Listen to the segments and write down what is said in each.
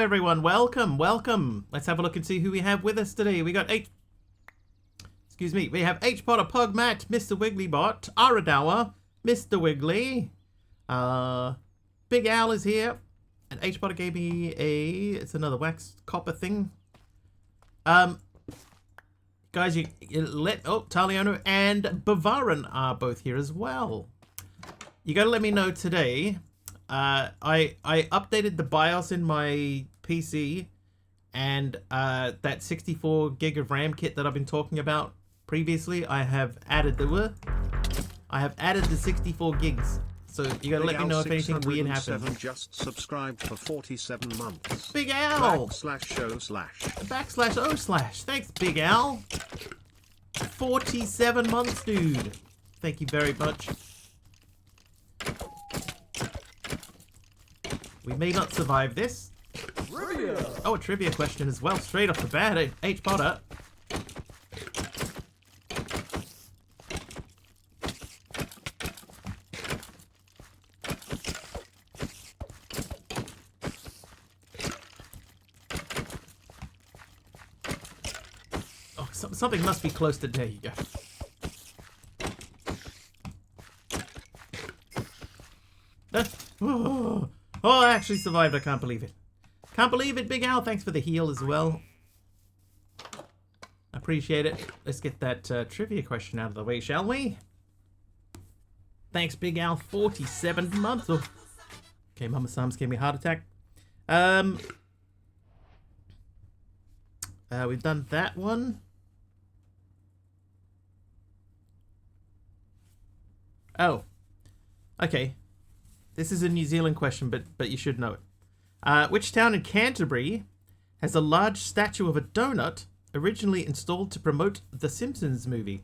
everyone. Welcome, welcome. Let's have a look and see who we have with us today. We got we have H Potter, Pugmat, Mr. Wigglybot, Aradawa, Mr. Wiggly. Big Al is here. And H Potter gave me it's another wax copper thing. Guys, you let Taliano and Bavaran are both here as well. You gotta let me know today. I updated the BIOS in my PC, and that 64 gig of RAM kit that I've been talking about previously, I have added the 64 gigs. So you gotta let me know if anything weird happens. Just subscribed for 47 months. Big Al! /o/. Thanks, Big Al. 47 months, dude. Thank you very much. We may not survive this. Trivia. Oh, a trivia question as well, straight off the bat. H Potter. Oh, something must be close to. There you go. Oh, I actually survived. I can't believe it. Can't believe it, Big Al. Thanks for the heal as well. Appreciate it. Let's get that trivia question out of the way, shall we? Thanks, Big Al. 47 months. Oh. Okay, Mama Sam's gave me a heart attack. We've done that one. Oh. Okay. This is a New Zealand question, but you should know it. Which town in Canterbury has a large statue of a donut originally installed to promote the Simpsons movie?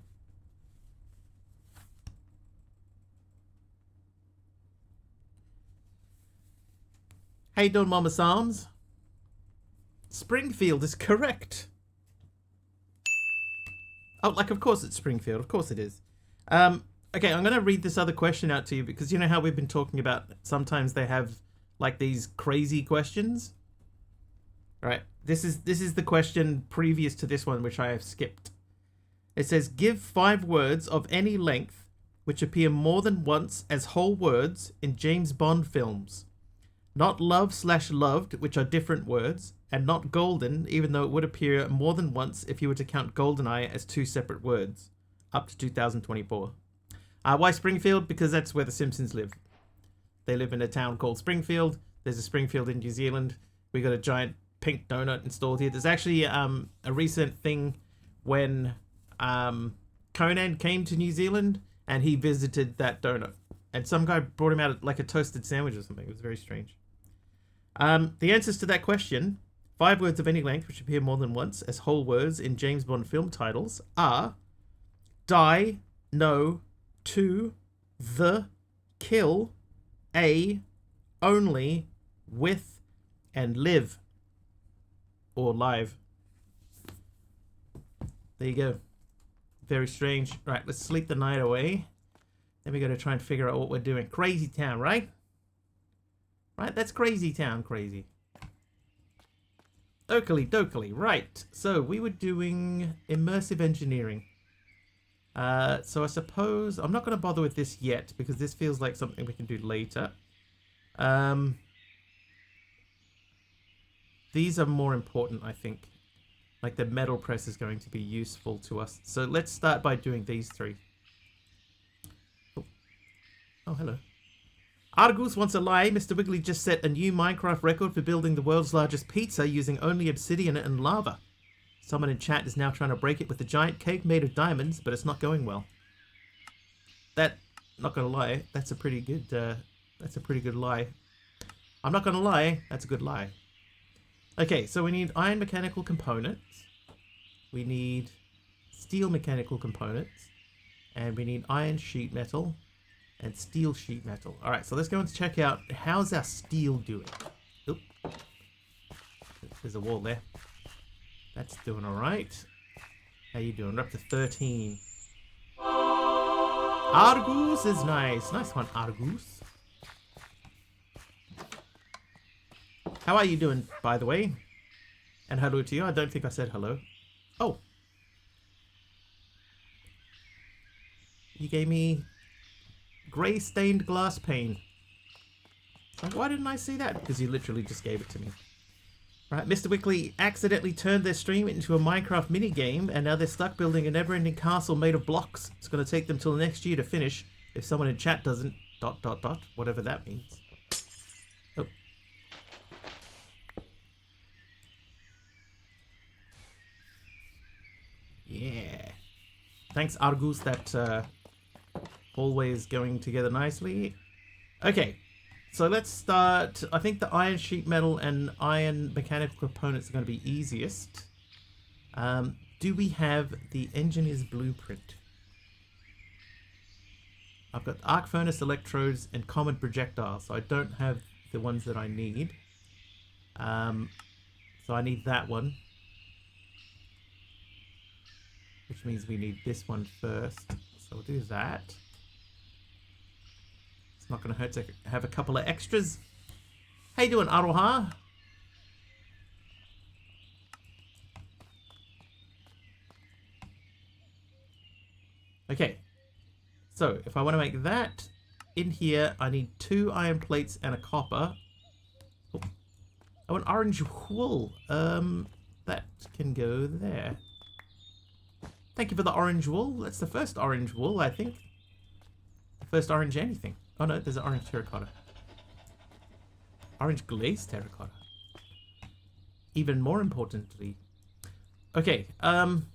How you doing, Mama Psalms? Springfield is correct. Oh, like, of course it's Springfield. Of course it is. Okay, I'm going to read this other question out to you because you know how we've been talking about sometimes they have like these crazy questions? Right. This is the question previous to this one, which I have skipped. It says, give 5 words of any length which appear more than once as whole words in James Bond films. Not love/loved, which are different words, and not golden, even though it would appear more than once if you were to count GoldenEye as 2 separate words, up to 2024. Why Springfield? Because that's where the Simpsons live. They live in a town called Springfield. There's a Springfield in New Zealand. We got a giant pink donut installed here. There's actually a recent thing when Conan came to New Zealand and he visited that donut. And some guy brought him out like a toasted sandwich or something. It was very strange. The answers to that question, 5 words of any length which appear more than once as whole words in James Bond film titles, are die, no, to, the, kill, a, only, with, and live. Or live. There you go. Very strange. Right, let's sleep the night away. Then we got to try and figure out what we're doing. Crazy town, right? Right, that's crazy town, crazy. Dokily. Right, so we were doing immersive engineering. So I suppose I'm not going to bother with this yet because this feels like something we can do later. These are more important, I think. Like the metal press is going to be useful to us. So let's start by doing these 3. Oh, hello. Argus wants a lie. Mr. Wiggly just set a new Minecraft record for building the world's largest pizza using only obsidian and lava. Someone in chat is now trying to break it with a giant cake made of diamonds, but it's not going well. That, not gonna lie, that's a pretty good lie. I'm not gonna lie, that's a good lie. Okay, so we need iron mechanical components. We need steel mechanical components. And we need iron sheet metal and steel sheet metal. Alright, so let's go and check out how's our steel doing. Oop. There's a wall there. That's doing alright. How you doing? We're up to 13. Argus is nice. Nice one, Argus. How are you doing, by the way? And hello to you. I don't think I said hello. Oh. You gave me grey stained glass pane. Like, why didn't I see that? Because you literally just gave it to me. Right, Mr. Wickley accidentally turned their stream into a Minecraft minigame, and now they're stuck building a never-ending castle made of blocks. It's going to take them till next year to finish, if someone in chat doesn't... ... whatever that means. Oh. Yeah. Thanks, Argus. That hallway is going together nicely. Okay. So let's start. I think the iron sheet metal and iron mechanical components are going to be easiest. Do we have the engineer's blueprint? I've got arc furnace electrodes and common projectiles, so I don't have the ones that I need. So I need that one. Which means we need this one first. So we'll do that. Not going to hurt to have a couple of extras. How you doing, Aroha? Okay. So, if I want to make that in here, I need 2 iron plates and a copper. Oh, an orange wool. That can go there. Thank you for the orange wool. That's the first orange wool, I think. The first orange anything. Oh no, there's an orange terracotta. Orange glazed terracotta. Even more importantly. Okay, come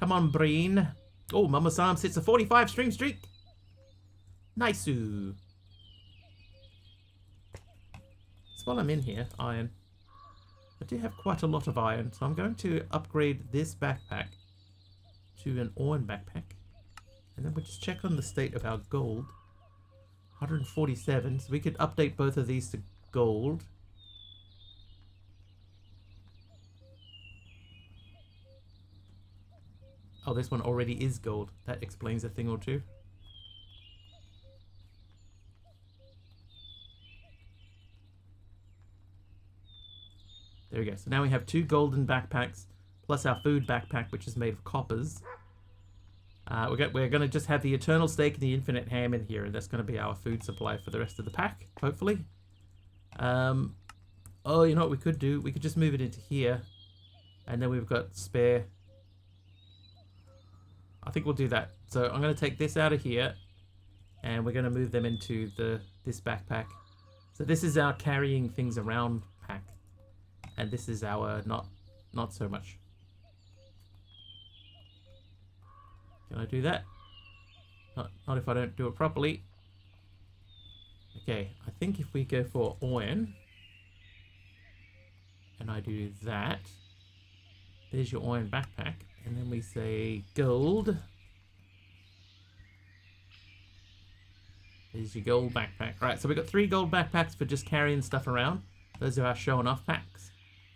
on, brain. Oh, Mama Sam sits a 45 stream streak. Nice-oo. So while I'm in here, iron. I do have quite a lot of iron, so I'm going to upgrade this backpack to an iron backpack. And then we'll just check on the state of our gold. 147, so we could update both of these to gold. Oh, this one already is gold. That explains a thing or two. There we go. So now we have 2 golden backpacks, plus our food backpack, which is made of coppers. We're going to just have the eternal steak and the infinite ham in here, and that's going to be our food supply for the rest of the pack, hopefully. Oh, you know what we could do? We could just move it into here, and then we've got spare. I think we'll do that. So I'm going to take this out of here, and we're going to move them into this backpack. So this is our carrying things around pack, and this is our not so much. Can I do that? Not if I don't do it properly. Okay, I think if we go for iron, and I do that, there's your iron backpack, and then we say gold. There's your gold backpack. Right, so we've got 3 gold backpacks for just carrying stuff around. Those are our showing off packs.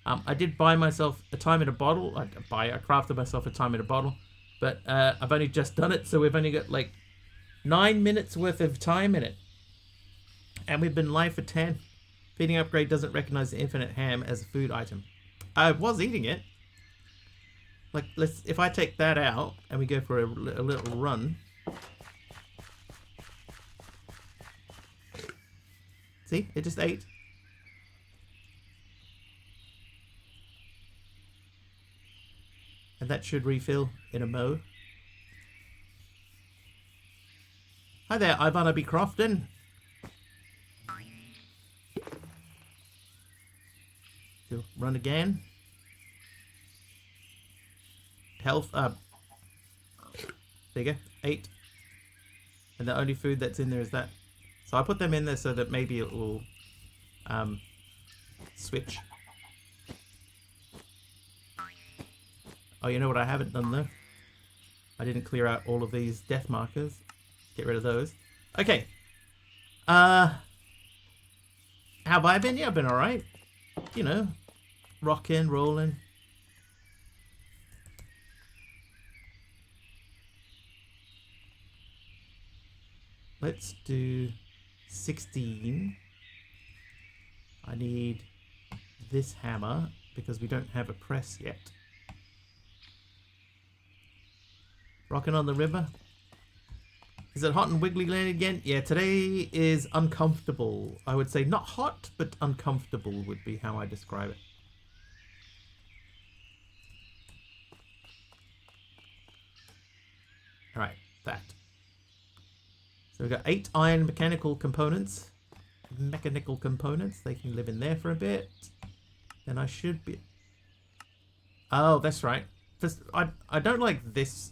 I did buy myself a time in a bottle. I crafted myself a time in a bottle. But I've only just done it, so we've only got like 9 minutes worth of time in it. And we've been live for 10. Feeding upgrade doesn't recognize the infinite ham as a food item. I was eating it. Like, if I take that out and we go for a little run. See, it just ate. And that should refill in a mo. Hi there, Ivana B. Crofton. So run again. Health, there you go, 8. And the only food that's in there is that. So I put them in there so that maybe it will switch. Oh, you know what I haven't done though? I didn't clear out all of these death markers. Get rid of those. Okay. How have I been? Yeah, I've been alright. You know, rocking, rolling. Let's do 16. I need this hammer because we don't have a press yet. Rocking on the river. Is it hot and wiggly land again? Yeah, today is uncomfortable. I would say not hot, but uncomfortable would be how I describe it. Alright, that. So we've got 8 iron mechanical components. Mechanical components. They can live in there for a bit. Then I should be... Oh, that's right. First, I don't like this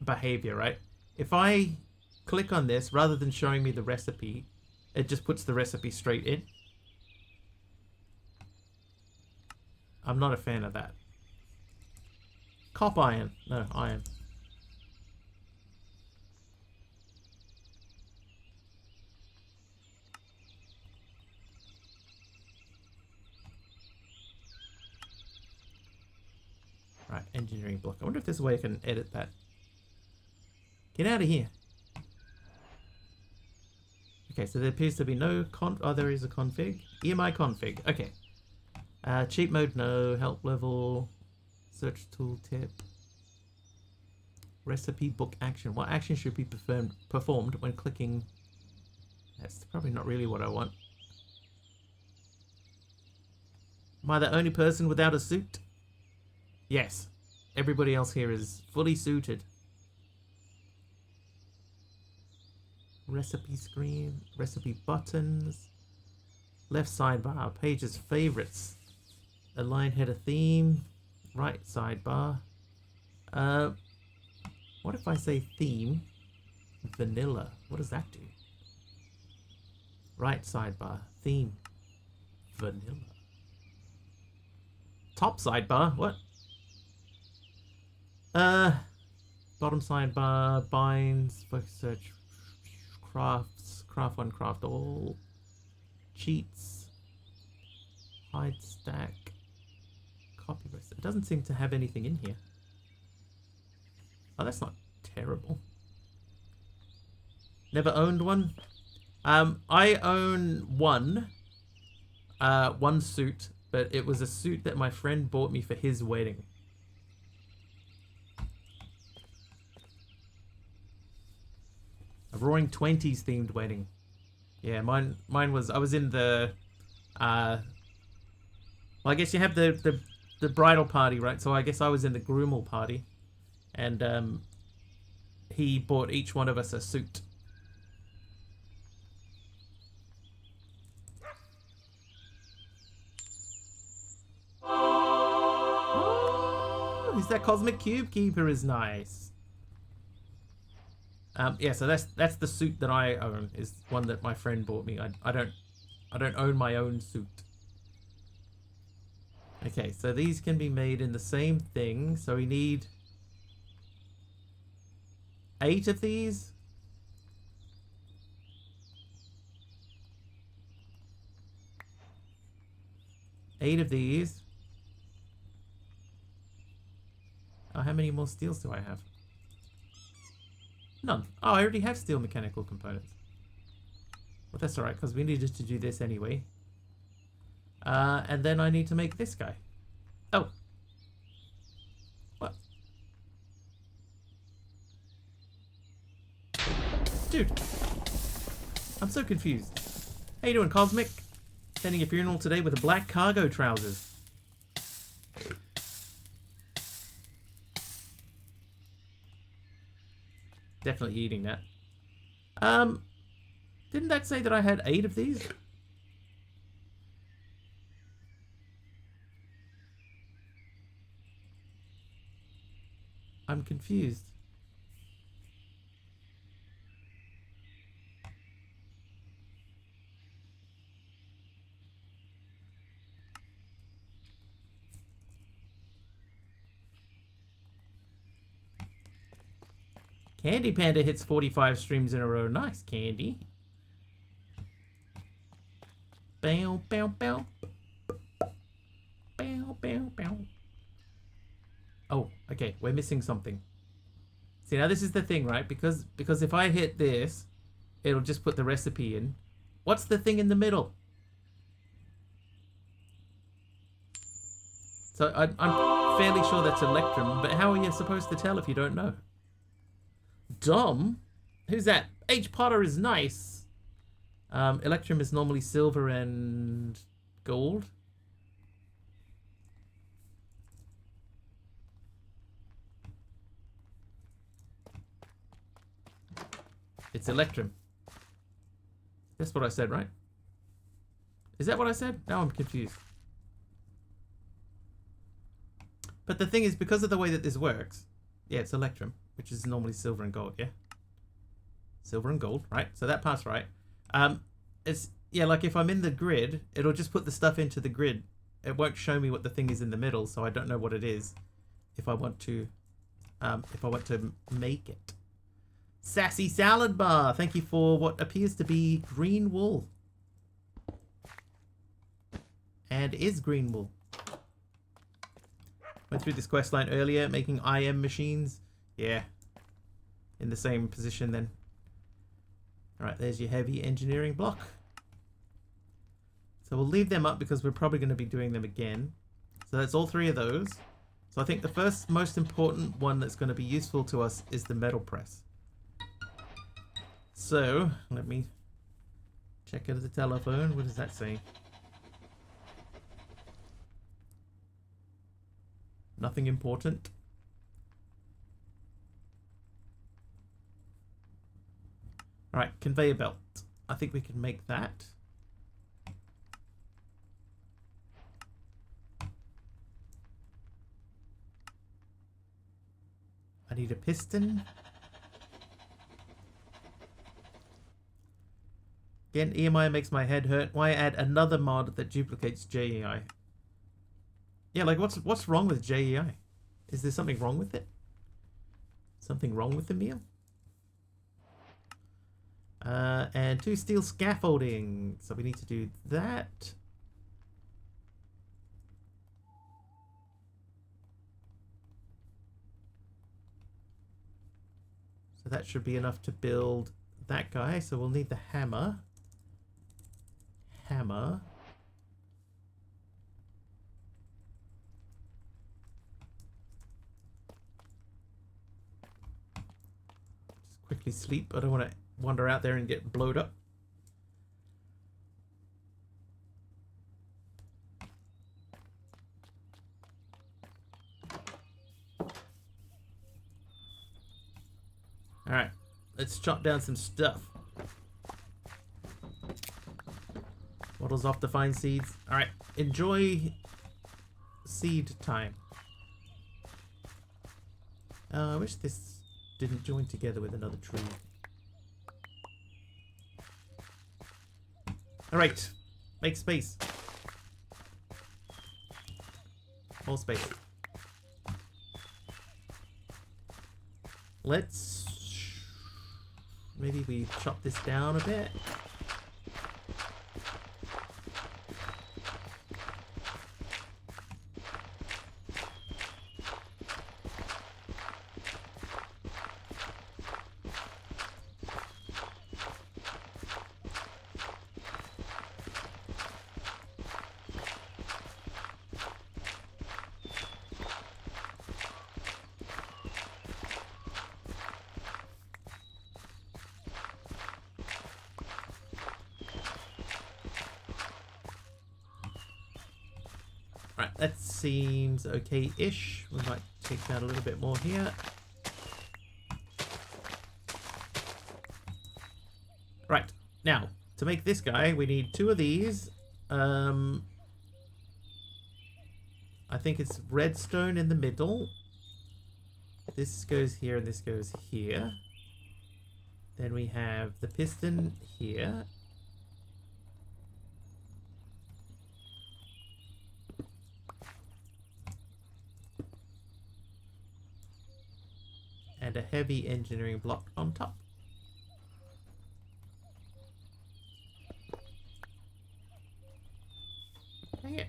behavior, right? If I click on this, rather than showing me the recipe, it just puts the recipe straight in. I'm not a fan of that. Cop iron. No, iron. Right, engineering block. I wonder if there's a way I can edit that. Get out of here. Okay, so there appears to be no oh, there is a config. EMI config. Okay. Cheat mode, no. Help level. Search tooltip. Recipe book action. What action should be performed when clicking? That's probably not really what I want. Am I the only person without a suit? Yes. Everybody else here is fully suited. Recipe screen, recipe buttons, left sidebar, pages favorites, align header theme, right sidebar. What if I say theme, vanilla? What does that do? Right sidebar, theme, vanilla. Top sidebar, what? Bottom sidebar, binds, focus search, crafts, craft one, craft all, cheats, hide stack, copy rest. It doesn't seem to have anything in here. Oh, that's not terrible. Never owned one. I own one suit, but it was a suit that my friend bought me for his wedding. A Roaring Twenties themed wedding. Yeah, mine was. I was in the. Well, I guess you have the bridal party, right? So I guess I was in the groomal party, and he bought each one of us a suit. Oh, who's that Cosmic Cube Keeper? Is nice. Yeah, so that's the suit that I own. Is one that my friend bought me. I don't own my own suit. Okay, so these can be made in the same thing. So we need 8 of these. Eight of these. Oh, how many more steels do I have? None. Oh, I already have steel mechanical components. Well, that's alright, because we needed to do this anyway. And then I need to make this guy. Oh. What? Dude. I'm so confused. How you doing, Cosmic? Attending a funeral today with a black cargo trousers. Definitely eating that. Didn't that say that I had 8 of these? I'm confused. Candy Panda hits 45 streams in a row. Nice, Candy. Bow, bow, bow. Bow, bow, bow. Oh, okay. We're missing something. See, now this is the thing, right? Because if I hit this, it'll just put the recipe in. What's the thing in the middle? So I'm fairly sure that's electrum, but how are you supposed to tell if you don't know? Dom? Who's that? H. Potter is nice. Electrum is normally silver and gold. It's electrum. That's what I said, right? Is that what I said? Now I'm confused. But the thing is, because of the way that this works, yeah, it's electrum, which is normally silver and gold, yeah? Silver and gold, right? So that part's right. It's, yeah, like if I'm in the grid, it'll just put the stuff into the grid. It won't show me what the thing is in the middle, so I don't know what it is if I want to make it. Sassy Salad Bar, thank you for what appears to be green wool. And is green wool. Went through this quest line earlier, making IM machines. Yeah. In the same position then. Alright, there's your heavy engineering block. So we'll leave them up because we're probably going to be doing them again. So that's all three of those. So I think the first most important one that's going to be useful to us is the metal press. So, let me check it at the telephone. What does that say? Nothing important. Alright, conveyor belt. I think we can make that. I need a piston. Again, EMI makes my head hurt. Why add another mod that duplicates JEI? Yeah, like what's wrong with JEI? Is there something wrong with it? Something wrong with the meal? And 2 steel scaffolding. So we need to do that. So that should be enough to build that guy. So we'll need the hammer. Hammer. Just quickly sleep. I don't want to wander out there and get blowed up. Alright, let's chop down some stuff. Waddles off to find seeds. Alright, enjoy seed time. I wish this didn't join together with another tree. Alright, make space. More space. Let's... maybe we chop this down a bit. Right, that seems okay-ish. We might take down a little bit more here. Right, now, to make this guy, we need 2 of these. I think it's redstone in the middle. This goes here and this goes here. Then we have the piston here. And a heavy engineering block on top. Dang it.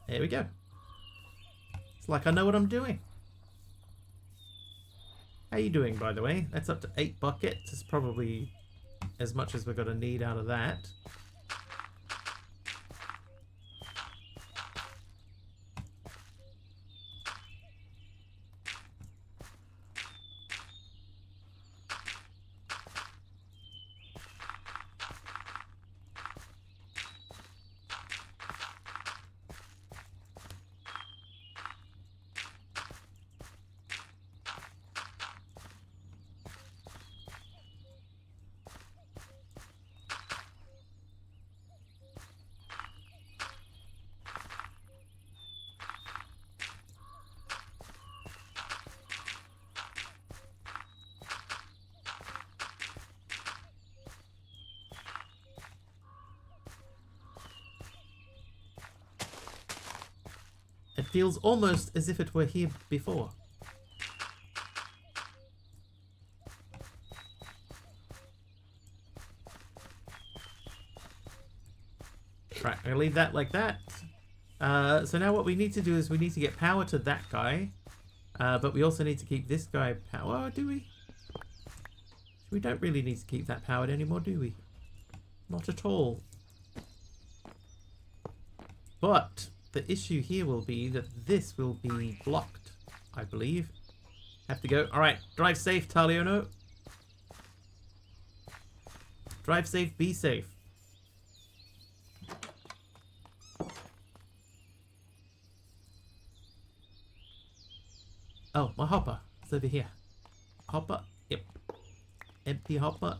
There we go. It's like I know what I'm doing. How you doing, by the way? That's up to 8 buckets. It's probably as much as we're going to need out of that. It feels almost as if it were here before. Right, I'm gonna leave that like that. So now what we need to do is we need to get power to that guy. But we also need to keep this guy power, do we? We don't really need to keep that powered anymore, do we? Not at all. But the issue here will be that this will be blocked, I believe. Have to go. Alright, drive safe, Taliono. Drive safe, be safe. Oh, my hopper. It's over here. Hopper. Yep. Empty hopper.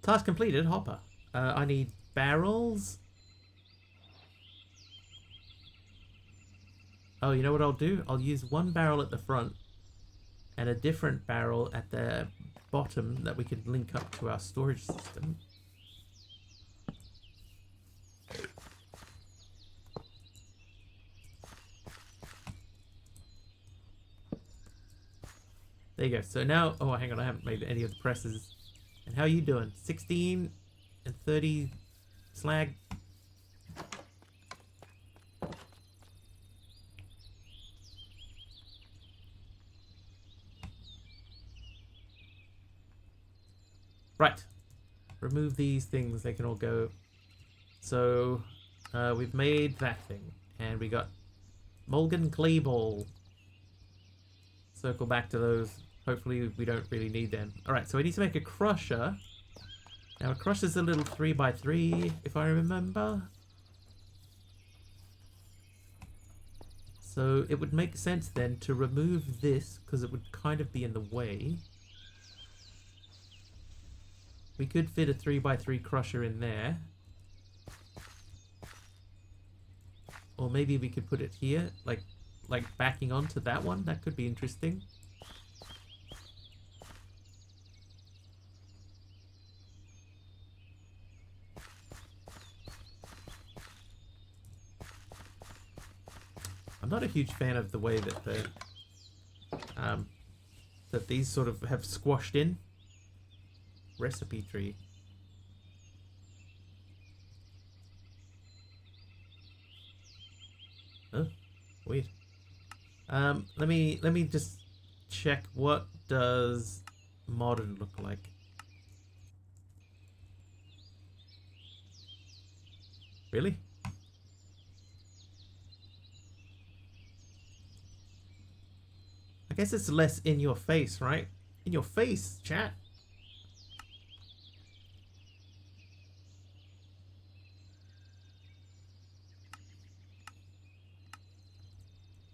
Task completed, hopper. I need barrels. Oh, you know what I'll do? I'll use one barrel at the front and a different barrel at the bottom that we can link up to our storage system. There you go. So now, oh, hang on, I haven't made any of the presses. And how are you doing? 16 and 30 slag. Right. Remove these things. They can all go. So, we've made that thing. And we got Mulgan clay ball. Circle back to those. Hopefully we don't really need them. Alright, so we need to make a crusher. Now a crusher's a little 3x3, if I remember. So it would make sense then to remove this, because it would kind of be in the way. We could fit a 3x3 crusher in there. Or maybe we could put it here, like backing onto that one. That could be interesting. I'm not a huge fan of the way that the that these sort of have squashed in. Recipe tree. Huh? Weird. Let me just check, what does modern look like? Really? I guess it's less in your face, right? In your face, chat.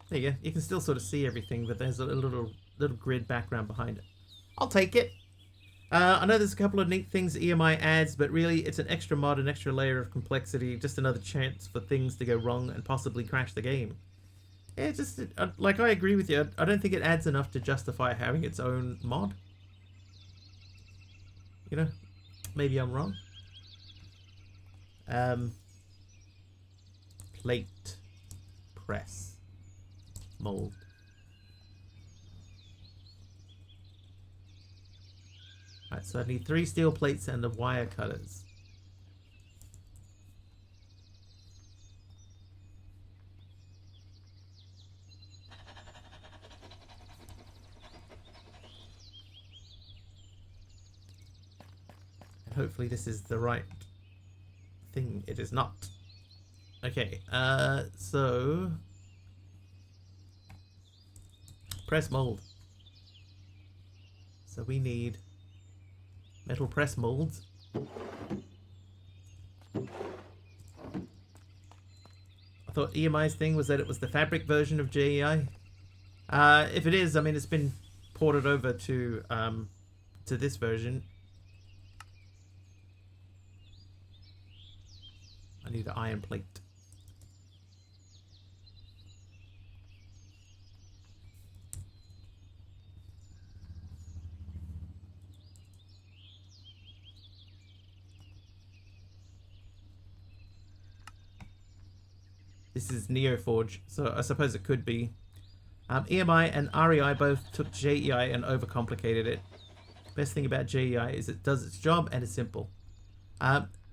There you go. You can still sort of see everything, but there's a little grid background behind it. I'll take it. I know there's a couple of neat things that EMI adds, but really it's an extra mod, an extra layer of complexity, just another chance for things to go wrong and possibly crash the game. Yeah, just like, I agree with you. I don't think it adds enough to justify having its own mod. You know, maybe I'm wrong. Plate, press, mold. Right, so I need 3 steel plates and the wire cutters. Hopefully this is the right thing. It is not. Okay, so press mold. So we need metal press molds. I thought EMI's thing was that it was the fabric version of JEI. If it is, I mean, it's been ported over to this version. I need an iron plate. This is Neoforge, so I suppose it could be. EMI and REI both took JEI and overcomplicated it. Best thing about JEI is it does its job and it's simple.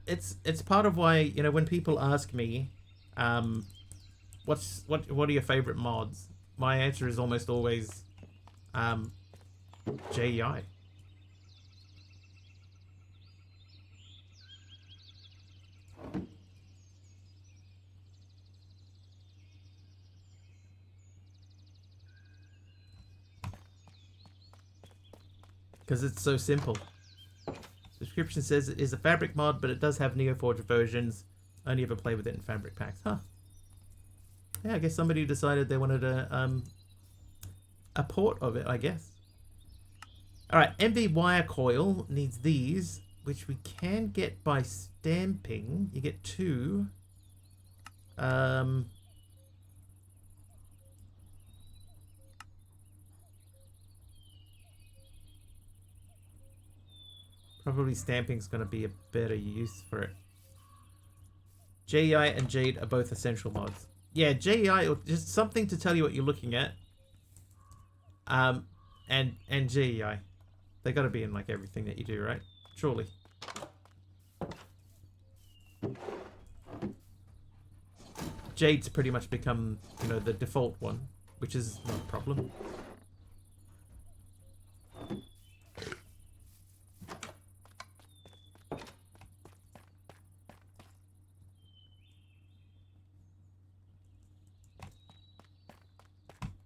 It's part of why, you know, when people ask me, what are your favorite mods? My answer is almost always JEI. Because it's so simple. Description says it is a fabric mod, but it does have Neoforge versions. Only ever play with it in fabric packs. Huh. Yeah, I guess somebody decided they wanted a port of it, I guess. Alright, MV wire coil needs these, which we can get by stamping. You get 2. Probably stamping's going to be a better use for it. JEI and Jade are both essential mods. Yeah, JEI, or just something to tell you what you're looking at. And JEI. They got to be in like everything that you do, right? Surely. Jade's pretty much become, you know, the default one, which is not a problem.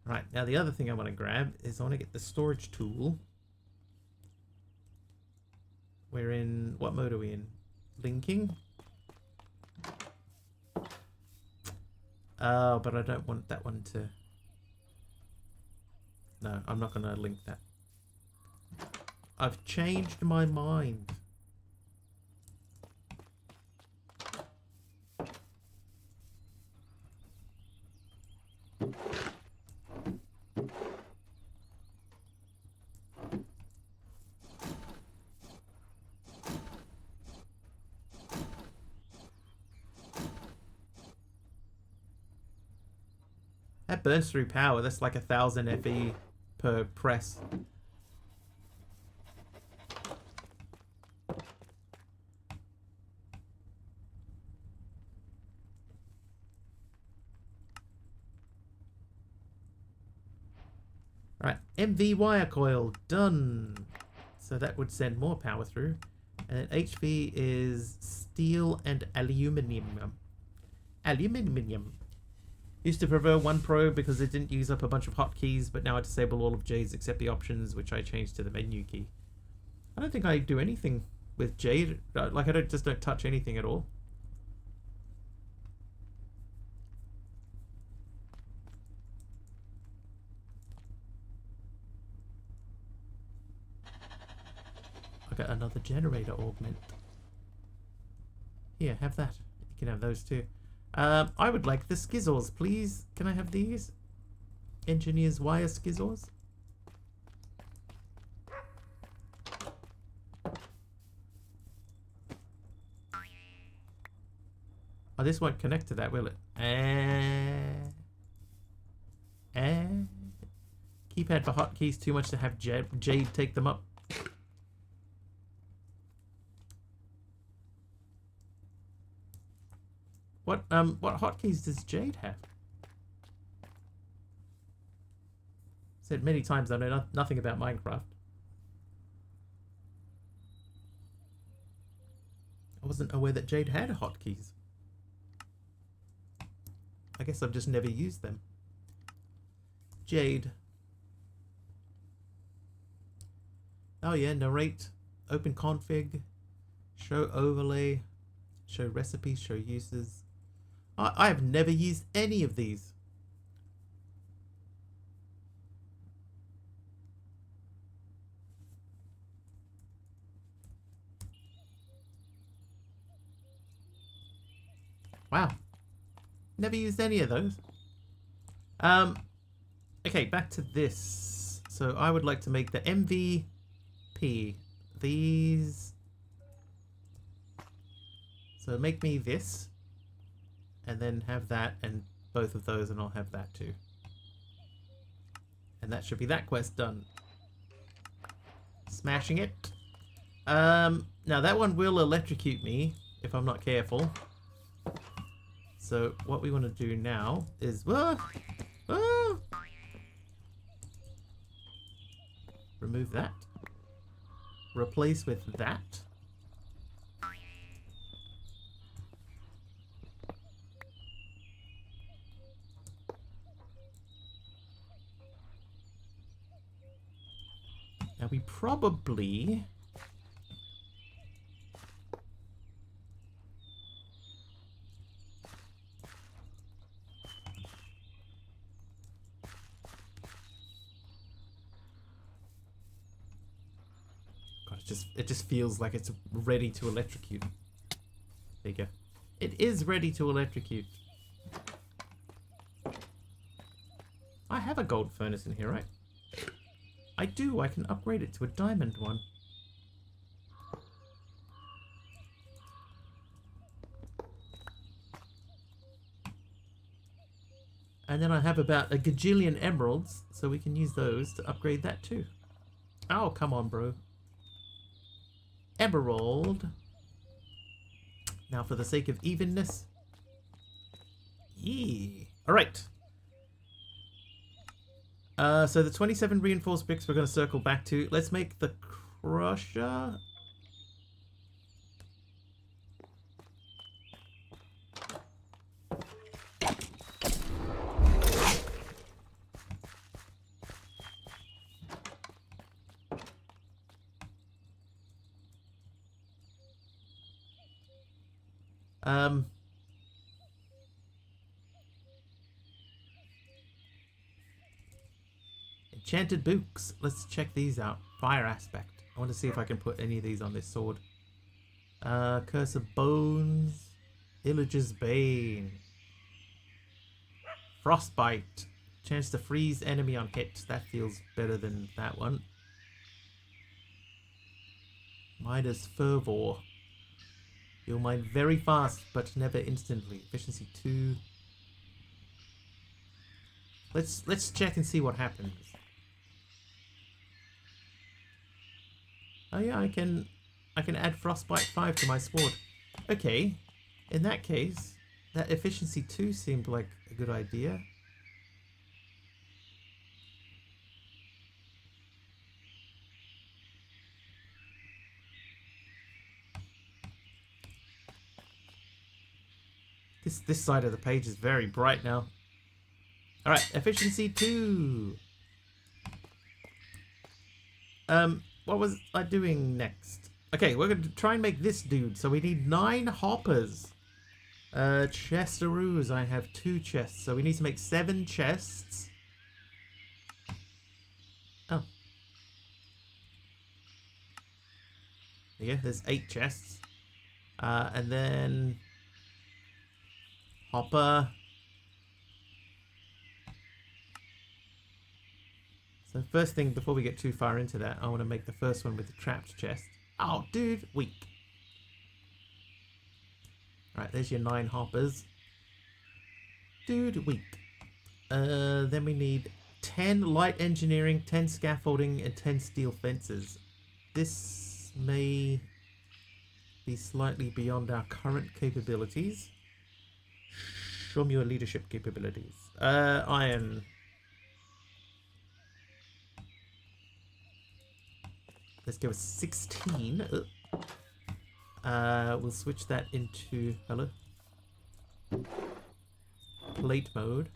Right, now the other thing I want to grab is I want to get the storage tool. We're in, what mode are we in? Linking? Oh, but I don't want that one to... No, I'm not going to link that. I've changed my mind. That burns through power. That's like 1000 FE per press. Alright, MV wire coil, done. So that would send more power through. And then HV is steel and aluminium. Aluminium. Used to prefer one Pro because it didn't use up a bunch of hotkeys, but now I disable all of Jade's except the options, which I changed to the menu key. I don't think I do anything with Jade. Like, I just don't touch anything at all. I got another generator augment. Here, have that. You can have those too. I would like the skizzles, please. Can I have these? Engineer's wire skizzles. Oh, this won't connect to that, will it? Keypad for hotkeys, too much to have Jade take them up. What hotkeys does Jade have? Said many times I know nothing about Minecraft. wasn't aware that Jade had hotkeys. I guess I've just never used them. Jade. Oh yeah, narrate, open config, show overlay, show recipes, show uses. I have never used any of these. Wow. Never used any of those. Okay, back to this. So I would like to make the MVP. These. So make me this. And then have that and both of those, and I'll have that too. And that should be that quest done. Smashing it. Now that one will electrocute me if I'm not careful. So what we want to do now is remove that. Replace with that. Now we probably it just feels like it's ready to electrocute. There you go. It is ready to electrocute. I have a gold furnace in here, right? I do. I can upgrade it to a diamond one. And then I have about a gajillion emeralds, so we can use those to upgrade that too. Oh, come on, bro. Emerald. Now, for the sake of evenness. Yeah. All right. So the 27 reinforced bricks we're going to circle back to. Let's make the crusher. Enchanted books. Let's check these out. Fire aspect. I want to see if I can put any of these on this sword. Curse of Bones. Illager's Bane. Frostbite. Chance to freeze enemy on hit. That feels better than that one. Midas Fervor. You'll mine very fast, but never instantly. Efficiency 2. Let's check and see what happens. Oh yeah, I can add Frostbite 5 to my sword. Okay, in that case, that efficiency 2 seemed like a good idea. This side of the page is very bright now. All right, efficiency 2. What was I doing next? Okay, we're going to try and make this dude. So we need 9 hoppers. Chestaroos, I have 2 chests. So we need to make 7 chests. Oh. Yeah, there's 8 chests. And then... hopper. So first thing, before we get too far into that, I want to make the first one with the trapped chest. Oh, dude, weak. Right, there's your 9 hoppers. Dude, weak. Then we need 10 light engineering, 10 scaffolding, and 10 steel fences. This may be slightly beyond our current capabilities. Show me your leadership capabilities. Iron. Let's go with 16. We'll switch that into hello plate mode.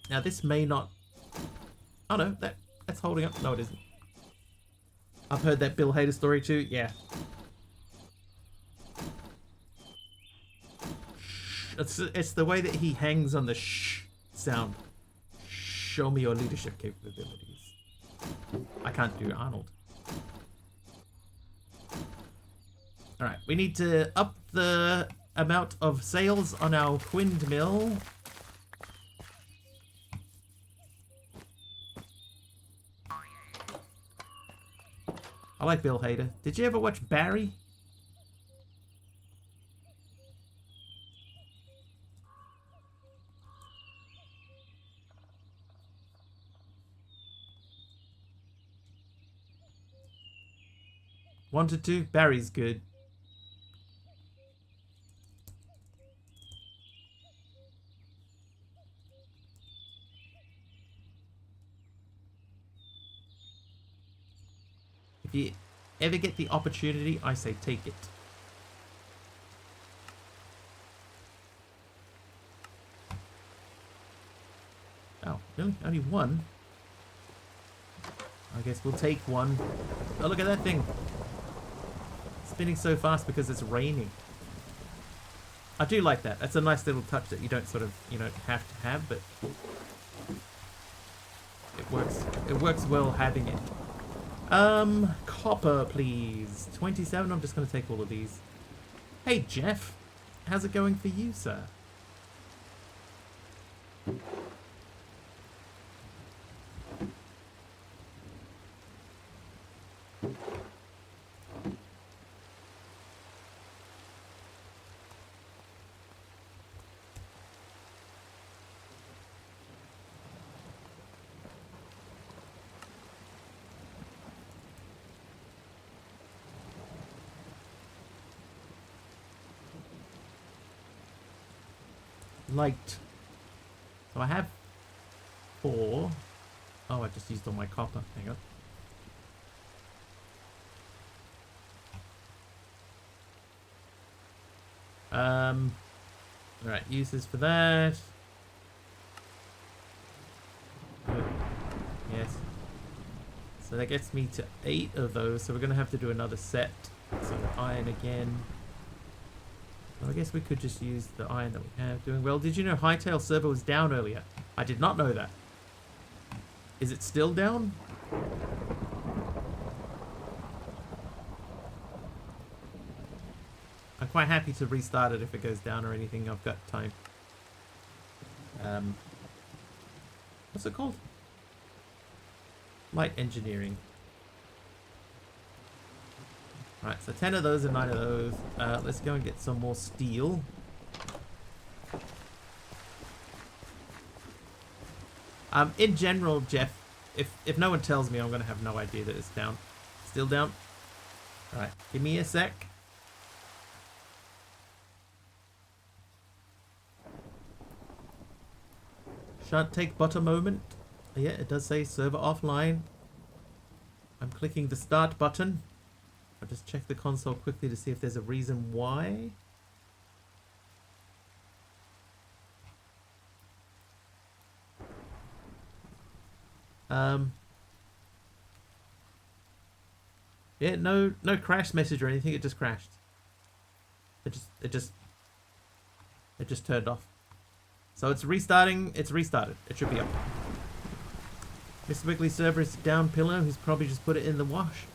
Now this may not. Oh no, that's holding up. No, it isn't. I've heard that Bill Hader story too. Yeah. It's the way that he hangs on the shh sound. Show me your leadership capabilities. I can't do Arnold. Alright, we need to up the amount of sails on our windmill. I like Bill Hader. Did you ever watch Barry? Wanted to? Barry's good. If you ever get the opportunity, I say take it. Oh, really? Only one? I guess we'll take one. Oh, look at that thing. Spinning so fast because it's raining. I do like that. That's a nice little touch that you don't sort of, you know, have to have, but it works. It works well having it. Copper, please. 27. I'm just going to take all of these. Hey, Jeff. How's it going for you, sir? Light. So I have 4. Oh, I just used all my copper. Hang on. Alright, uses for that. Good. Yes. So that gets me to 8 of those. So we're going to have to do another set. So iron again. Well, I guess we could just use the iron that we have. Doing well. Did you know Hightail server was down earlier? I did not know that. Is it still down? I'm quite happy to restart it if it goes down or anything. I've got time. What's it called? Light engineering. Right, so 10 of those and 9 of those. Let's go and get some more steel. In general, Jeff, if no one tells me, I'm going to have no idea that it's down. Still down? Alright, give me a sec. Shan't take but a moment. Yeah, it does say server offline. I'm clicking the start button. I'll just check the console quickly to see if there's a reason why. Yeah, no crash message or anything. It just crashed. It just turned off. So it's restarting. It's restarted. It should be up. Mr. Wiggly server is down pillar. Who's probably just put it in the wash.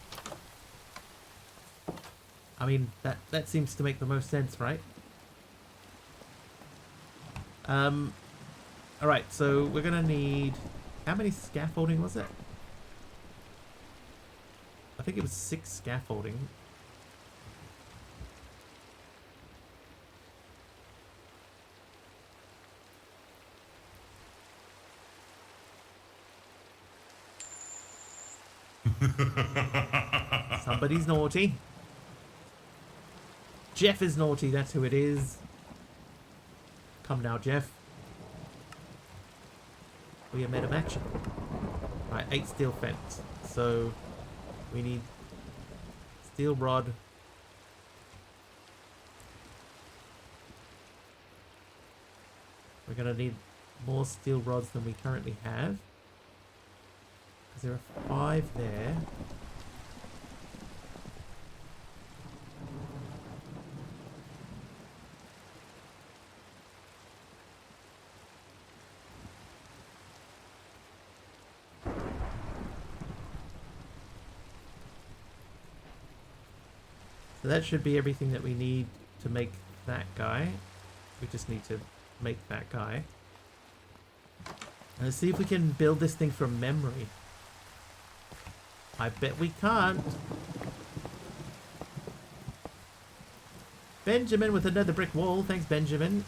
I mean, that seems to make the most sense, right? Alright, so we're gonna need... How many scaffolding was it? I think it was 6 scaffolding. Somebody's naughty. Jeff is naughty, that's who it is. Come now, Jeff. We are made of action. Right, 8 steel fence. So we need steel rod. We're gonna need more steel rods than we currently have. Because there are 5 there. So that should be everything that we need to make that guy. We just need to make that guy. Let's see if we can build this thing from memory. I bet we can't. Benjamin with another brick wall. Thanks, Benjamin.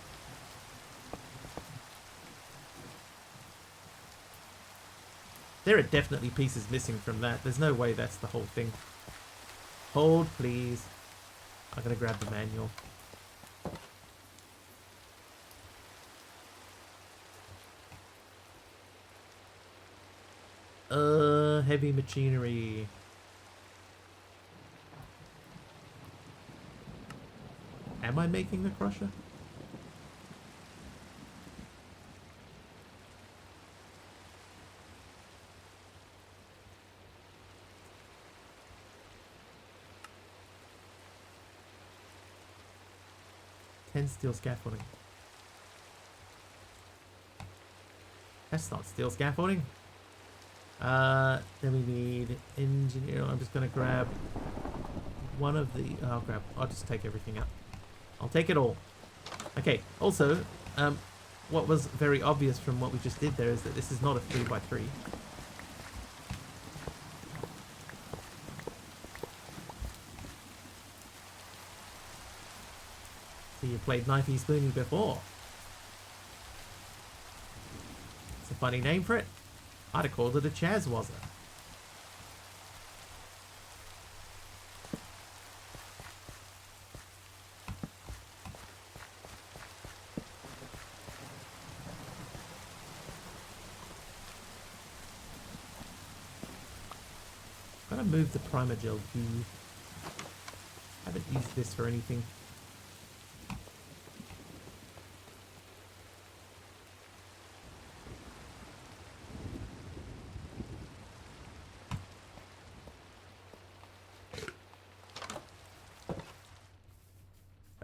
There are definitely pieces missing from that. There's no way that's the whole thing. Hold, please. I'm gonna grab the manual. Heavy machinery. Am I making the crusher? Steel scaffolding. That's not steel scaffolding. Then we need engineer. I'm just gonna grab one of the. I'll just take everything out. I'll take it all. Okay. Also, what was very obvious from what we just did there is that this is not a 3x3. So you played Knifey Spoony before. It's a funny name for it. I'd have called it a Chazwazza. Gotta move the primer gel too. Haven't used this for anything.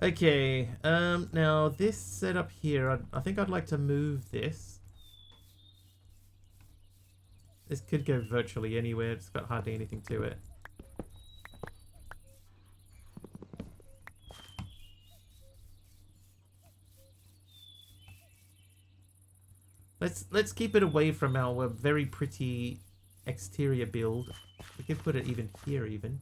Okay, now this setup here, I think I'd like to move this. This could go virtually anywhere, it's got hardly anything to it. Let's keep it away from our very pretty exterior build. We could put it even here even.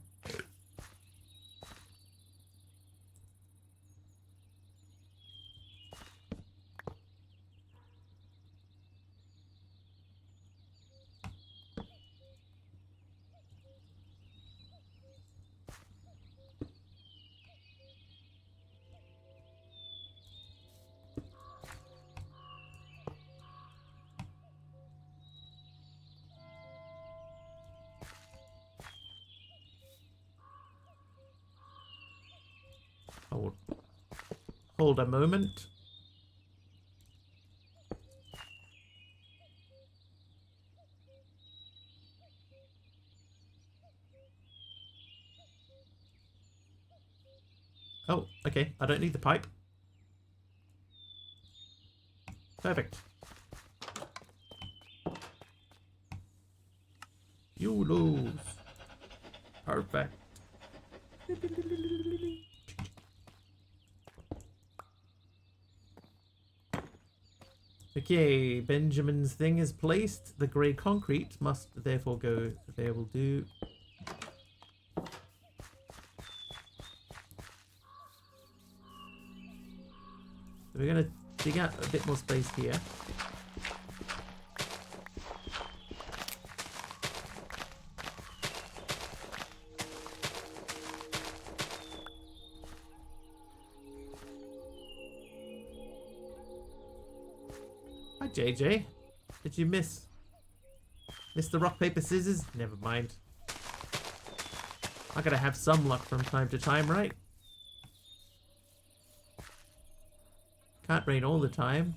Hold a moment. Oh, okay. I don't need the pipe. Perfect. You lose. Perfect. Okay, Benjamin's thing is placed. The grey concrete must therefore go there. Will do. So we're going to dig out a bit more space here. Hi, JJ. Did you miss the rock, paper, scissors? Never mind. I gotta have some luck from time to time, right? Can't rain all the time.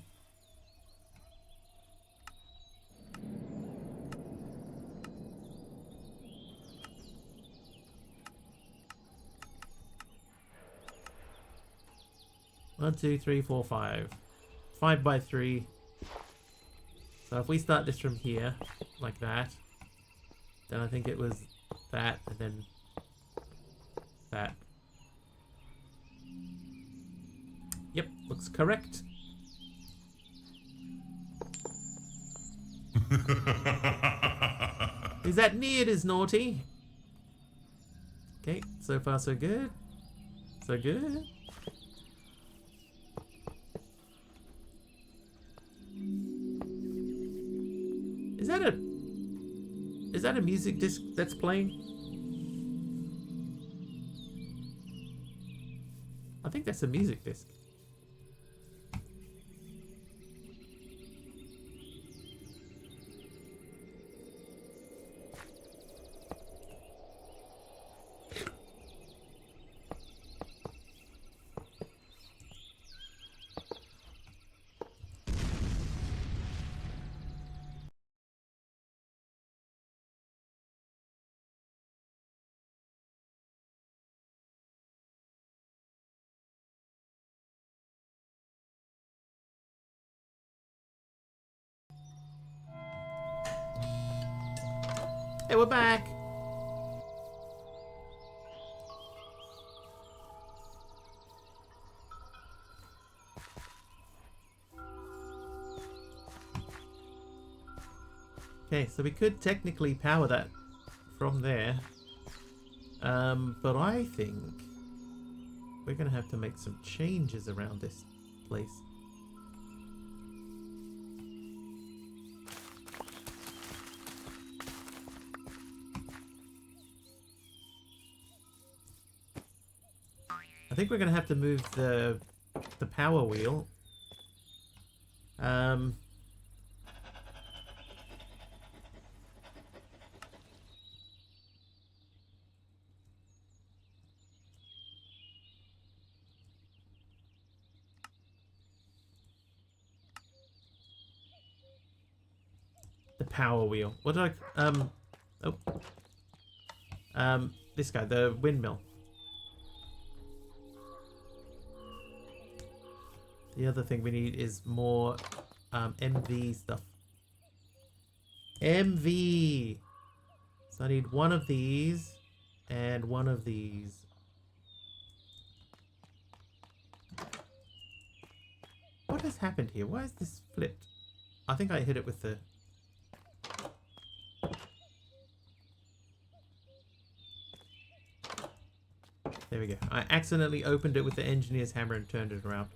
One, two, three, four, five. 5 by 3. So if we start this from here, like that, then I think it was that, and then that. Yep, looks correct. Is that near as naughty? Okay, so far so good. So good. Is that a music disc that's playing? I think that's a music disc. Hey, we're back. Okay, so we could technically power that from there. But I think we're gonna have to make some changes around this place. I think we're gonna have to move the power wheel. The power wheel. What do I this guy, the windmill. The other thing we need is more MV stuff. MV! So I need one of these and one of these. What has happened here? Why is this flipped? I think I hit it with the... There we go. I accidentally opened it with the engineer's hammer and turned it around.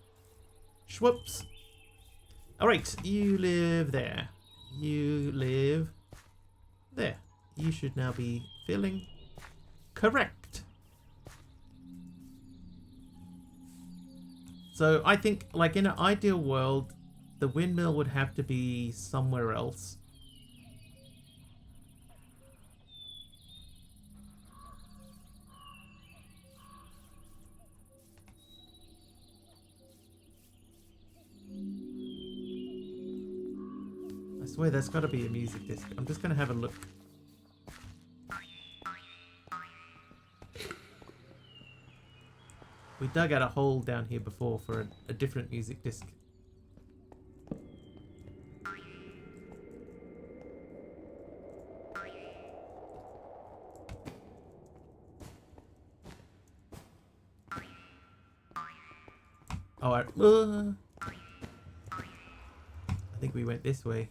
Schwoops. Alright, you live there. You live there. You should now be filling correct. So I think, like, in an ideal world, the windmill would have to be somewhere else. I swear there's got to be a music disc. I'm just going to have a look. We dug out a hole down here before for a different music disc. Oh, I think we went this way.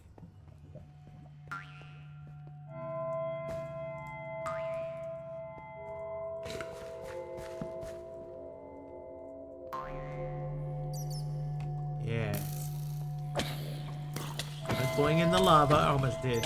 Yeah. I was going in the lava, I almost did.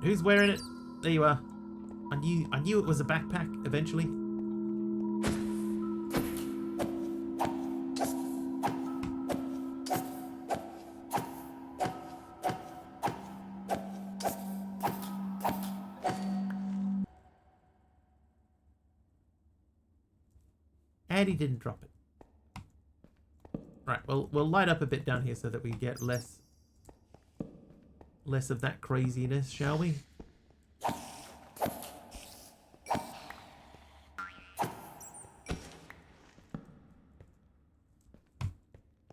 Who's wearing it? There you are. I knew it was a backpack eventually. And he didn't drop it. Right, well, we'll light up a bit down here so that we get less of that craziness, shall we?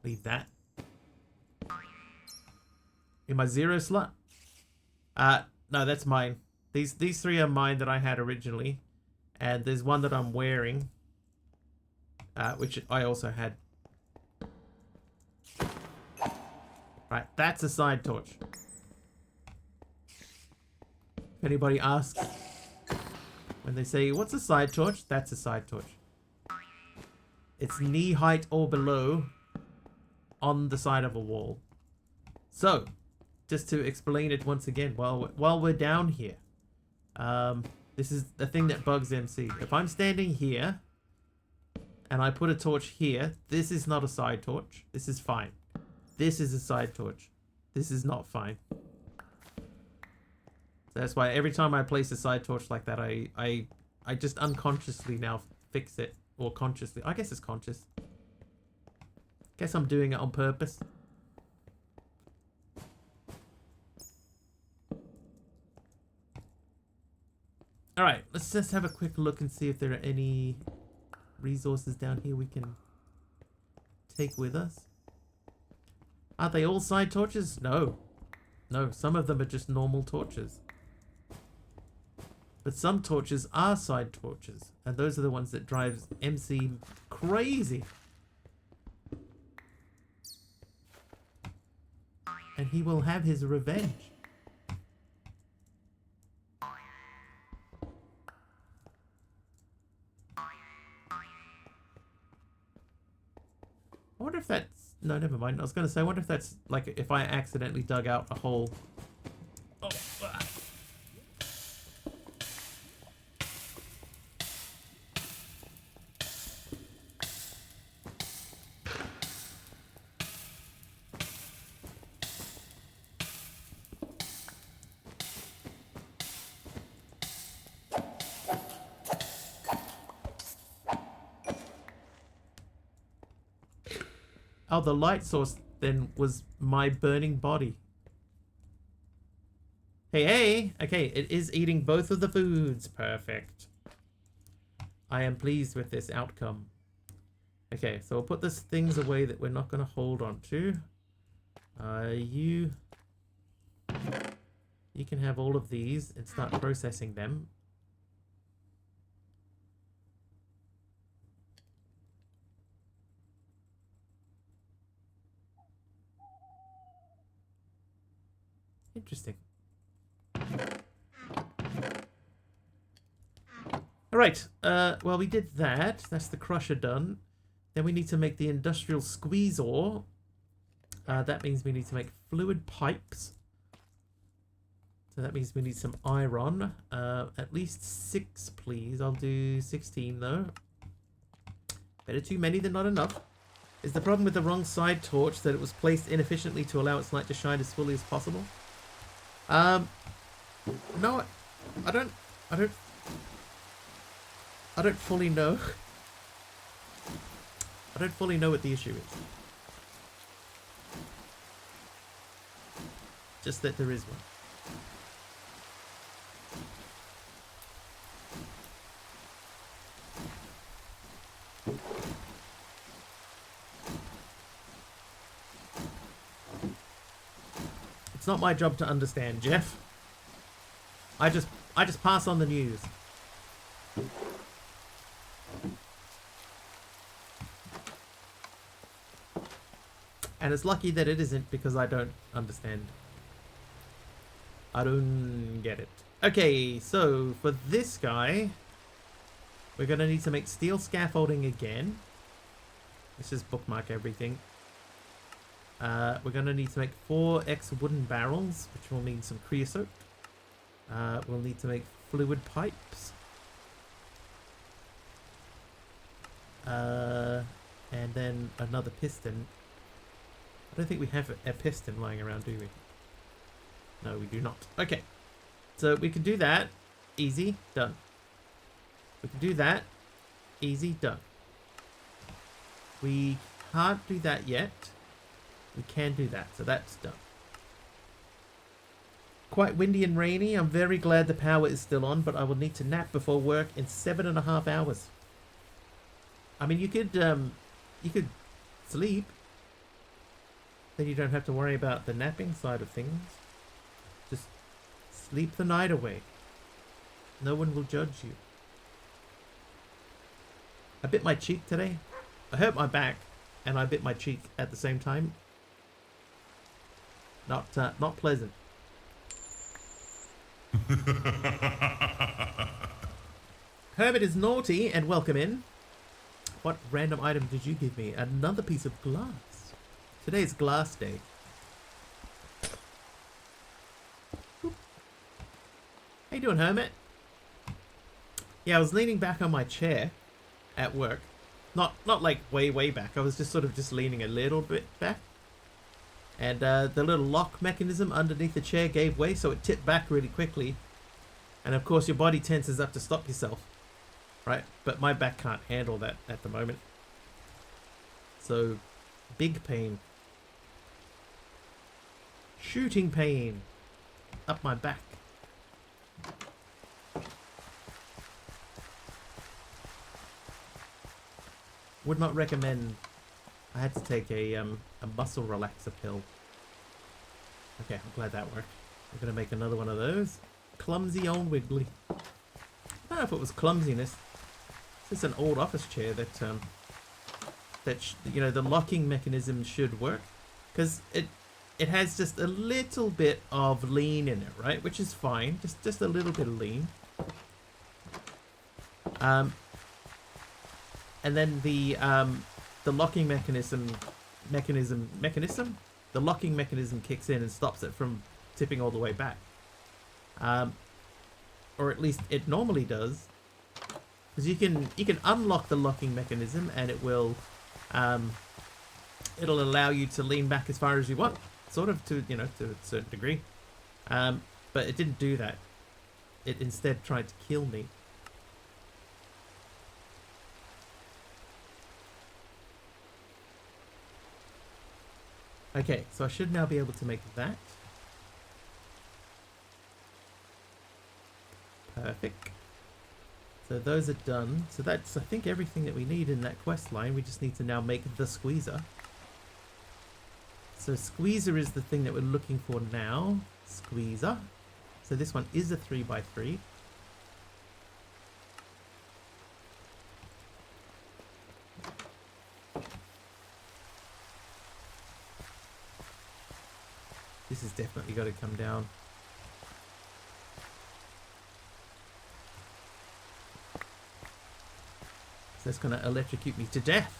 Leave that. In my 0 slot? No, that's mine. These three are mine that I had originally. And there's one that I'm wearing. Which I also had. Right, that's a side torch. If anybody asks when they say, what's a side torch? That's a side torch. It's knee height or below on the side of a wall. So, just to explain it once again, while we're down here, this is the thing that bugs MC. If I'm standing here and I put a torch here, this is not a side torch. This is fine. This is a side torch. This is not fine. So that's why every time I place a side torch like that, I just unconsciously now fix it. Or consciously. I guess it's conscious. Guess I'm doing it on purpose. Alright, let's just have a quick look and see if there are any resources down here we can take with us. Are they all side torches? No. No, some of them are just normal torches. But some torches are side torches. And those are the ones that drives MC crazy. And he will have his revenge. I wonder if that's... No, never mind. I was going to say, I wonder if that's like if I accidentally dug out a hole. Oh, ah. Oh, the light source then was my burning body. Hey, hey! Okay, it is eating both of the foods. Perfect. I am pleased with this outcome. Okay, so we'll put these things away that we're not going to hold on to. You can have all of these and start processing them. Interesting. Alright, well we did that. That's the crusher done. Then we need to make the industrial squeeze ore. That means we need to make fluid pipes. So that means we need some iron. At least 6, please. I'll do 16 though. Better too many than not enough. Is the problem with the wrong side torch that it was placed inefficiently to allow its light to shine as fully as possible? No, I don't fully know. I don't fully know what the issue is. Just that there is one. It's not my job to understand, Jeff. I just pass on the news. And it's lucky that it isn't because I don't understand. I don't get it. Okay, so for this guy, we're going to need to make steel scaffolding again. Let's just bookmark everything. We're going to need to make 4x wooden barrels, which will need some creosote. We'll need to make fluid pipes. And then another piston. I don't think we have a piston lying around, do we? No, we do not. Okay. So we can do that. Easy. Done. We can do that. Easy. Done. We can't do that yet. We can do that. So that's done. Quite windy and rainy. I'm very glad the power is still on, but I will need to nap before work in 7.5 hours. I mean, you could sleep. Then you don't have to worry about the napping side of things. Just sleep the night away. No one will judge you. I bit my cheek today. I hurt my back, and I bit my cheek at the same time. Not pleasant. Herbert is naughty, and welcome in. What random item did you give me? Another piece of glass. Today's glass day. Boop. How you doing, Hermit? Yeah, I was leaning back on my chair at work. Not like way back. I was just sort of leaning a little bit back. And the little lock mechanism underneath the chair gave way, so it tipped back really quickly. And of course your body tenses up to stop yourself. Right? But my back can't handle that at the moment. So, big pain. Shooting pain. Up my back. Would not recommend. I had to take a muscle relaxer pill. Okay, I'm glad that worked. I'm gonna make another one of those. Clumsy old Wiggly. I don't know if it was clumsiness. It's an old office chair that you know, the locking mechanism should work, because it has just a little bit of lean in it, right? Which is fine, just a little bit of lean. And then the locking mechanism, the locking mechanism kicks in and stops it from tipping all the way back. Or at least it normally does. Because you can unlock the locking mechanism and it will it'll allow you to lean back as far as you want, sort of, to a certain degree. But it didn't do that. It instead tried to kill me. Okay, so I should now be able to make that. Perfect. So those are done. So that's, I think, everything that we need in that quest line. We just need to now make the squeezer. So squeezer is the thing that we're looking for now. Squeezer. So this one is a 3x3. This has definitely got to come down. So that's going to electrocute me to death.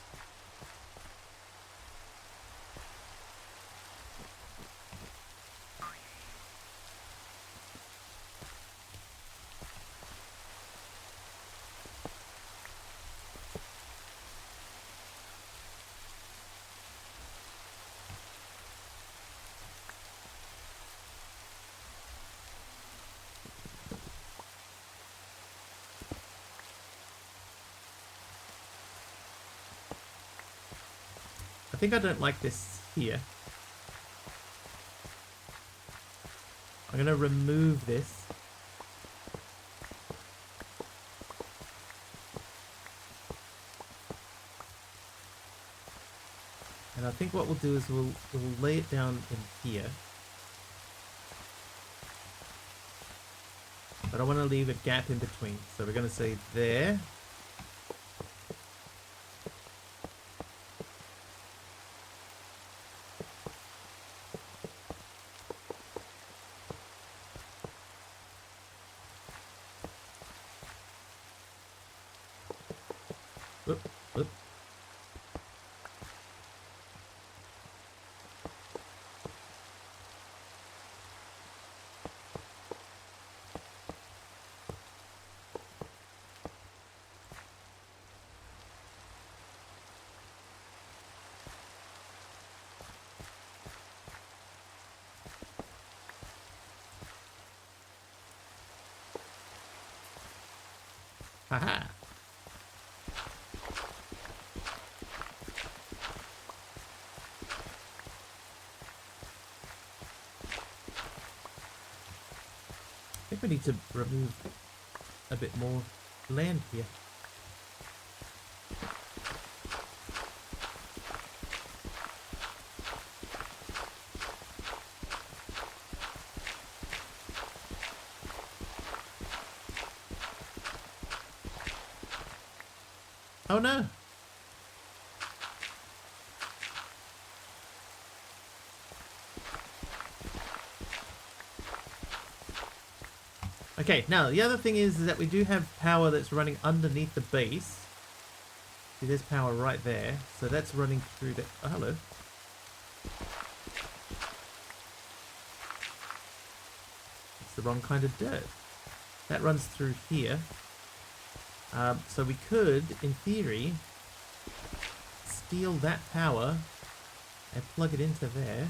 I think I don't like this here. I'm going to remove this. And I think what we'll do is we'll lay it down in here. But I want to leave a gap in between. So we're going to say there. Oop, oop. Haha. I think we need to remove a bit more land here. Oh no! Okay, now the other thing is that we do have power that's running underneath the base. See, there's power right there. So that's running through the... Oh, hello. It's the wrong kind of dirt. That runs through here. So we could, in theory, steal that power and plug it into there.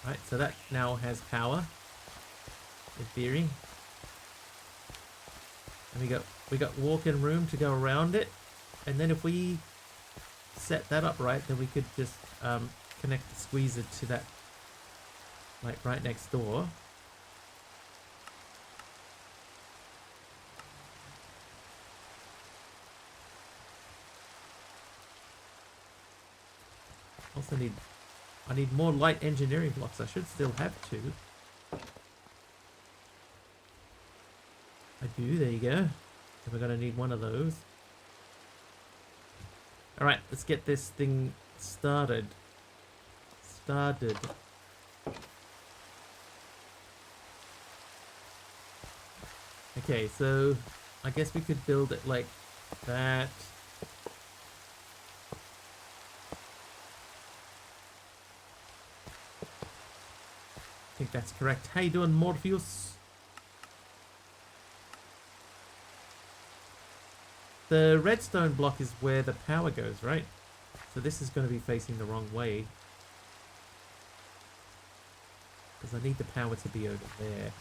Right, so that now has power, in theory. And we got walk-in room to go around it. And then if we set that up right, then we could just connect the squeezer to that, like right next door. Also I need more light engineering blocks. I should still have two. I do, there you go. So we're gonna need one of those. Alright, let's get this thing started. Okay, so I guess we could build it like that. I think that's correct. How you doing, Morpheus? The redstone block is where the power goes, right? So this is going to be facing the wrong way. Because I need the power to be over there.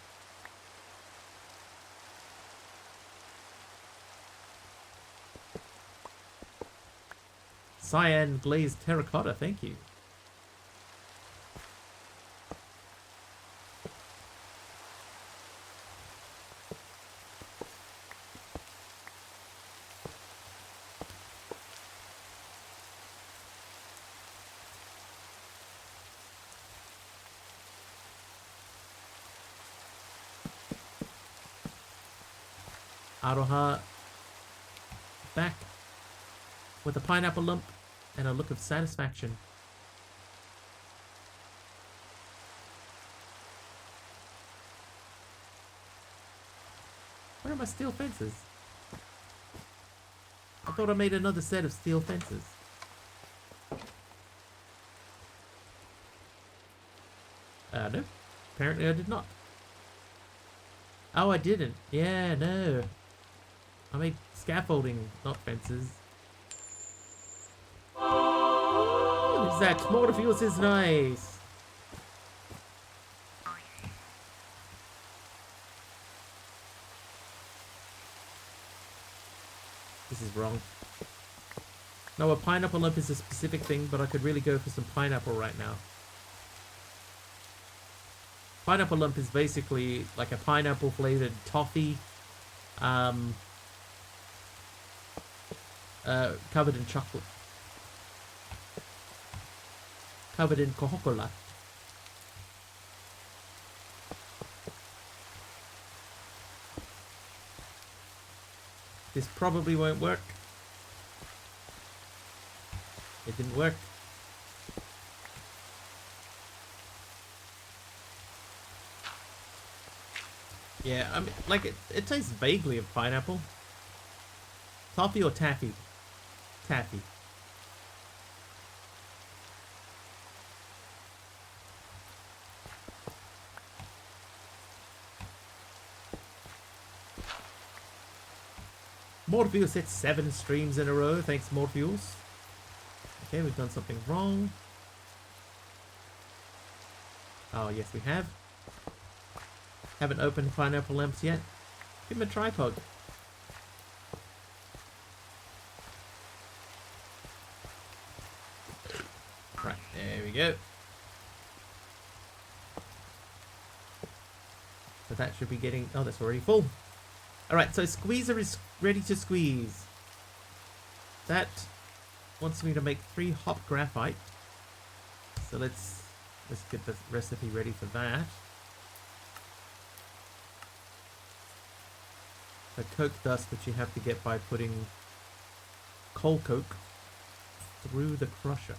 Cyan glazed terracotta, thank you. Aroha back with a pineapple lump and a look of satisfaction. Where are my steel fences? I thought I made another set of steel fences. No. Apparently I did not. Oh, I didn't. Yeah, no. I made scaffolding, not fences. Oh, Zach, Morpheus is nice. This is wrong. No, a pineapple lump is a specific thing, but I could really go for some pineapple right now. Pineapple lump is basically like a pineapple flavored toffee, covered in chocolate, covered in Coca-Cola. This probably won't work. It didn't work. Yeah, I mean, like, it tastes vaguely of pineapple. Toffee or taffy? Taffy. Morpheus hit 7 streams in a row. Thanks, Morpheus. Okay, we've done something wrong. Oh, yes, we have. Haven't opened pineapple lamps yet. Give him a tripod. Right, there we go. So that should be getting... Oh, that's already full. Alright, so squeezer is ready to squeeze. That wants me to make 3 hot graphite. So let's get the recipe ready for that. The coke dust, which you have to get by putting coal coke through the crusher.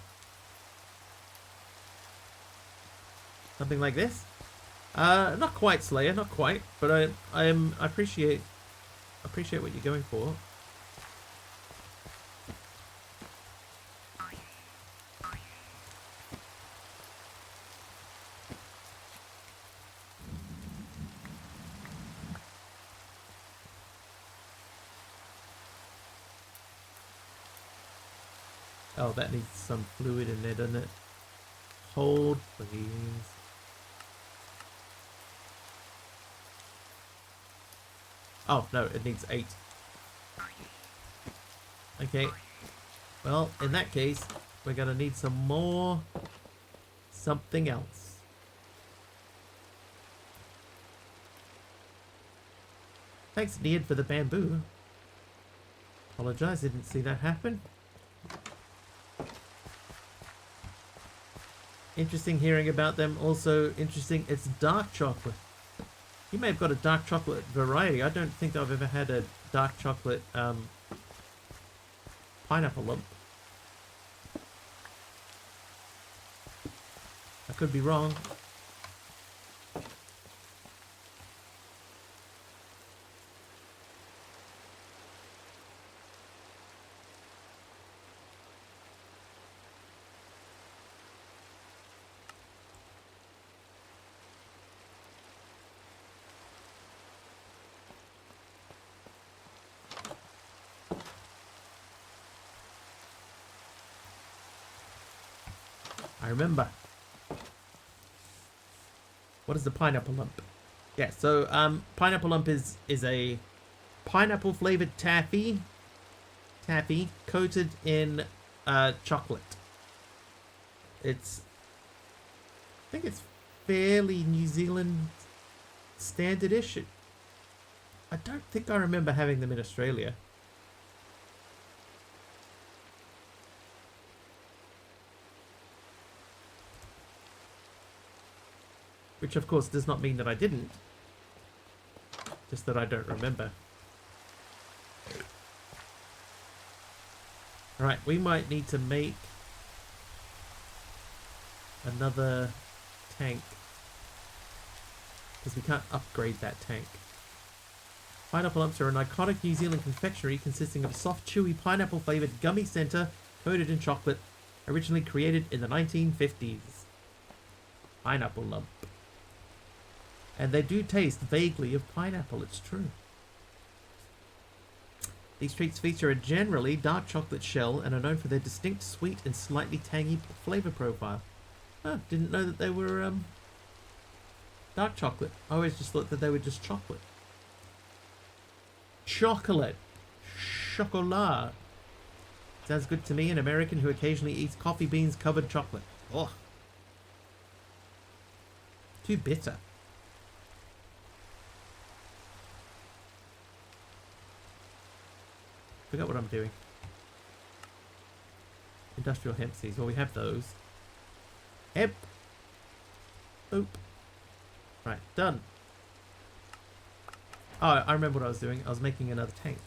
Something like this. Not quite, Slayer, not quite, but I appreciate what you're going for. Oh, that needs some fluid in there, doesn't it? Hold, please. Oh, no, it needs 8. Okay. Well, in that case, we're going to need some more something else. Thanks, Ned, for the bamboo. Apologize, didn't see that happen. Interesting hearing about them. Also interesting, it's dark chocolate. You may have got a dark chocolate variety. I don't think I've ever had a dark chocolate pineapple lump. I could be wrong. I remember. What is the pineapple lump? Yeah, so pineapple lump is a pineapple flavored taffy coated in chocolate. I think it's fairly New Zealand standard-ish. I don't think I remember having them in Australia. Which, of course, does not mean that I didn't. Just that I don't remember. Alright, we might need to make another tank. Because we can't upgrade that tank. Pineapple lumps are an iconic New Zealand confectionery consisting of a soft, chewy, pineapple-flavoured gummy centre coated in chocolate, originally created in the 1950s. Pineapple lump. And they do taste vaguely of pineapple, it's true. These treats feature a generally dark chocolate shell and are known for their distinct sweet and slightly tangy flavour profile. Oh, didn't know that they were dark chocolate. I always just thought that they were just chocolate. Chocolate. Chocolat. Sounds good to me, an American who occasionally eats coffee beans covered chocolate. Ugh. Too bitter. Forgot what I'm doing. Industrial hemp seeds. Well, we have those. Hemp. Boop. Right, done. Oh, I remember what I was doing. I was making another tank.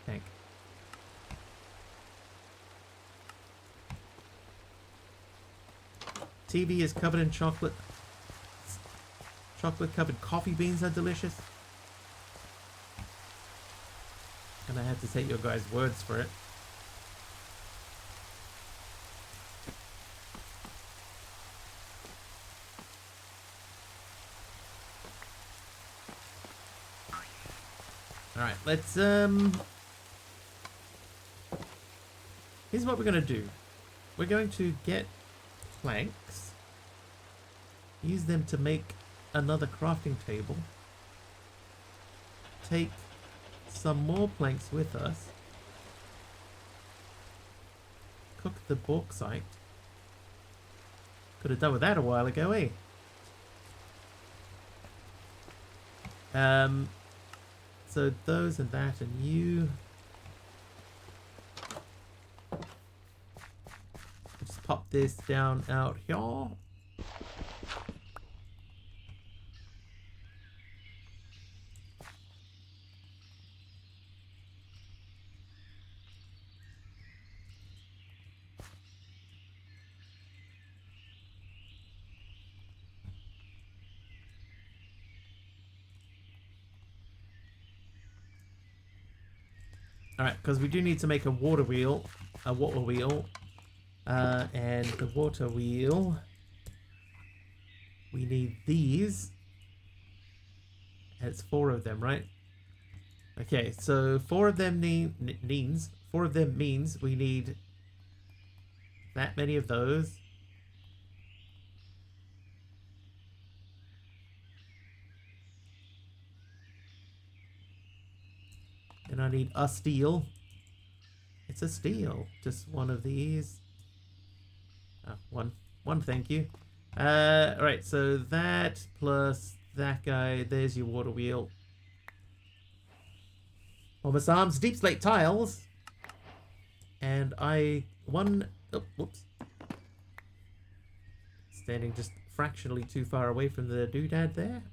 Tank. TV is covered in chocolate. Chocolate covered coffee beans are delicious. And I had to take your guys' words for it. Alright, let's, here's what we're going to do. We're going to get planks, use them to make another crafting table, take some more planks with us, cook the bauxite. Could have done with that a while ago, eh? So those and that and you. Just pop this down out here. Alright, because we do need to make a water wheel. And the water wheel, we need these. And it's 4 of them, right? Okay, so 4 of them means we need that many of those. And I need a steel. It's a steel. Just one of these. Oh, one, thank you. Alright, so that plus that guy. There's your water wheel. Thomas Arms, deep slate tiles. And whoops. Standing just fractionally too far away from the doodad there.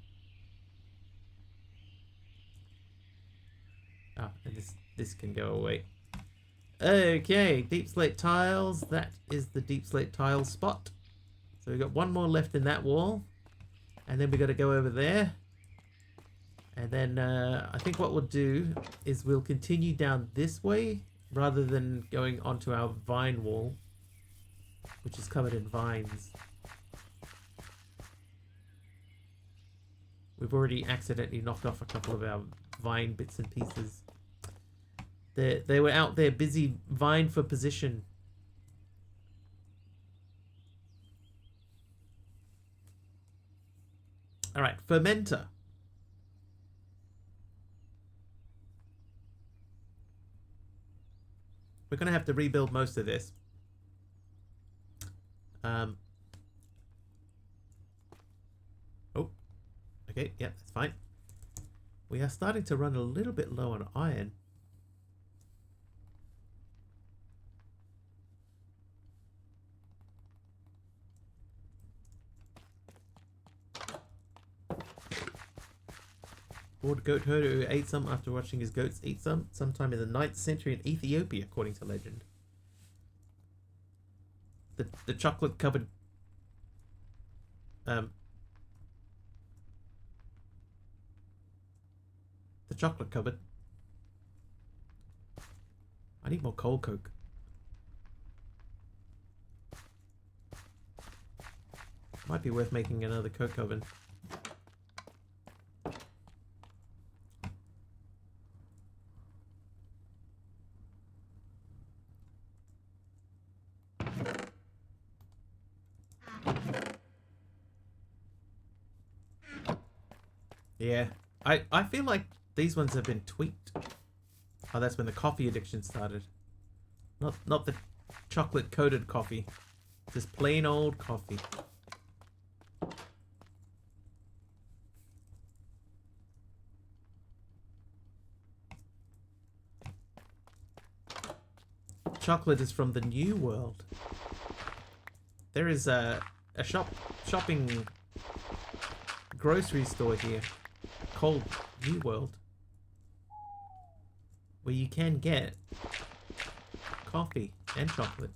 Ah, and this can go away. Okay, deep slate tiles. That is the deep slate tile spot. So we've got one more left in that wall. And then we got to go over there. And then I think what we'll do is we'll continue down this way rather than going onto our vine wall, which is covered in vines. We've already accidentally knocked off a couple of our vine bits and pieces. They were out there busy vying for position. Alright, fermenter. We're going to have to rebuild most of this. Oh. Okay, yeah, that's fine. We are starting to run a little bit low on iron. Bored goat herder who ate some after watching his goats eat some sometime in the 9th century in Ethiopia, according to legend. The chocolate covered the chocolate cupboard. I need more coal coke. Might be worth making another coke oven. Yeah, I feel like these ones have been tweaked. Oh, that's when the coffee addiction started. Not the chocolate coated coffee. Just plain old coffee. Chocolate is from the New World. There is a shopping grocery store here called New World, where you can get coffee and chocolate.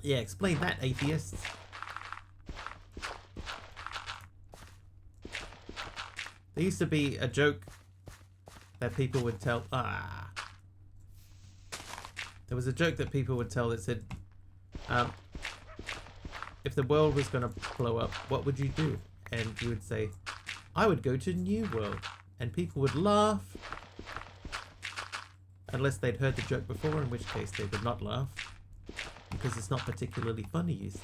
Yeah, explain that, atheists. There used to be a joke that people would tell. There was a joke that people would tell that said, if the world was going to blow up, what would you do? And you would say, I would go to New World. And people would laugh. Unless they'd heard the joke before, in which case they would not laugh. Because it's not particularly funny, you see.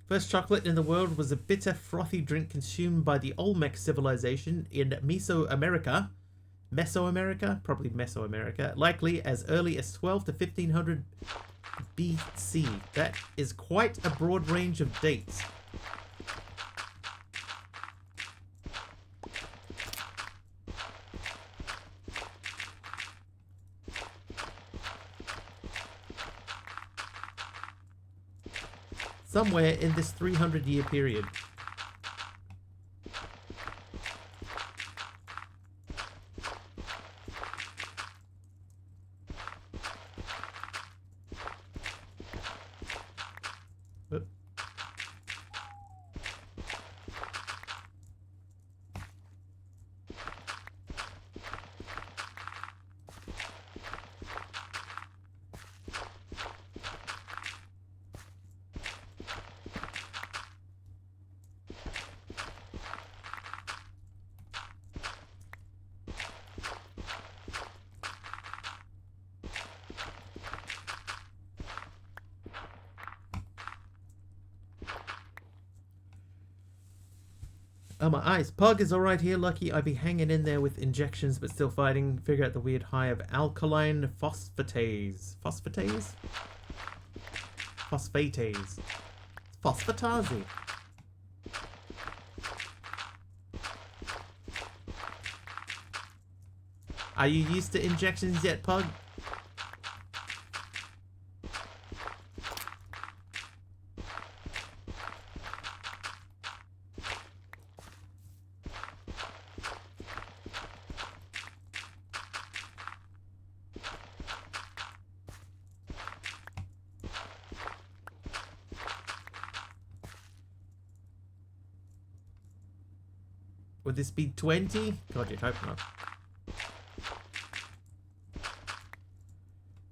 First chocolate in the world was a bitter, frothy drink consumed by the Olmec civilization in Mesoamerica. Mesoamerica? Probably Mesoamerica. Likely as early as 12 to 1500 BC. That is quite a broad range of dates. Somewhere in this 300-year period. Oop. Oh, my eyes. Pug is alright here. Lucky I be hanging in there with injections, but still fighting. Figure out the weird high of alkaline phosphatase. Phosphatase? Phosphatase. Phosphatase. Are you used to injections yet, Pug? Would this be 20? God, you'd hope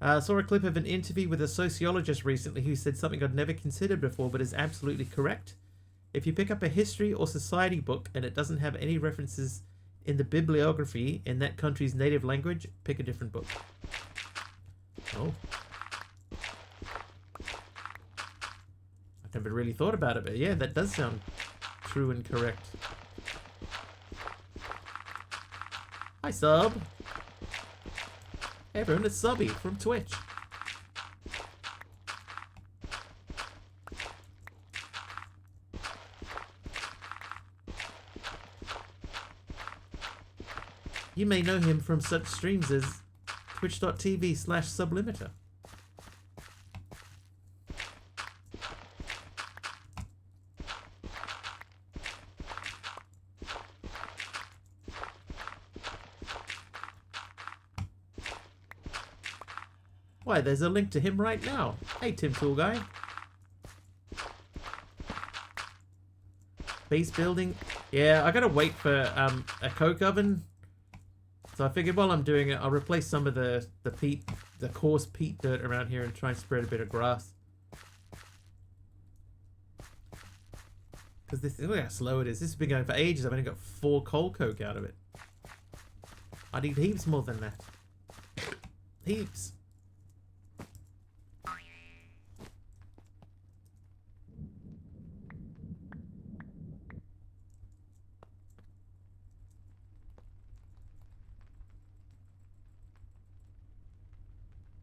not. Saw a clip of an interview with a sociologist recently who said something I'd never considered before but is absolutely correct. If you pick up a history or society book and it doesn't have any references in the bibliography in that country's native language, pick a different book. Oh. I've never really thought about it, but yeah, that does sound true and correct. Hi, Sub. Hey everyone, it's Subby from Twitch. You may know him from such streams as twitch.tv/sublimiter. Why, there's a link to him right now. Hey, Tim Tool Guy. Base building. Yeah, I gotta wait for a coke oven. So I figured while I'm doing it, I'll replace some of the peat, the coarse peat dirt around here and try and spread a bit of grass. Because this, look how slow it is. This has been going for ages. I've only got 4 coal coke out of it. I need heaps more than that. Heaps.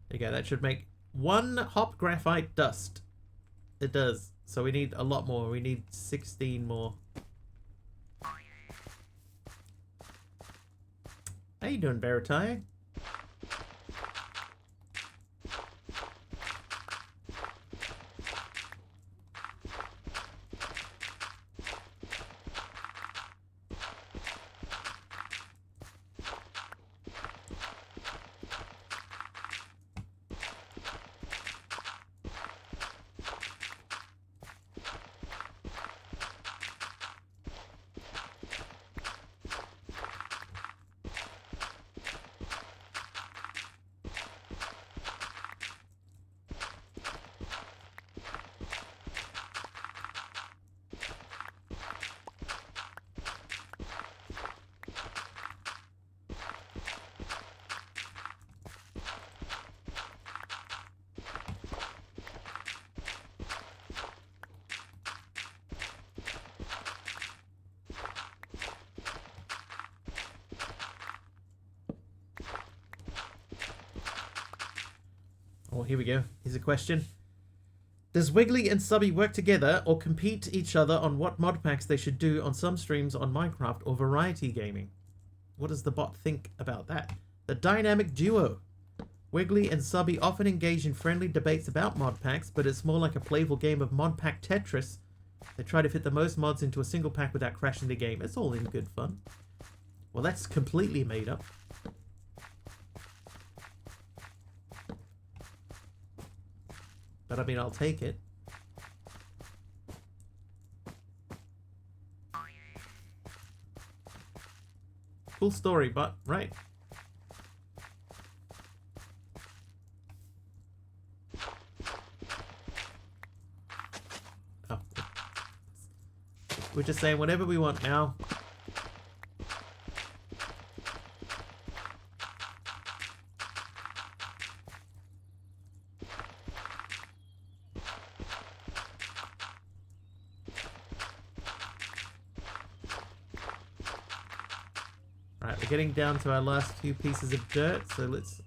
There you go, that should make 1 hop graphite dust. It does. So we need a lot more. We need 16 more. How you doing, Baratai? Oh, here we go. Here's a question. Does Wiggly and Subby work together or compete each other on what mod packs they should do on some streams on Minecraft or variety gaming? What does the bot think about that? The dynamic duo. Wiggly and Subby often engage in friendly debates about mod packs, but it's more like a playful game of mod pack Tetris. They try to fit the most mods into a single pack without crashing the game. It's all in good fun. Well, that's completely made up. But I mean, I'll take it. Cool story, but right. Oh. We're just saying whatever we want now. Getting down to our last few pieces of dirt, so let's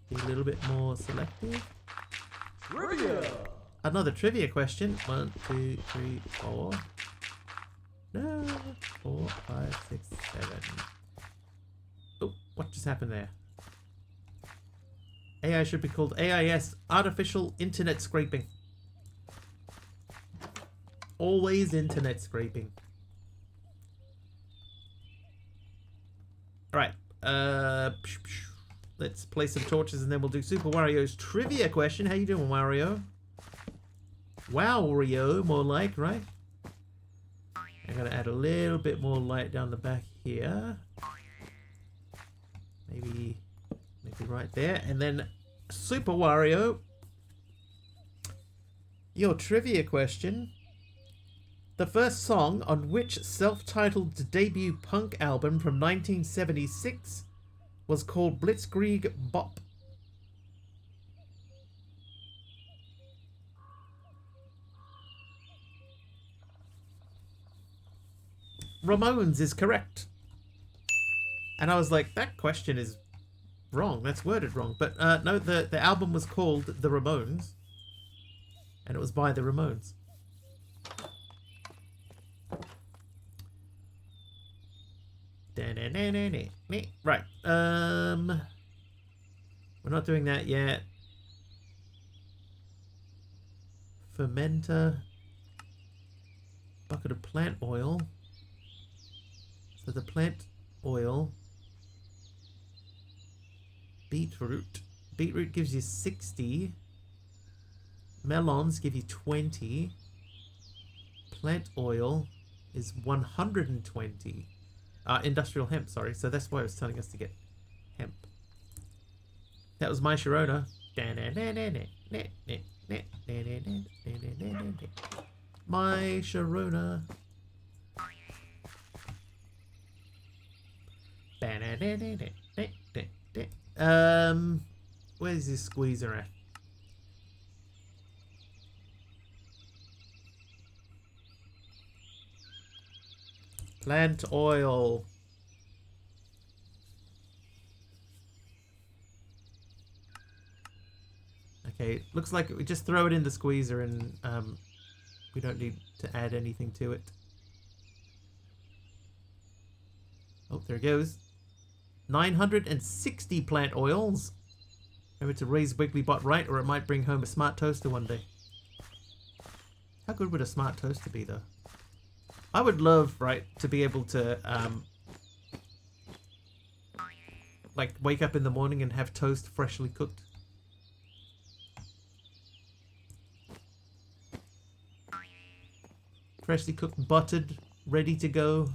be a little bit more selective. Trivia! Another trivia question. 1, 2, 3, 4. No, 4, 5, 6, 7. Oh, what just happened there? AI should be called AIS, Artificial Internet Scraping. Always internet scraping. Alright, let's place some torches and then we'll do Super Wario's trivia question. How you doing, Wario? Wow, Wario, more like, right? I'm gonna add a little bit more light down the back here. Maybe right there. And then Super Wario, your trivia question. The first song on which self-titled debut punk album from 1976 was called Blitzkrieg Bop. Ramones is correct. And I was like, that question is wrong. That's worded wrong. But no, the album was called The Ramones. And it was by The Ramones. Right. We're not doing that yet. Fermenter. Bucket of plant oil. So the plant oil. Beetroot. Beetroot gives you 60. Melons give you 20. Plant oil is 120. Industrial hemp, sorry. So that's why it was telling us to get hemp. That was my Sharona. My Sharona. Where's this squeezer at? Plant oil. Okay, looks like we just throw it in the squeezer and we don't need to add anything to it. Oh, there it goes. 960 plant oils. Remember to raise Wigglybot right or it might bring home a smart toaster one day. How good would a smart toaster be though? I would love, right, to be able to, like, wake up in the morning and have toast freshly cooked. Freshly cooked, buttered, ready to go,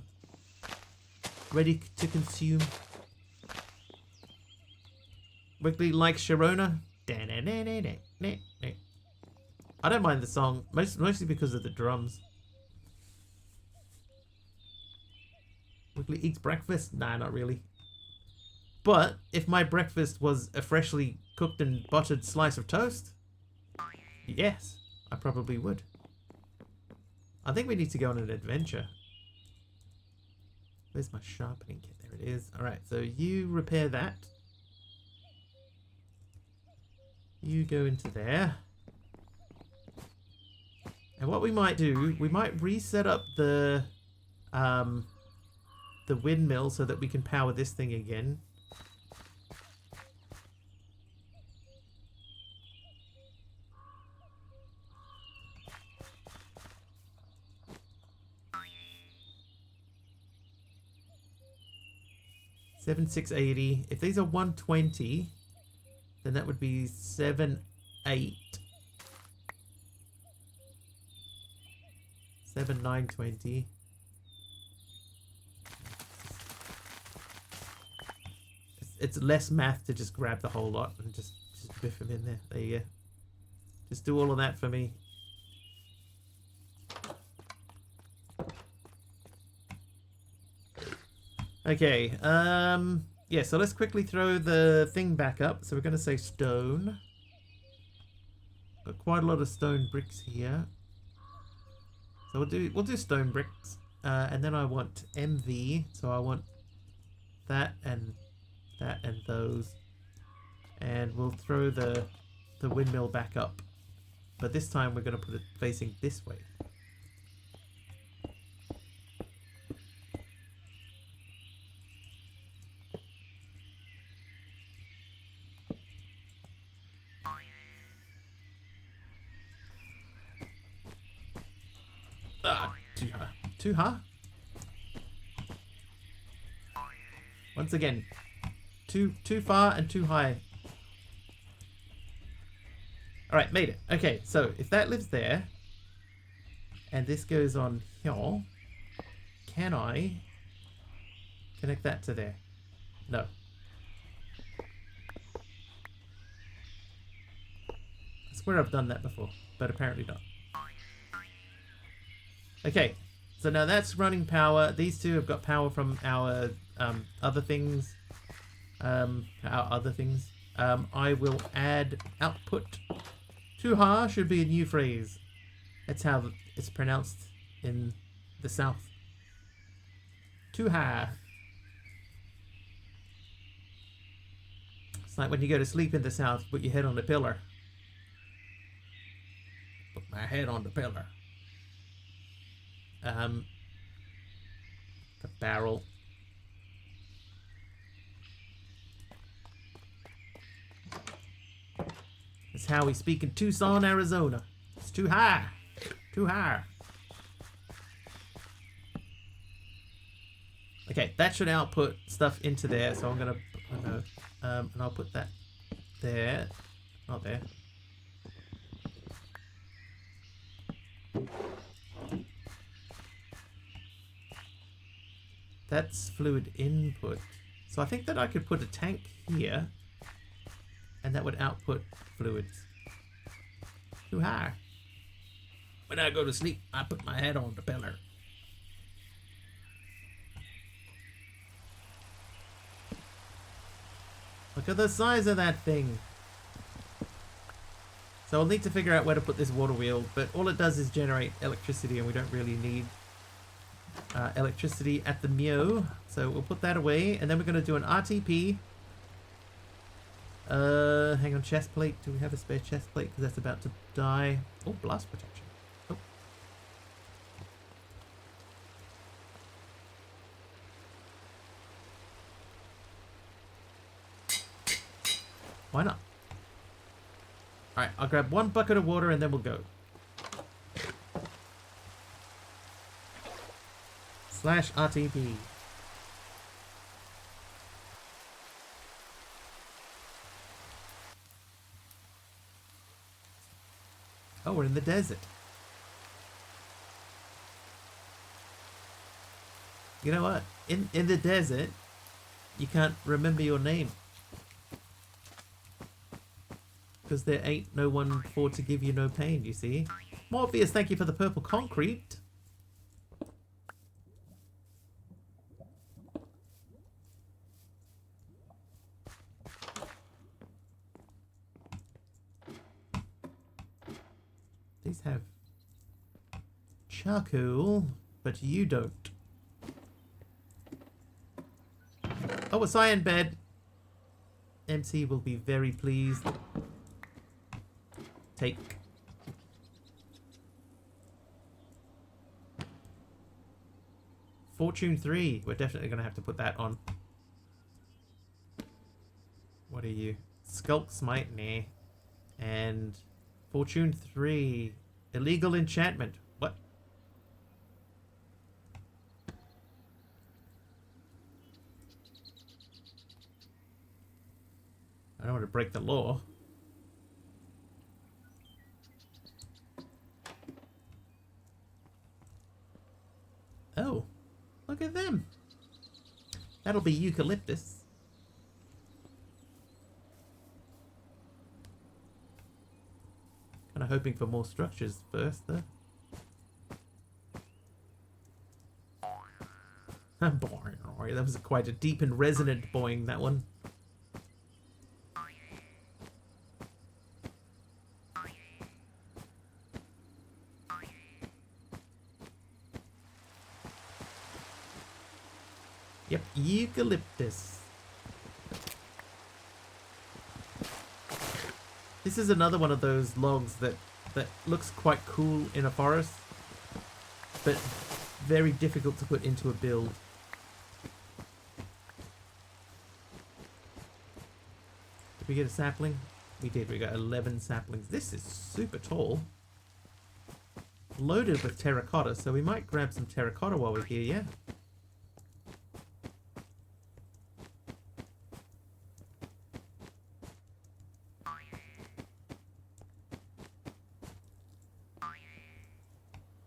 ready to consume. Wiggly likes Sharona. I don't mind the song, mostly because of the drums. Wiggly eats breakfast? Nah, not really. But if my breakfast was a freshly cooked and buttered slice of toast, yes, I probably would. I think we need to go on an adventure. Where's my sharpening kit? There it is. Alright, so you repair that. You go into there. And what we might do, we might reset up the windmill so that we can power this thing again. $7,680. If these are 120, then that would be 7,800. 7,920. It's less math to just grab the whole lot and just biff them in there. There you go. Just do all of that for me. Okay, yeah, so let's quickly throw the thing back up. So we're going to say stone. Got quite a lot of stone bricks here. So we'll do stone bricks. And then I want MV, so I want that and those. And we'll throw the windmill back up. But this time we're going to put it facing this way. Too high. Once again, too far and too high. All right, made it. Okay, so if that lives there, and this goes on here, can I connect that to there? No. I swear I've done that before, but apparently not. Okay, so now that's running power. These two have got power from our other things. I will add output. Tuha should be a new phrase. That's how it's pronounced in the south. Tuha. It's like when you go to sleep in the south, put your head on the pillar. Put my head on the pillar. The barrel. That's how we speak in Tucson, Arizona. It's too high. Too high. Okay, that should output stuff into there. So I'm gonna, and I'll put that there. Not there. That's fluid input. So I think that I could put a tank here and that would output fluids. Too high. When I go to sleep, I put my head on the pillar. Look at the size of that thing. So I'll need to figure out where to put this water wheel, but all it does is generate electricity and we don't really need electricity at the Mio. So we'll put that away and then we're going to do an RTP. Hang on, chest plate. Do we have a spare chest plate? Because that's about to die. Oh, blast protection. Oh. Why not? Alright, I'll grab one bucket of water and then we'll go. /RTP. Oh, we're in the desert. You know what? In the desert, you can't remember your name. Because there ain't no one for to give you no pain, you see. Morpheus, thank you for the purple concrete. These have charcoal, but you don't. Oh, a cyan bed. MC will be very pleased. Take. Fortune 3. We're definitely going to have to put that on. What are you? Skulk Smite? Nah. And Fortune 3. Illegal enchantment. What? I don't want to break the law. Oh, look at them. That'll be eucalyptus. Kind of hoping for more structures first, though. Boing. That was quite a deep and resonant boing, that one. Yep, eucalyptus. This is another one of those logs that looks quite cool in a forest, but very difficult to put into a build. Did we get a sapling? We did. We got 11 saplings. This is super tall. Loaded with terracotta, so we might grab some terracotta while we're here, yeah?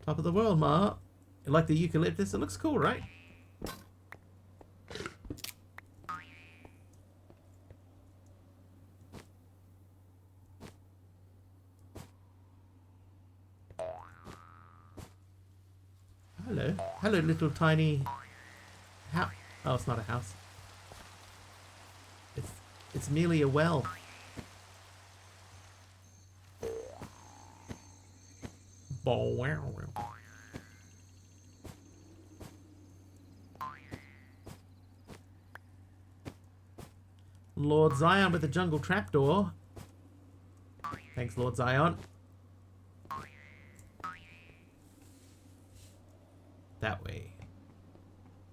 Top of the world, Ma. You like the eucalyptus? It looks cool, right? Hello. Hello, little tiny house. Oh, it's not a house. It's merely a well. Lord Zion with the jungle trapdoor. Thanks, Lord Zion. That way.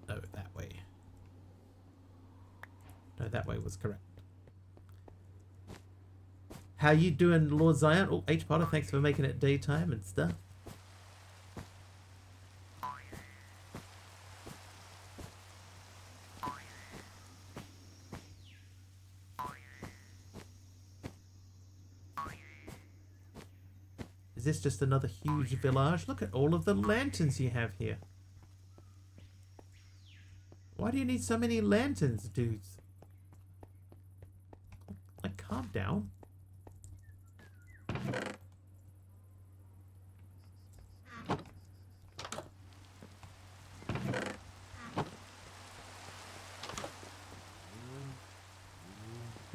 No, that way. No, that way was correct. How you doing, Lord Zion? Oh, H. Potter, thanks for making it daytime and stuff. Is this just another huge village? Look at all of the lanterns you have here. Why do you need so many lanterns, dudes? Like, calm down.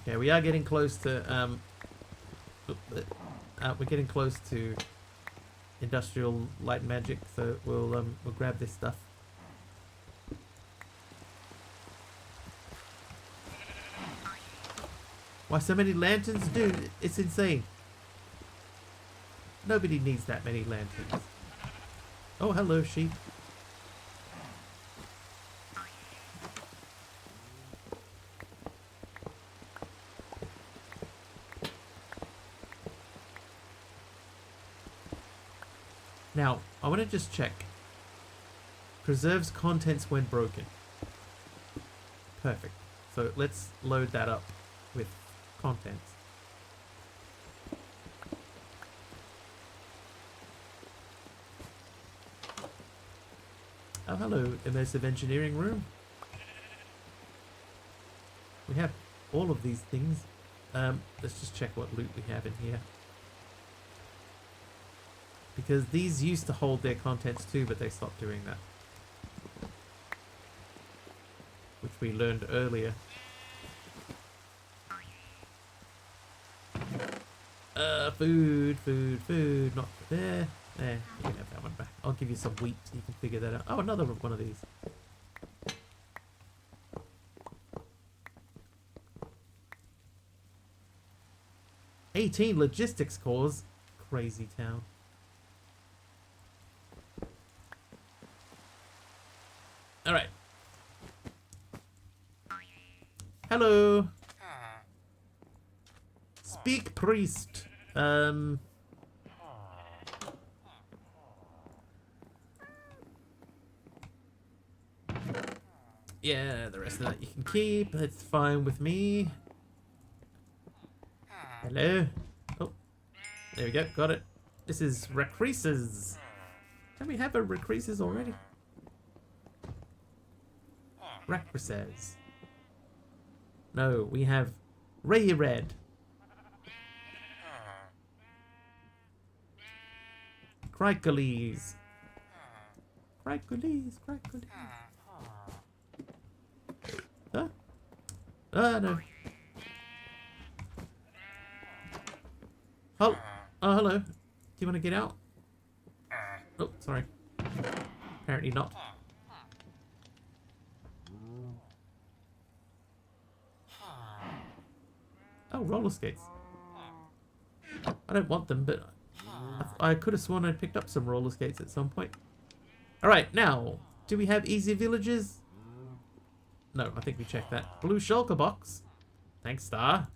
Okay, we are getting close to we're getting close to industrial light magic, so we'll grab this stuff. Why so many lanterns? Dude, it's insane. Nobody needs that many lanterns. Oh, hello, sheep. Now, I want to just check. Preserves contents when broken. Perfect. So let's load that up with contents. Oh, hello, immersive engineering room. We have all of these things. Let's just check what loot we have in here. Because these used to hold their contents too, but they stopped doing that. Which we learned earlier. Food. Not there. There, you can have that one back. I'll give you some wheat so you can figure that out. Oh, another one of these. "18 logistics cores." crazy town. All right. Hello. Speak, priest. Yeah, the rest of that you can keep. That's fine with me. Hello. Oh, there we go. Got it. This is recreases. Can we have a recreases already? Recreases. No, we have Ray Red. Crikeles. Crikeles. Huh? No. Oh, hello. Do you want to get out? Oh, sorry. Apparently not. Oh, roller skates. I don't want them, but I could have sworn I picked up some roller skates at some point. Alright, now, do we have easy villages? No, I think we checked that. Blue shulker box. Thanks, Star.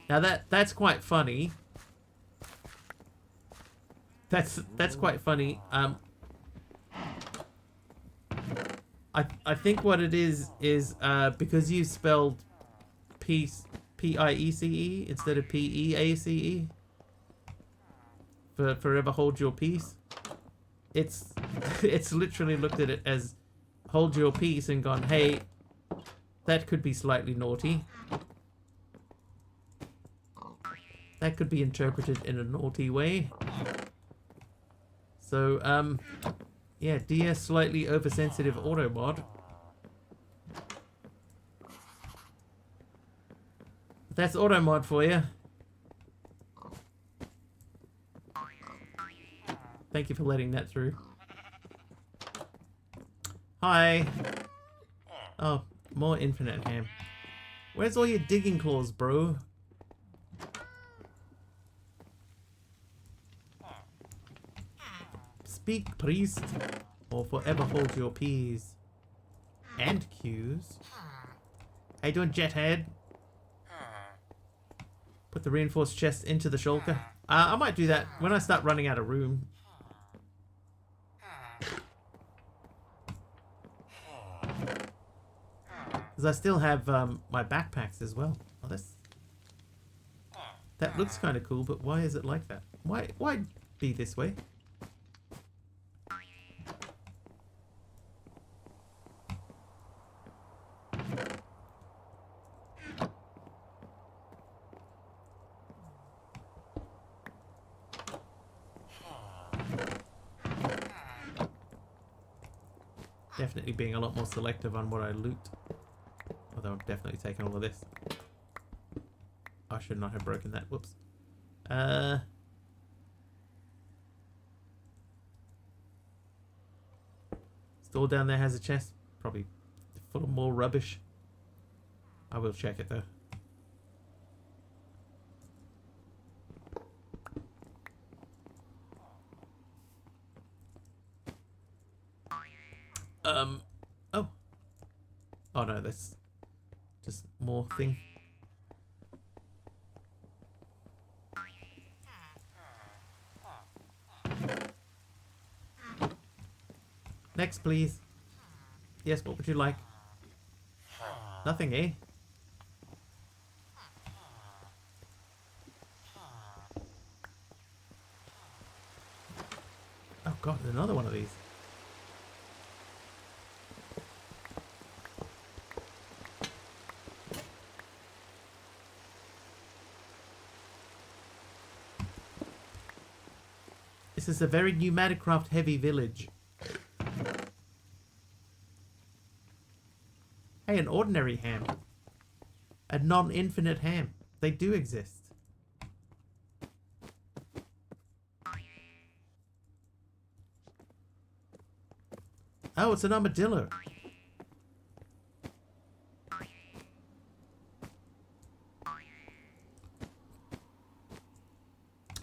Now that's quite funny. That's quite funny. I think what it is because you spelled P-I-E-C-E instead of P-E-A-C-E for forever hold your peace. It's literally looked at it as hold your peace and gone, hey, that could be slightly naughty. That could be interpreted in a naughty way. So, yeah, DS slightly oversensitive auto mod. That's auto mod for you. Thank you for letting that through. Hi. Oh, more infinite ham. Where's all your digging claws, bro? Speak, priest, or forever hold your peas. And Q's. How you doing, Jethead? Put the reinforced chest into the shulker. I might do that when I start running out of room. Because I still have my backpacks as well. Oh, that looks kind of cool, but why is it like that? Why be this way? Definitely being a lot more selective on what I loot. Although I'm definitely taking all of this. I should not have broken that. Whoops. Store down there has a chest. Probably full of more rubbish. I will check it though. Oh. Oh no, that's just more thing. Next, please. Yes, what would you like? Nothing, eh? Oh god, another one of these. This is a very pneumaticraft heavy village. Hey, an ordinary ham. A non-infinite ham. They do exist. Oh, it's an armadillo.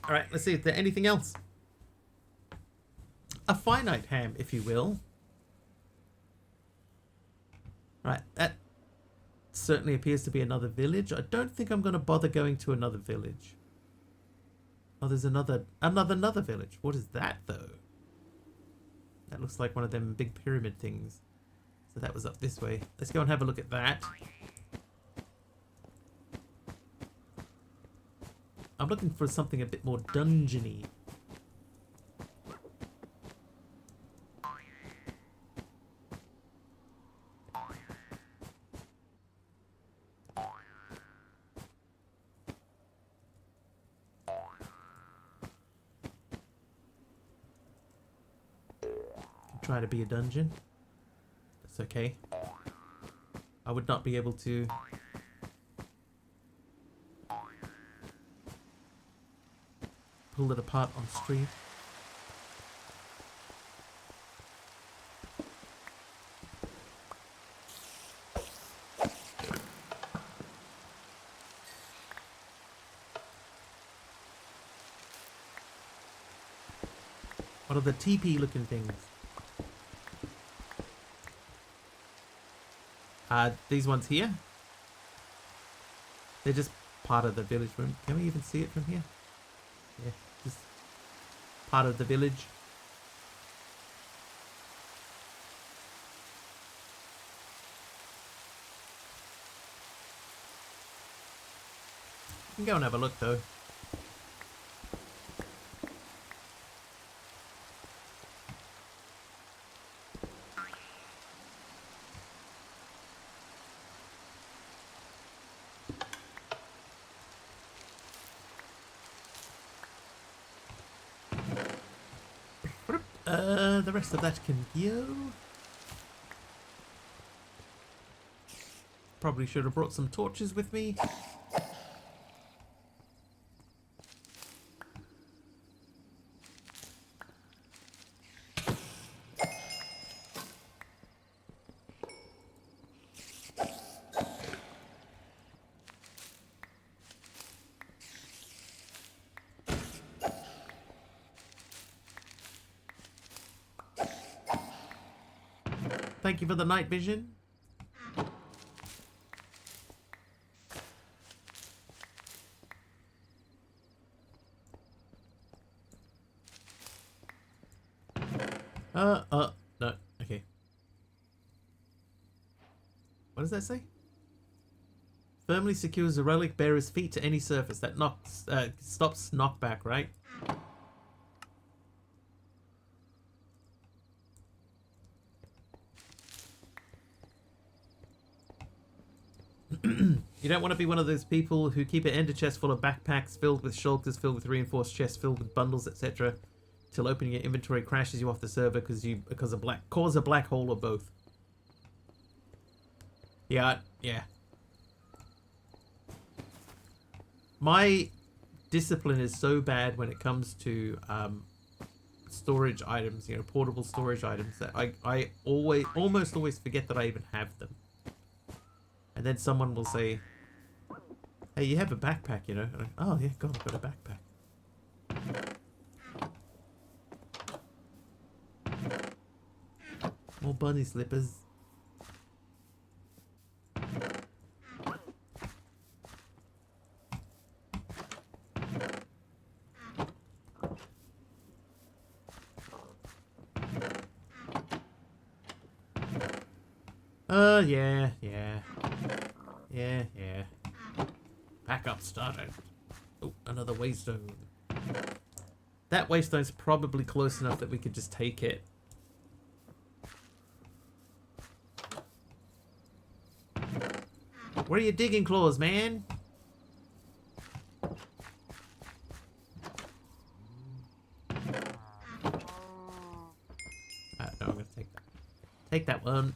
All right, let's see if there's anything else. A finite ham, if you will. Right, that certainly appears to be another village. I don't think I'm going to bother going to another village. Oh, there's another village. What is that, though? That looks like one of them big pyramid things. So that was up this way. Let's go and have a look at that. I'm looking for something a bit more dungeony. Try to be a dungeon. That's okay. I would not be able to pull it apart on stream. What are the teepee looking things? These ones here? They're just part of the village room. Can we even see it from here? Yeah, just part of the village. We can go and have a look though. The rest of that can go. Probably should have brought some torches with me. Thank you for the night vision. No, okay. What does that say? Firmly secures the relic bearer's feet to any surface. That stops knockback, right? You don't want to be one of those people who keep an ender chest full of backpacks filled with shulkers, filled with reinforced chests, filled with bundles, etc. Till opening your inventory crashes you off the server because a black hole or both. Yeah. My discipline is so bad when it comes to storage items, portable storage items, that I almost always forget that I even have them. And then someone will say, "Hey, you have a backpack, And I'm like, oh yeah, God, I've got a backpack. More bunny slippers. Yeah. Backup started. Oh, another waystone. That waystone's probably close enough that we could just take it. Where are your digging claws, man? No, I'm gonna take that. Take that one.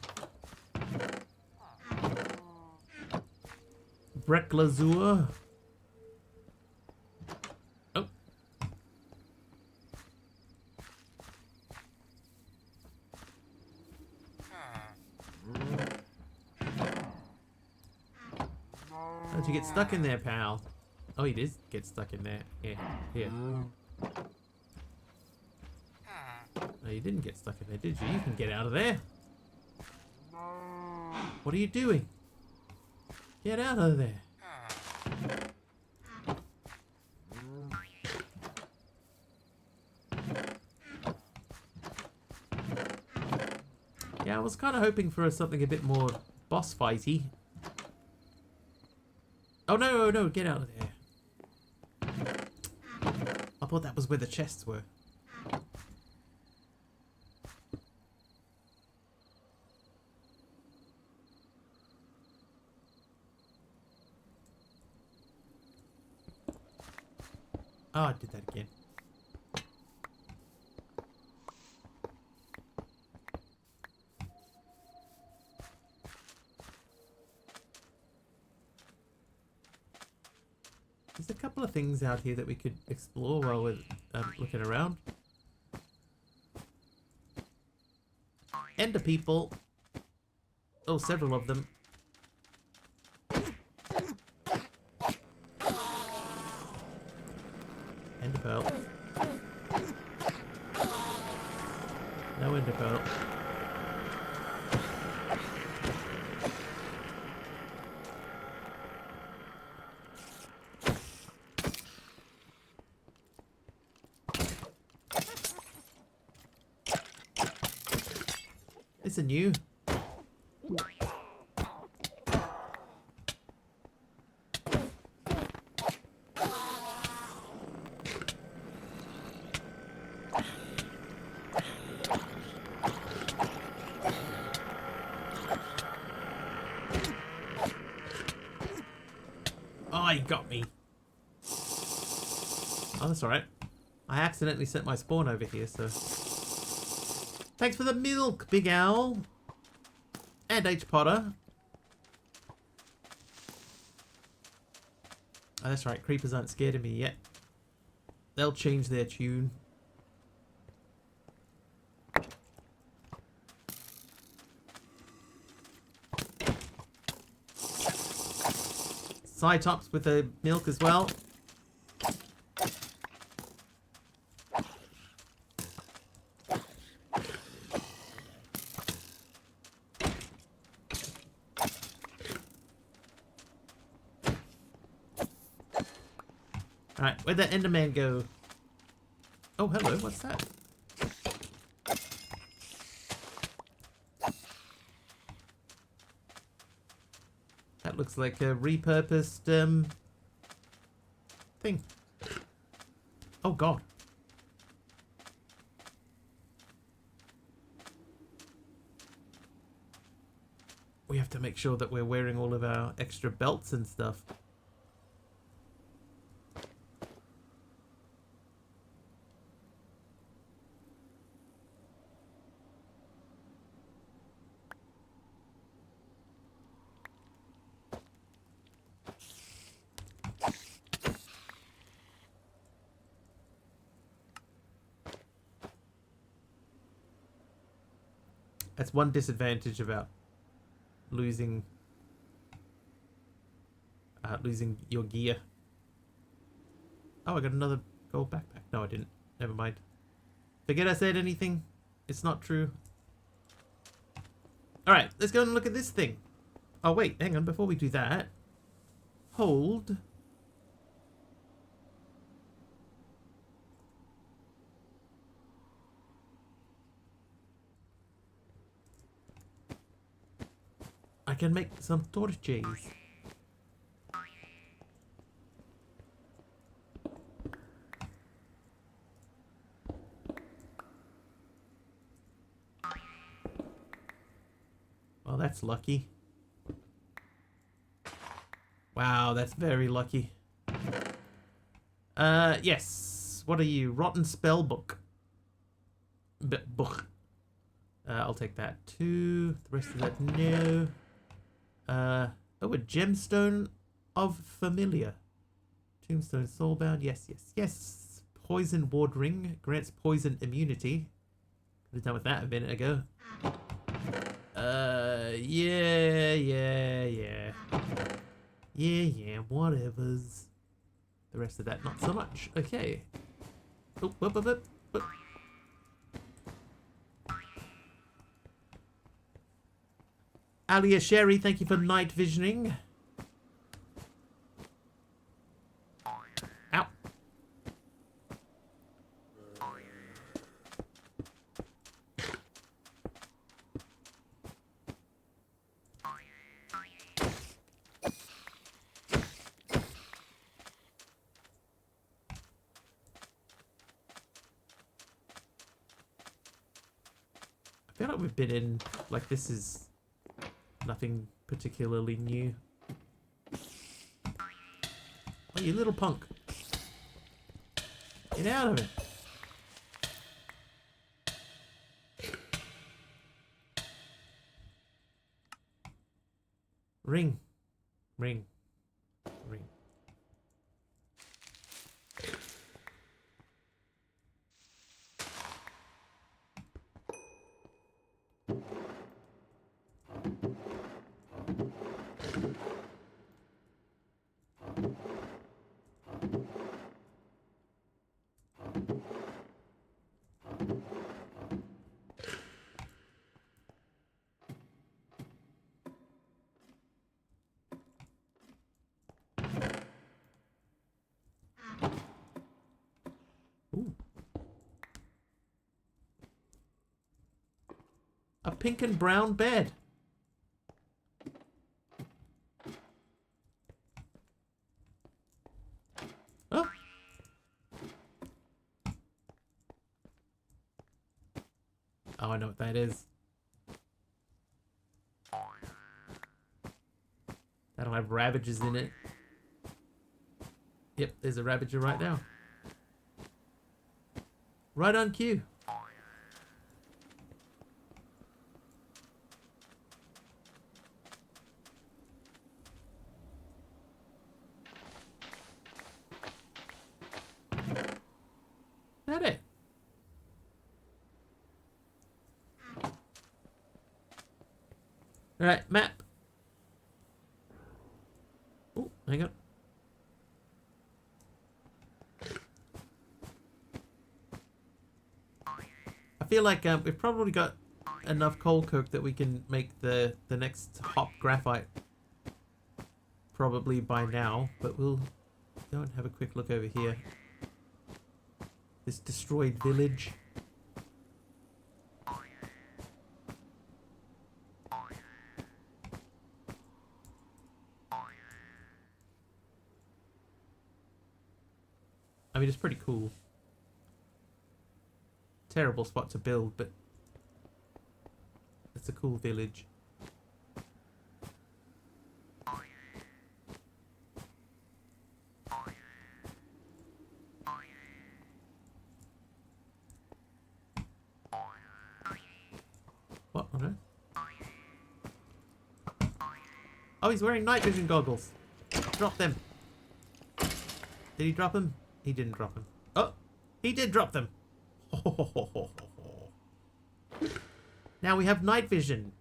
Brecklazur. Oh. How'd you get stuck in there, pal? Oh, he did get stuck in there. Yeah, here. No, you didn't get stuck in there, did you? You can get out of there. What are you doing? Get out of there. Yeah, I was kind of hoping for something a bit more boss fighty. Oh no, no, get out of there. I thought that was where the chests were. Oh, I did that again. There's a couple of things out here that we could explore while we're looking around. Ender people. Oh, several of them. Ender pearl. No ender pearl. Listen, you. Oh, you got me. Oh, that's alright. I accidentally set my spawn over here, so... Thanks for the milk, Big Owl. And H. Potter. Oh, that's right. Creepers aren't scared of me yet. They'll change their tune. Cytops with the milk as well. Alright, where'd that Enderman go? Oh, hello, what's that? That looks like a repurposed, thing. Oh, God. We have to make sure that we're wearing all of our extra belts and stuff. That's one disadvantage about losing your gear. Oh, I got another gold backpack. No, I didn't. Never mind. Forget I said anything. It's not true. Alright, let's go and look at this thing. Oh, wait. Hang on. Before we do that. Hold. I can make some torches. Well, that's lucky. Wow, that's very lucky. Yes. What are you? Rotten spell book. Book. I'll take that too. The rest of that, no. Oh, a gemstone of familiar. Tombstone soulbound. Yes, yes, yes. Poison ward ring grants poison immunity. Could have done with that a minute ago. Yeah. Yeah, whatevers. The rest of that, not so much. Okay. Oh, whoop, whoop, whoop, whoop. Alia Sherry, thank you for night visioning. Ow. I feel like we've been in, like, this is nothing particularly new. Oh, you little punk. Get out of it. Ring. Ring. Ring. Ooh. A pink and brown bed. Oh. Oh, I know what that is. That'll have Ravages in it. Yep, there's a Ravager right now. Right on cue. That it. All right, map. Oh, hang on. I feel like we've probably got enough coal coke that we can make the next hop graphite probably by now, but we'll go and have a quick look over here. This destroyed village. I mean, it's pretty cool. Terrible spot to build, but it's a cool village. What on earth? Oh, he's wearing night vision goggles. Drop them. Did he drop them? He didn't drop them. Oh, he did drop them. Now we have night vision.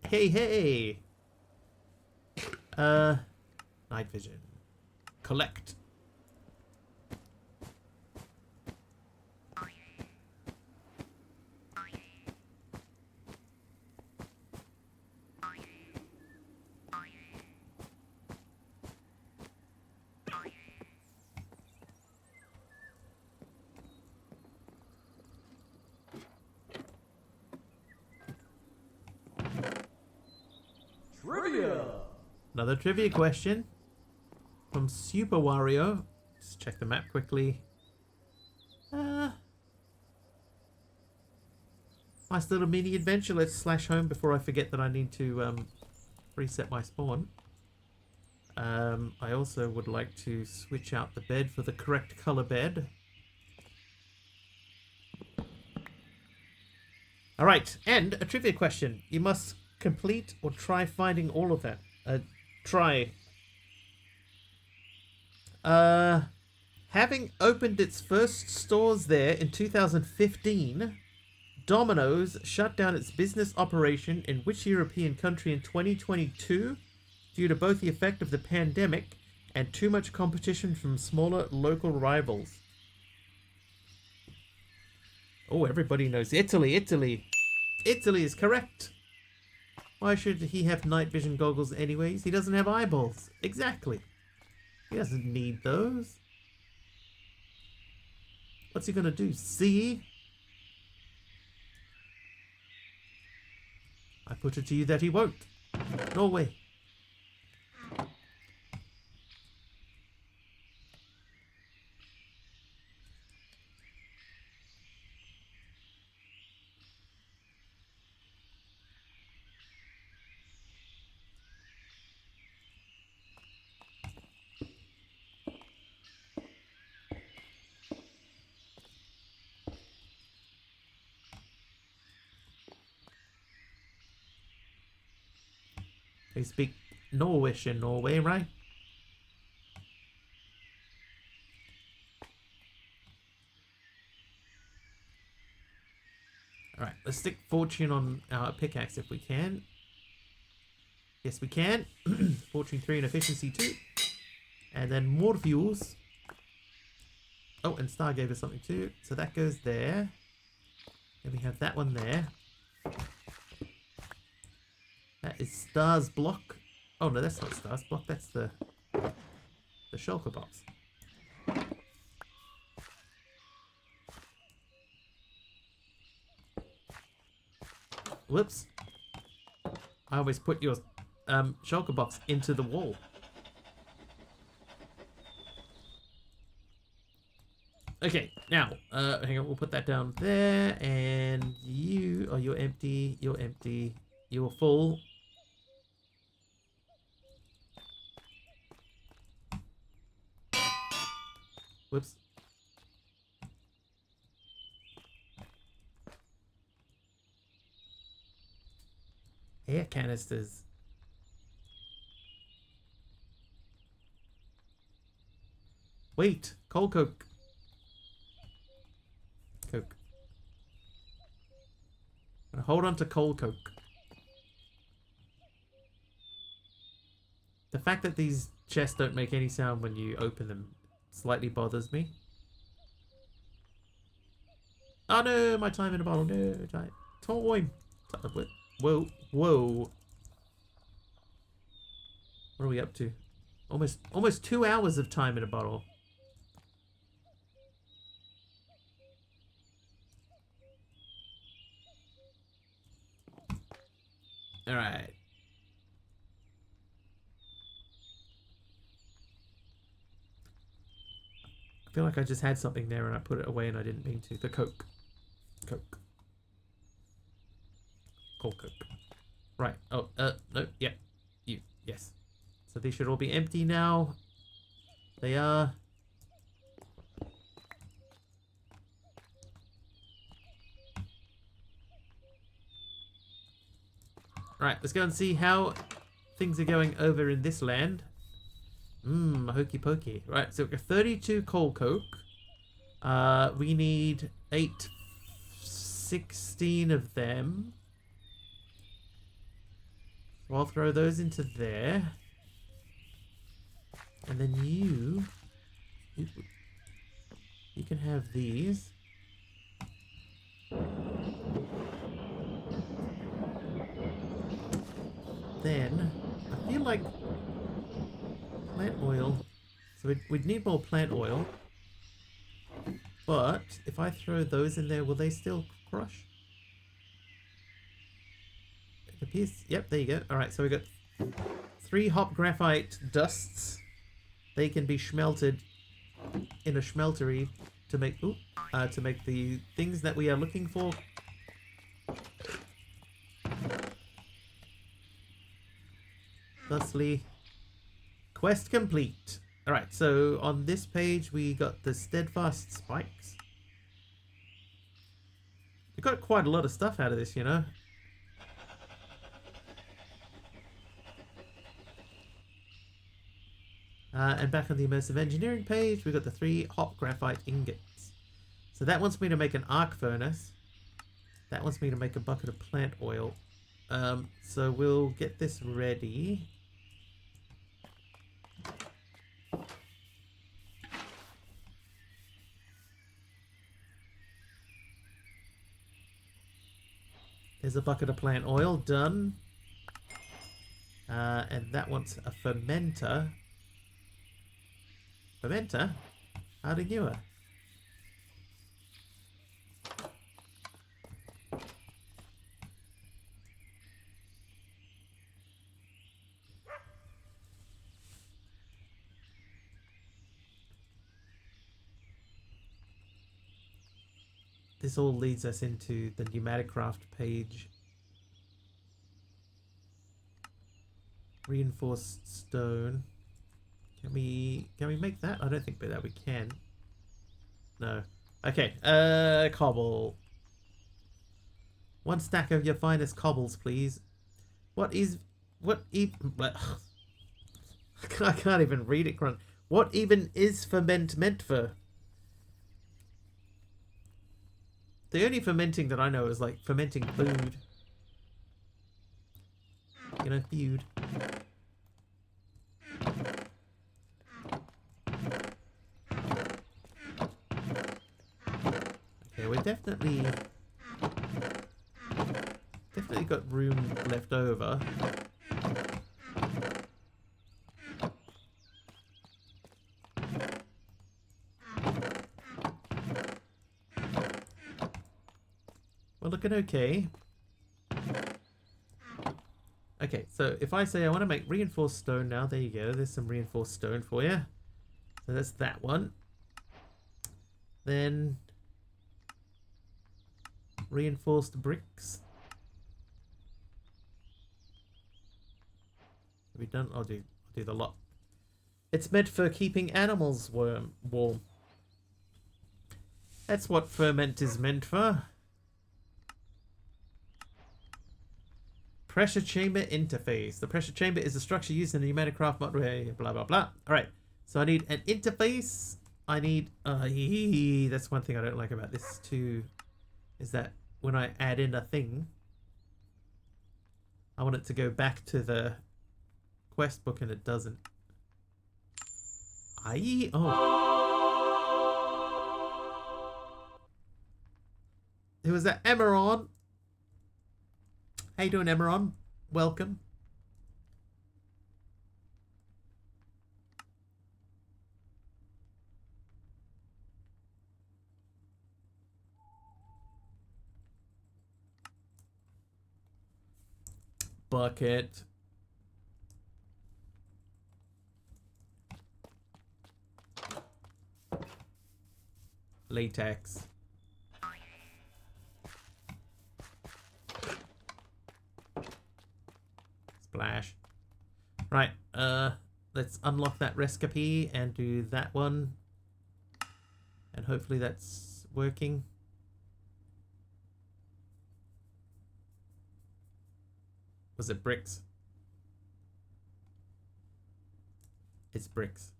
Hey, hey. Night vision. Collect. Trivia! Another trivia question from Super Wario. Just check the map quickly. Nice little mini adventure. Let's slash home before I forget that I need to reset my spawn. I also would like to switch out the bed for the correct color bed. Alright, and a trivia question. You must complete or try finding all of that. Try. Having opened its first stores there in 2015, Domino's shut down its business operation in which European country in 2022 due to both the effect of the pandemic and too much competition from smaller local rivals. Oh, everybody knows Italy, Italy. Italy is correct. Why should he have night vision goggles anyways? He doesn't have eyeballs. Exactly. He doesn't need those. What's he gonna do? See? I put it to you that he won't. Norway. They speak Norwish in Norway, right? Alright, let's stick fortune on our pickaxe if we can. Yes, we can. Fortune 3 and efficiency 2. And then more fuels. Oh, and Star gave us something too. So that goes there. Then we have that one there. That is Star's block. Oh no, that's not Star's block. That's the shulker box. Whoops. I always put your shulker box into the wall. Okay, now, hang on, we'll put that down there, and you, oh, you're empty, you're full. Whoops. Air canisters. Wait, coal coke. Coke. Hold on to coal coke. The fact that these chests don't make any sound when you open them slightly bothers me. Oh no, my time in a bottle. No, time. Whoa, whoa. What are we up to? Almost 2 hours of time in a bottle. All right. I feel like I just had something there and I put it away and I didn't mean to. The Coke. Coke. Coal Coke. Right. Oh, no. Yeah. You. Yes. So these should all be empty now. They are. Right. Let's go and see how things are going over in this land. Hokey pokey. Right. So we've got 32 coal coke. We need 16 of them. So I'll throw those into there. And then you can have these. Then I feel like plant oil. So we'd need more plant oil. But if I throw those in there, will they still crush? It appears. Yep, there you go. All right, so we got 3 hop graphite dusts. They can be smelted in a smeltery to make the things that we are looking for. Thusly, quest complete. All right, so on this page we got the steadfast spikes. We got quite a lot of stuff out of this, you know. And back on the immersive engineering page, we got the 3 hot graphite ingots. So that wants me to make an arc furnace. That wants me to make a bucket of plant oil. So we'll get this ready. There's a bucket of plant oil. Done. And that wants a fermenter. Fermenter? Hardly knew her. This all leads us into the pneumatic craft page. Reinforced stone. Can we make that? I don't think that we can. No. Okay. Cobble. 1 stack of your finest cobbles, please. What even? I can't even read it, Grunt. What even is ferment meant for? The only fermenting that I know is like fermenting food. You know, food. Okay, we're definitely got room left over. We're looking okay. Okay, so if I say I want to make reinforced stone now, there you go. There's some reinforced stone for you. So that's that one. Then reinforced bricks. Have we done? I'll do the lot. It's meant for keeping animals warm. That's what ferment is meant for. Pressure chamber interface. The pressure chamber is a structure used in the pneumatic craft mod. Blah blah blah. All right. So I need an interface. I need. That's one thing I don't like about this too, is that when I add in a thing, I want it to go back to the quest book and it doesn't. There was that Emeron. How you doing, Emeron? Welcome. Bucket. Latex. Splash. Right, let's unlock that recipe and do that one. And hopefully that's working. Was it bricks? It's bricks.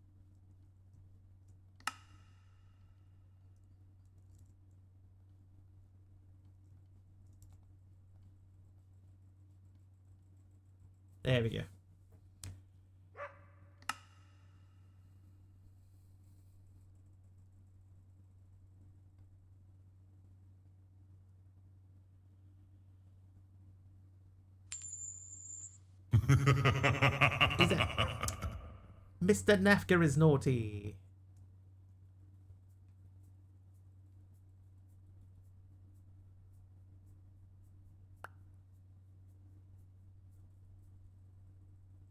There we go. Is that Mr. Nafka is naughty.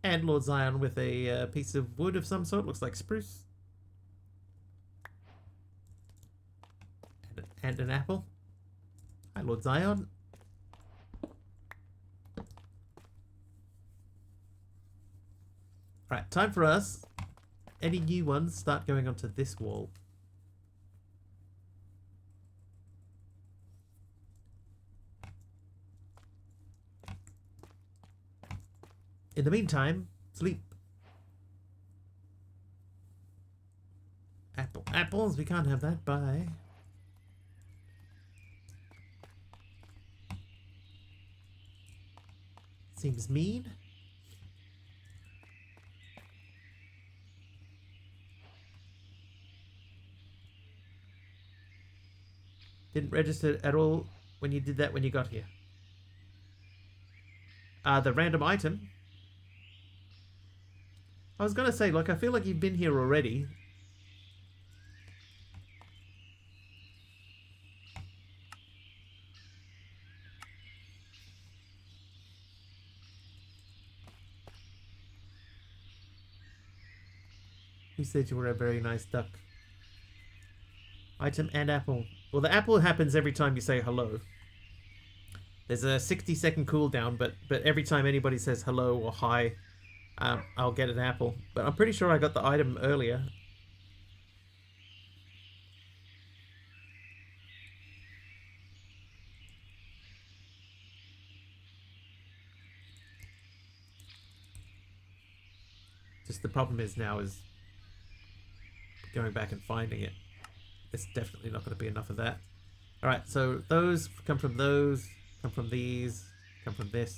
And Lord Zion with a piece of wood of some sort. Looks like spruce. And an apple. Hi, Lord Zion. Alright, time for us. Any new ones start going onto this wall. In the meantime, sleep. Apples, we can't have that. Bye. Seems mean. Didn't register at all when you did that when you got here. The random item. I was gonna say, like, I feel like you've been here already. Who said you were a very nice duck? Item and apple. Well, the apple happens every time you say hello. There's a 60-second cooldown, but every time anybody says hello or hi, I'll get an apple. But I'm pretty sure I got the item earlier. Just the problem is now is going back and finding it. It's definitely not going to be enough of that. Alright, so those come from those, come from these, come from this.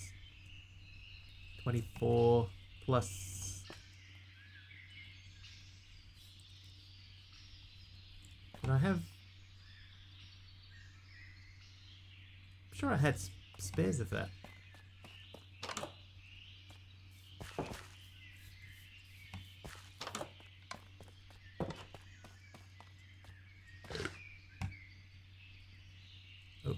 24 plus... Can I have... I'm sure I had spares of that. Oh.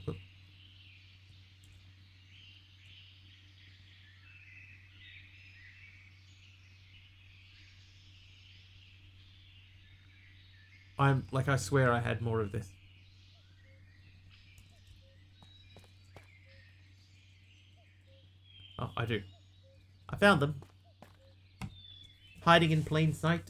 I'm like, I swear I had more of this. Oh, I do. I found them. Hiding in plain sight.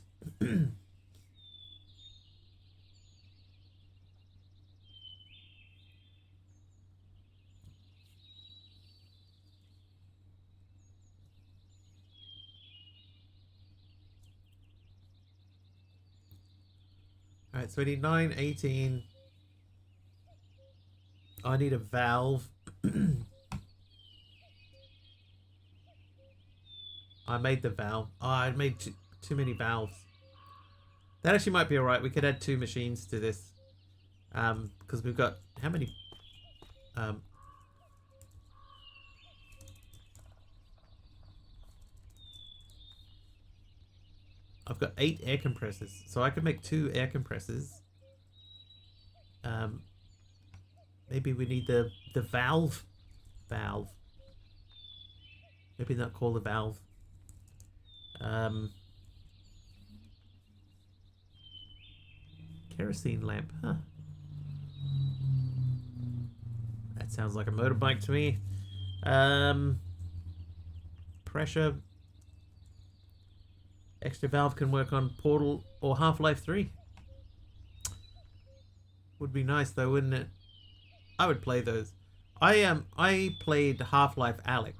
Alright, so we need 9, 18. I need a valve. I made the valve. Oh, I made too many valves. That actually might be alright. We could add 2 machines to this. Because we've got... How many... I've got 8 air compressors, so I could make 2 air compressors. Maybe we need the valve. Maybe not call the valve. Kerosene lamp, huh? That sounds like a motorbike to me. Pressure. Extra valve can work on Portal or Half-Life 3. Would be nice though, wouldn't it? I would play those. I played Half-Life Alyx,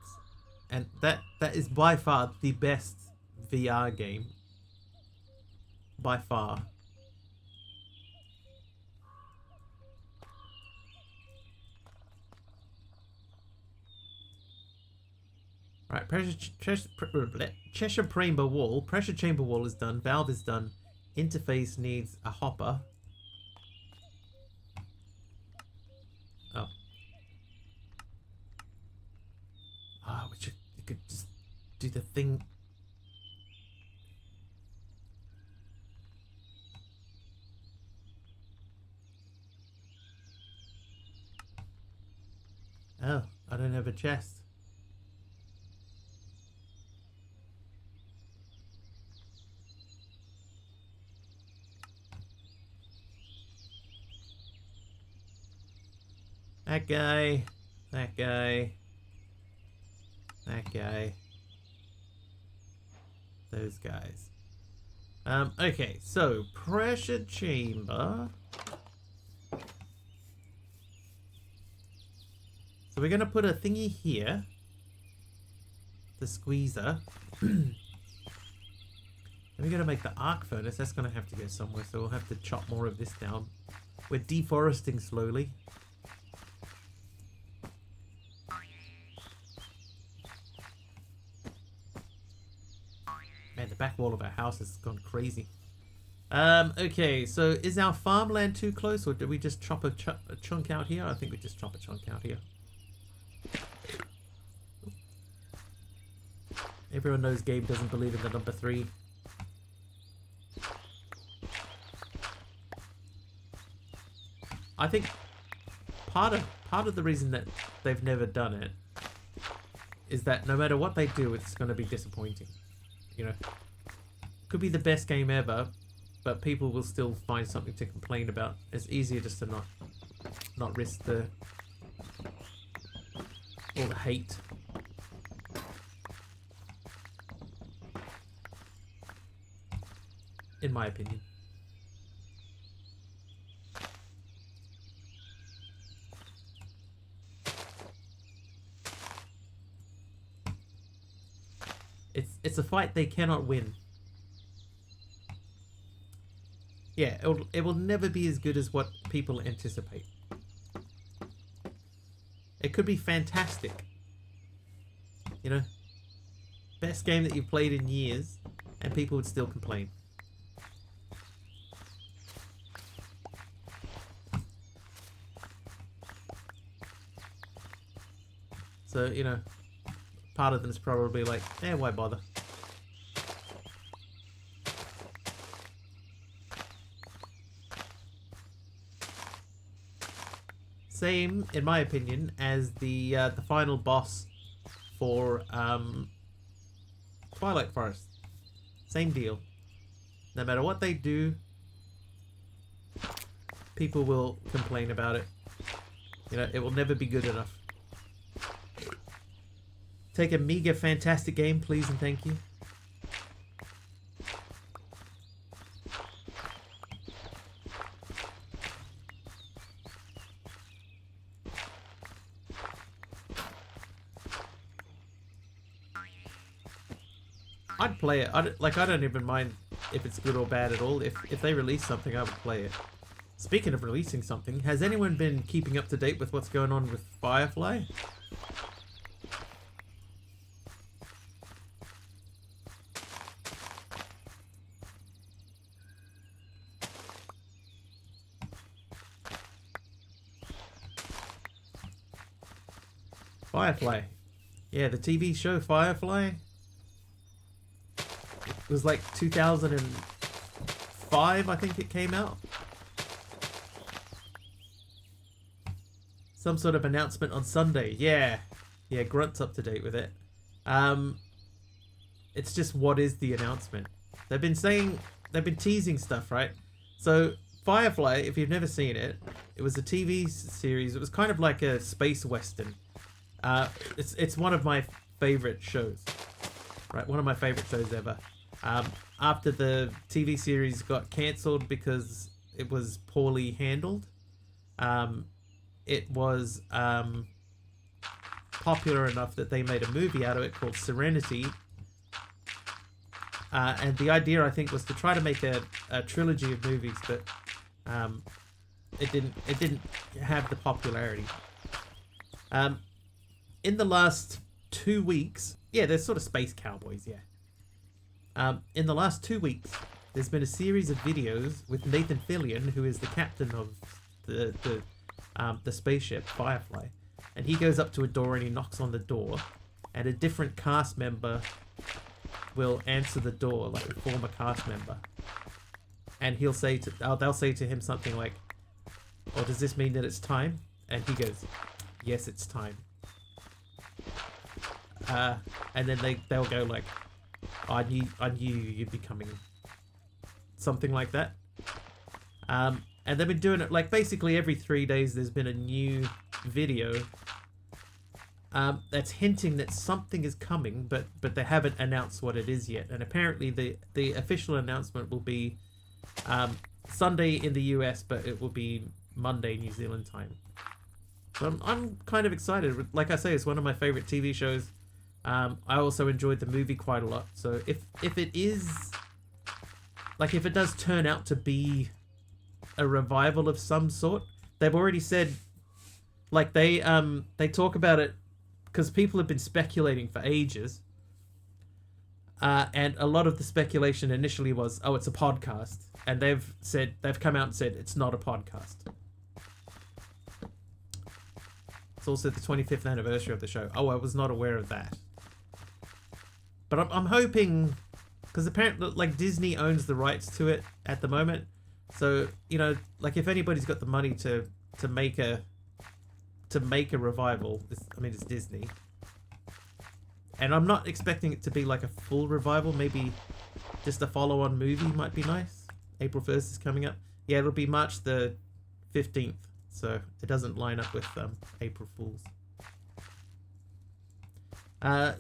and that is by far the best VR game. By far. Right, Cheshire chamber wall. Pressure chamber wall is done. Valve is done. Interface needs a hopper. Oh. Ah, you could just do the thing. Oh, I don't have a chest. That guy, that guy, that guy, those guys. Okay, so pressure chamber. So we're gonna put a thingy here, the squeezer. And we're gonna make the arc furnace. That's gonna have to go somewhere, so we'll have to chop more of this down. We're deforesting slowly. Man, the back wall of our house has gone crazy. Okay, so is our farmland too close, or do we just chop a chunk out here? I think we just chop a chunk out here. Everyone knows Gabe doesn't believe in the number 3. I think part of the reason that they've never done it is that no matter what they do, it's going to be disappointing. You know, could be the best game ever, but people will still find something to complain about. It's easier just to not risk all the hate. In my opinion. It's a fight they cannot win. Yeah, it will never be as good as what people anticipate. It could be fantastic. You know, best game that you've played in years, and people would still complain. So, you know, part of them is probably like, why bother? Same, in my opinion, as the final boss for Twilight Forest. Same deal. No matter what they do, people will complain about it. You know, it will never be good enough. Take a meager, fantastic game, please and thank you. I'd play it. I don't even mind if it's good or bad at all. If they release something, I would play it. Speaking of releasing something, has anyone been keeping up to date with what's going on with Firefly? Firefly. Yeah, the TV show Firefly. It was like 2005, I think it came out. Some sort of announcement on Sunday. Yeah. Yeah, Grunt's up to date with it. It's just, what is the announcement? They've been teasing stuff, right? So, Firefly, if you've never seen it, it was a TV series. It was kind of like a space western. It's one of my favorite shows, right? One of my favorite shows ever. After the TV series got cancelled because it was poorly handled, it was popular enough that they made a movie out of it called Serenity. And the idea, I think, was to try to make a trilogy of movies, but it didn't have the popularity. In the last 2 weeks, yeah, they're sort of space cowboys, yeah. In the last 2 weeks, there's been a series of videos with Nathan Fillion, who is the captain of the spaceship Firefly, and he goes up to a door and he knocks on the door, and a different cast member will answer the door, like a former cast member, and they'll say to him something like, "Oh, does this mean that it's time?" And he goes, "Yes, it's time." And then they'll go like, "Oh, I knew you'd be coming," something like that. And they've been doing it like basically every 3 days. There's been a new video that's hinting that something is coming, but they haven't announced what it is yet. And apparently the official announcement will be Sunday in the US, but it will be Monday New Zealand time. So I'm kind of excited. Like I say, it's one of my favorite TV shows. I also enjoyed the movie quite a lot. So if it is, like, if it does turn out to be a revival of some sort, they've already said, like, they talk about it because people have been speculating for ages. And a lot of the speculation initially was, oh, it's a podcast. And they've come out and said it's not a podcast. It's also the 25th anniversary of the show. Oh, I was not aware of that. But I'm hoping, because apparently like Disney owns the rights to it at the moment. So, you know, like if anybody's got the money to make a revival, it's Disney. And I'm not expecting it to be like a full revival. Maybe just a follow-on movie might be nice. April 1st is coming up. Yeah, it'll be March the 15th. So it doesn't line up with April Fools.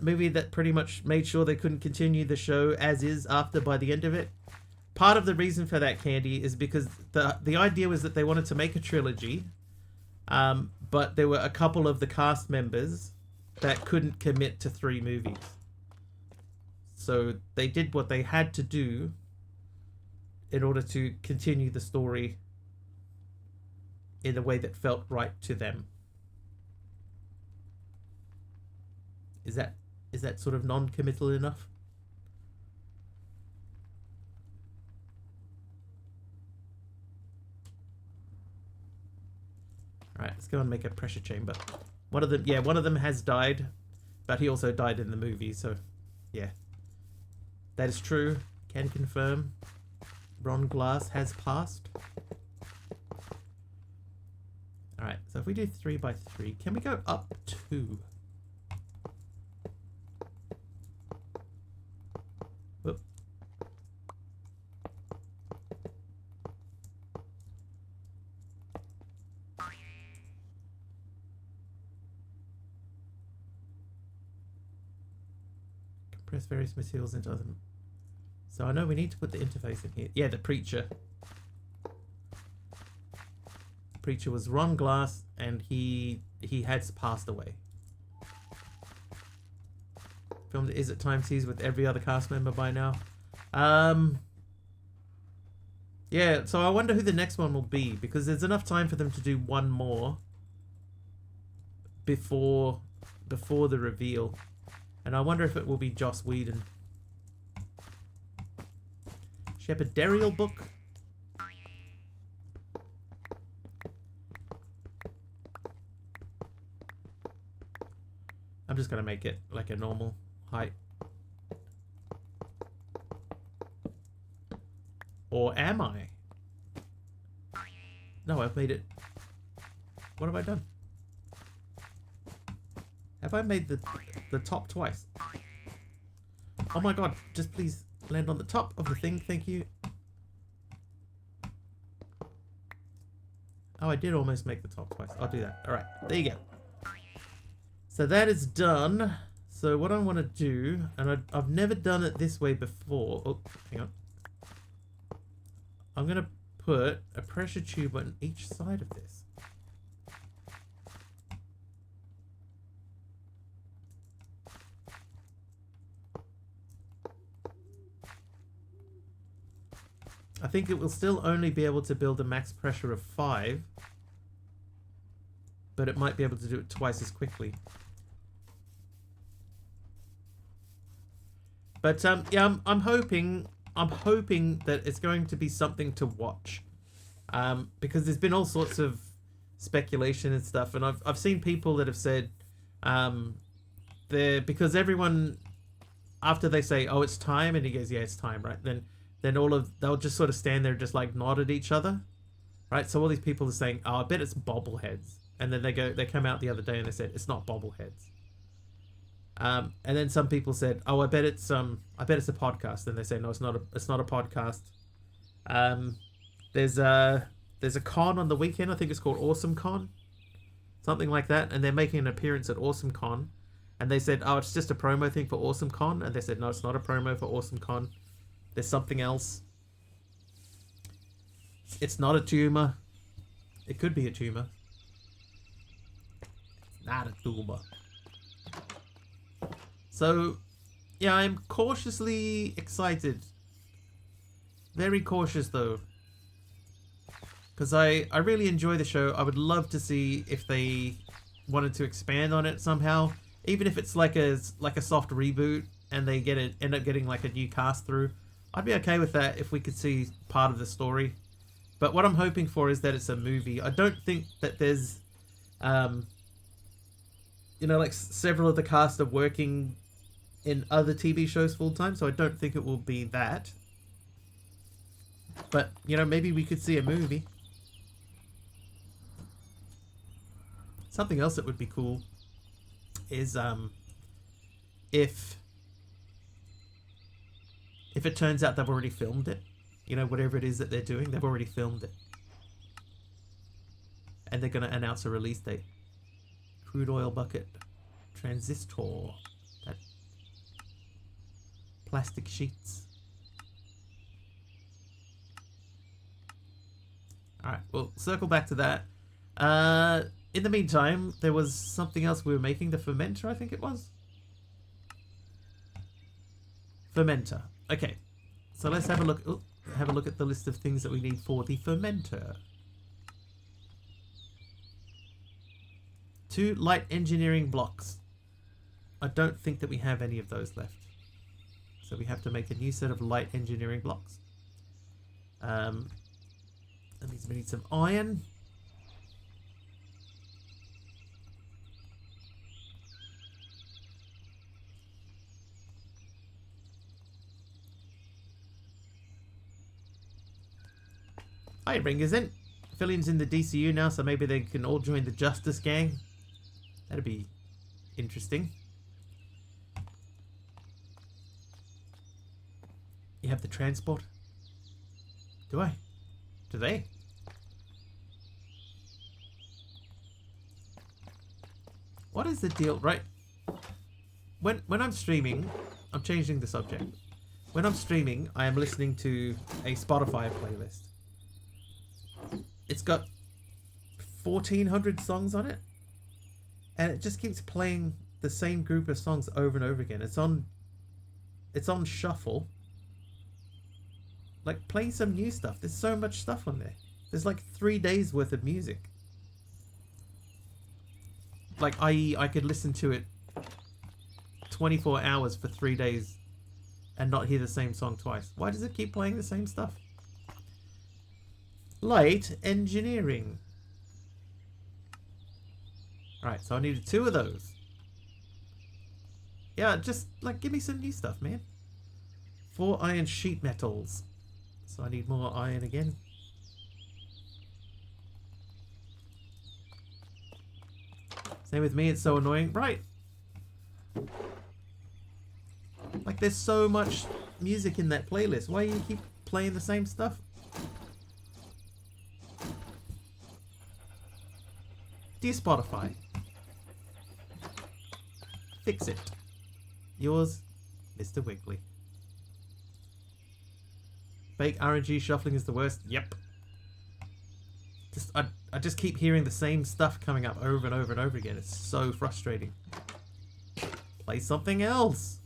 Movie that pretty much made sure they couldn't continue the show as is by the end of it. Part of the reason for that, Candy, is because the idea was that they wanted to make a trilogy, but there were a couple of the cast members that couldn't commit to 3 movies. So they did what they had to do in order to continue the story in a way that felt right to them. Is that sort of non-committal enough? All right, let's go and make a pressure chamber. One of them has died, but he also died in the movie, so yeah. That is true. Can confirm. Ron Glass has passed. Alright, so if we do 3 by 3, can we go up 2? Whoop. Compress various materials into them. So I know we need to put the interface in here. Yeah, the Preacher. Preacher was Ron Glass, and he has passed away. Filmed Is It Time sees with every other cast member by now. Yeah, so I wonder who the next one will be, because there's enough time for them to do one more before the reveal. And I wonder if it will be Joss Whedon. Shepherdarial book. I'm just gonna make it like a normal height. Or am I? No, I've made it. What have I done? Have I made the top twice? Oh my god, just please land on the top of the thing, thank you. Oh, I did almost make the top twice. I'll do that. Alright, there you go. So that is done. So what I want to do, and I've never done it this way before. Oh, hang on. I'm going to put a pressure tube on each side of this. I think it will still only be able to build a max pressure of 5, but it might be able to do it twice as quickly. But yeah, I'm hoping that it's going to be something to watch, because there's been all sorts of speculation and stuff, and I've seen people that have said because everyone, after they say, oh, it's time, and he goes, yeah, it's time, right? Then they'll just sort of stand there and just like nod at each other, right? So all these people are saying, oh, I bet it's bobbleheads, and then they come out the other day and they said it's not bobbleheads. And then some people said, oh, I bet it's a podcast. Then they say, no, it's not a podcast. There's a con on the weekend. I think it's called Awesome Con, something like that. And they're making an appearance at Awesome Con. And they said, oh, it's just a promo thing for Awesome Con. And they said, no, it's not a promo for Awesome Con. There's something else. It's not a tumor. It could be a tumor. It's not a tumor. So, yeah, I'm cautiously excited. Very cautious, though. Because I really enjoy the show. I would love to see if they wanted to expand on it somehow. Even if it's like a soft reboot and they end up getting like a new cast through. I'd be okay with that if we could see part of the story. But what I'm hoping for is that it's a movie. I don't think that there's... like several of the cast are working in other TV shows full time, so I don't think it will be that. But, you know, maybe we could see a movie. Something else that would be cool is if it turns out they've already filmed it. You know, whatever it is that they're doing, they've already filmed it. And they're going to announce a release date. Crude oil bucket. Transistor. That plastic sheets. Alright, we'll circle back to that. In the meantime, there was something else we were making. The fermenter, I think it was. Fermenter. Okay. So let's have a look. Ooh, have a look at the list of things that we need for the fermenter. 2 light engineering blocks. I don't think that we have any of those left. So we have to make a new set of light engineering blocks. That means we need some iron. Hi, Ringers in. Fillions in the DCU now, so maybe they can all join the Justice Gang. That'd be interesting. You have the transport? Do I? Do they? What is the deal? Right. When I'm streaming, I'm changing the subject. When I'm streaming, I am listening to a Spotify playlist. It's got 1,400 songs on it, and it just keeps playing the same group of songs over and over again. It's on shuffle. Like, play some new stuff. There's so much stuff on there. There's like 3 days worth of music. Like, i.e., I could listen to it 24 hours for 3 days and not hear the same song twice. Why does it keep playing the same stuff? Light engineering. Alright, so I needed 2 of those. Yeah, just, like, give me some new stuff, man. 4 iron sheet metals. So I need more iron again. Same with me, it's so annoying. Right. Like, there's so much music in that playlist. Why do you keep playing the same stuff? Dear Spotify, fix it. Yours, Mr. Wiggly. Fake RNG shuffling is the worst. Yep. I just keep hearing the same stuff coming up over and over and over again. It's so frustrating. Play something else.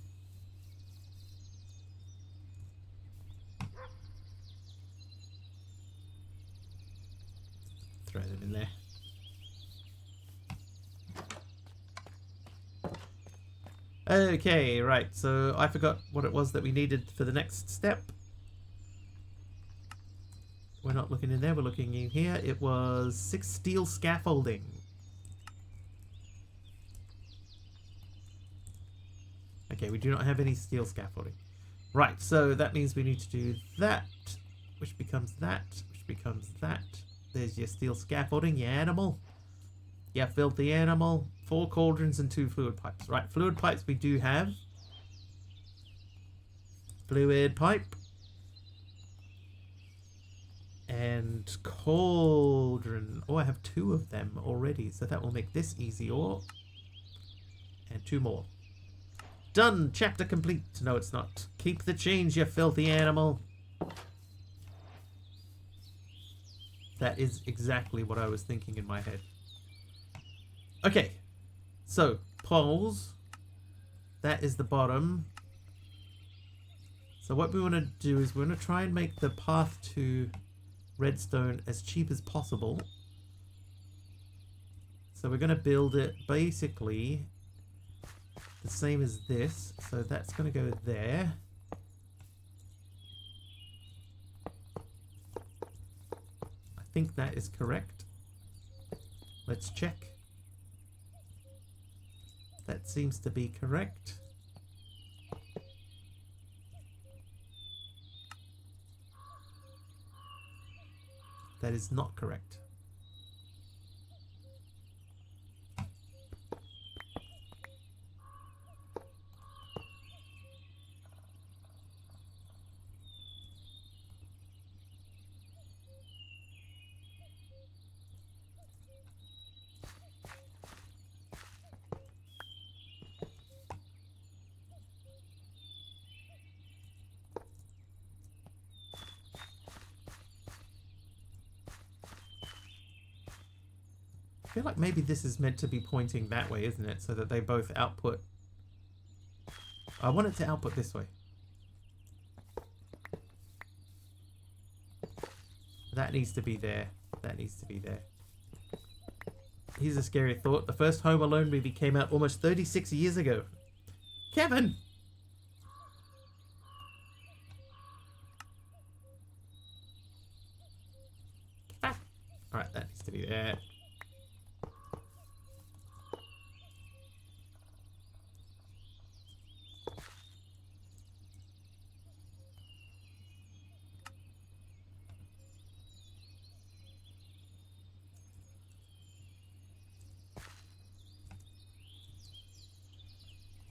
Throw them in there. Okay, right. So I forgot what it was that we needed for the next step. We're not looking in there, we're looking in here. It was 6 steel scaffolding. Okay, we do not have any steel scaffolding. Right, so that means we need to do that, which becomes that, which becomes that. There's your steel scaffolding, you animal. Yeah, filthy animal. 4 cauldrons and 2 fluid pipes. Right, fluid pipes we do have. Fluid pipe. And cauldron. Oh, I have 2 of them already, so that will make this easy. Or and 2 more. Done. Chapter complete. No, it's not. Keep the change, you filthy animal. That is exactly what I was thinking in my head. Okay. So, poles. That is the bottom. So what we want to do is we're going to try and make the path to redstone as cheap as possible. So we're going to build it basically the same as this. So that's going to go there. I think that is correct. Let's check. That seems to be correct. That is not correct. I feel like maybe this is meant to be pointing that way, isn't it? So that they both output. I want it to output this way. That needs to be there. That needs to be there. Here's a scary thought. The first Home Alone movie came out almost 36 years ago. Kevin! Ah. Alright, that needs to be there.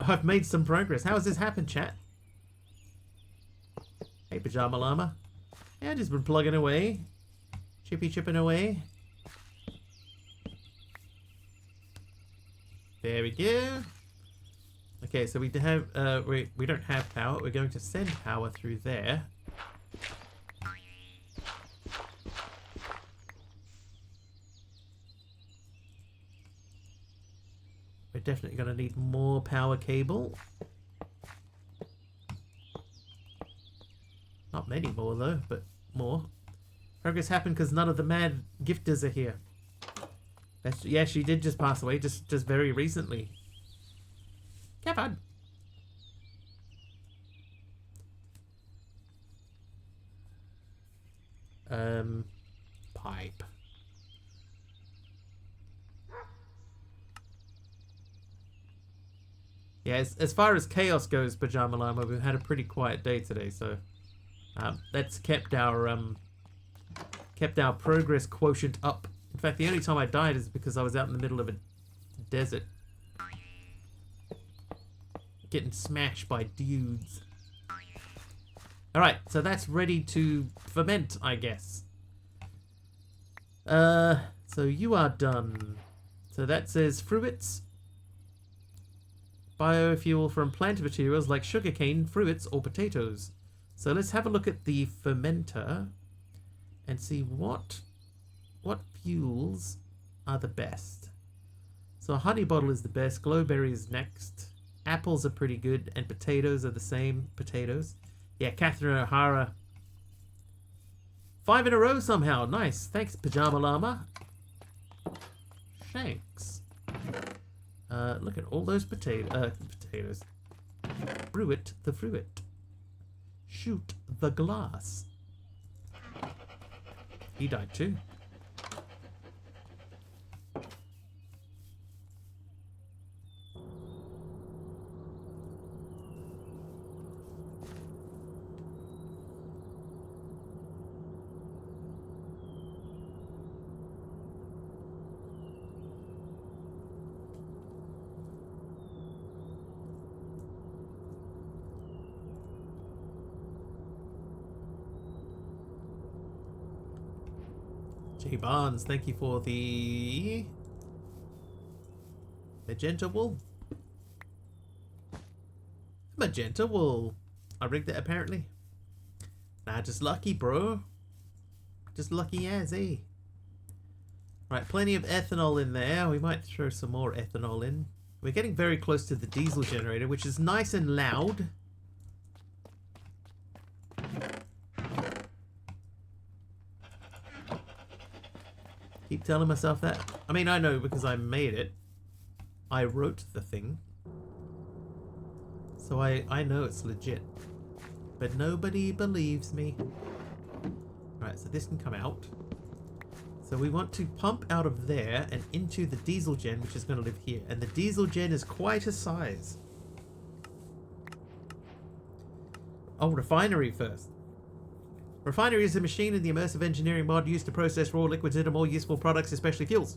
I've made some progress. How has this happened, chat? Hey, Pajama Llama. Yeah, I've just been plugging away. Chipping away. There we go. Okay, so we have we don't have power. We're going to send power through there. We're definitely going to need more power cable. Not many more though, but more. Progress happened because none of the mad gifters are here. Yeah, she did just pass away, just very recently. Kevin! Pipe. Yeah, as far as chaos goes, Pajama Llama, we've had a pretty quiet day today, so that's kept our progress quotient up. In fact, the only time I died is because I was out in the middle of a desert, getting smashed by dudes. All right, so that's ready to ferment, I guess. So you are done. So that says fruits. Biofuel from plant materials like sugarcane, fruits, or potatoes. So let's have a look at the fermenter and see what fuels are the best. So a honey bottle is the best, glowberry is next, apples are pretty good, and potatoes are the same. Potatoes. Yeah, Catherine O'Hara. 5 in a row somehow. Nice. Thanks, Pajama Llama. Thanks. Look at all those potatoes. Brew it, the fruit. Shoot the glass. He died too. Jay Barnes, thank you for the magenta wool. Magenta wool. I rigged it apparently. Nah, just lucky, bro. Just lucky as, eh? Right, plenty of ethanol in there. We might throw some more ethanol in. We're getting very close to the diesel generator, which is nice and loud. Keep telling myself that. I mean, I know because I made it. I wrote the thing. So I know it's legit. But nobody believes me. Right, so this can come out. So we want to pump out of there and into the diesel gen, which is going to live here. And the diesel gen is quite a size. Oh, refinery first. Refinery is a machine in the immersive engineering mod used to process raw liquids into more useful products, especially fuels.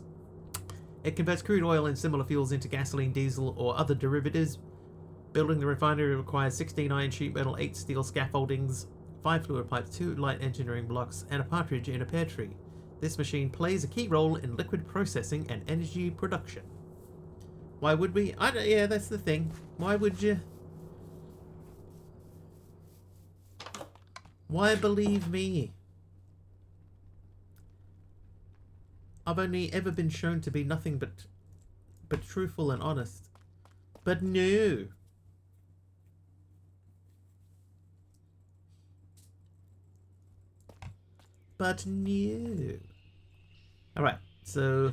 It converts crude oil and similar fuels into gasoline, diesel, or other derivatives. Building the refinery requires 16 iron sheet metal, 8 steel scaffoldings, 5 fluid pipes, 2 light engineering blocks, and a partridge in a pear tree. This machine plays a key role in liquid processing and energy production. Why would we? Yeah, that's the thing. Why would you? Why believe me? I've only ever been shown to be nothing but truthful and honest. But no. But no. Alright, so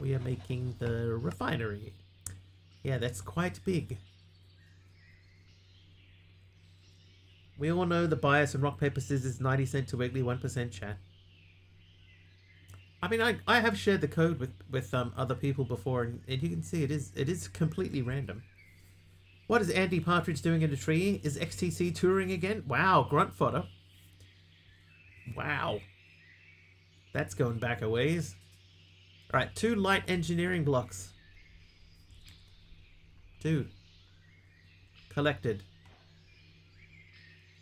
we are making the refinery. Yeah, that's quite big. We all know the bias in rock, paper, scissors, 90 cent to Wiggly, 1% chat. I mean, I have shared the code with other people before, and you can see it is completely random. What is Andy Partridge doing in a tree? Is XTC touring again? Wow, grunt fodder. Wow. That's going back a ways. Alright, 2 light engineering blocks. 2. Collected.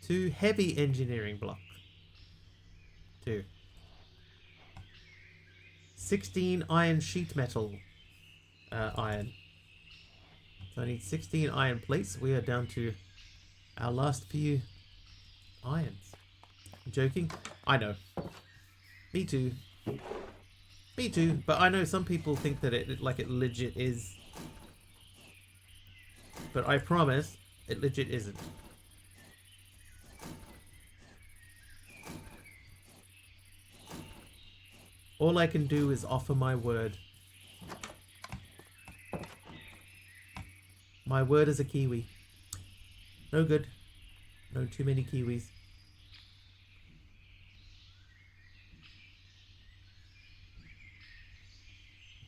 2 heavy engineering block. 2. 16 iron sheet metal. Iron. So I need 16 iron plates. We are down to our last few irons. I'm joking? I know. Me too. Me too. But I know some people think that it legit is. But I promise, it legit isn't. All I can do is offer my word. My word is a kiwi. No good. No too many kiwis.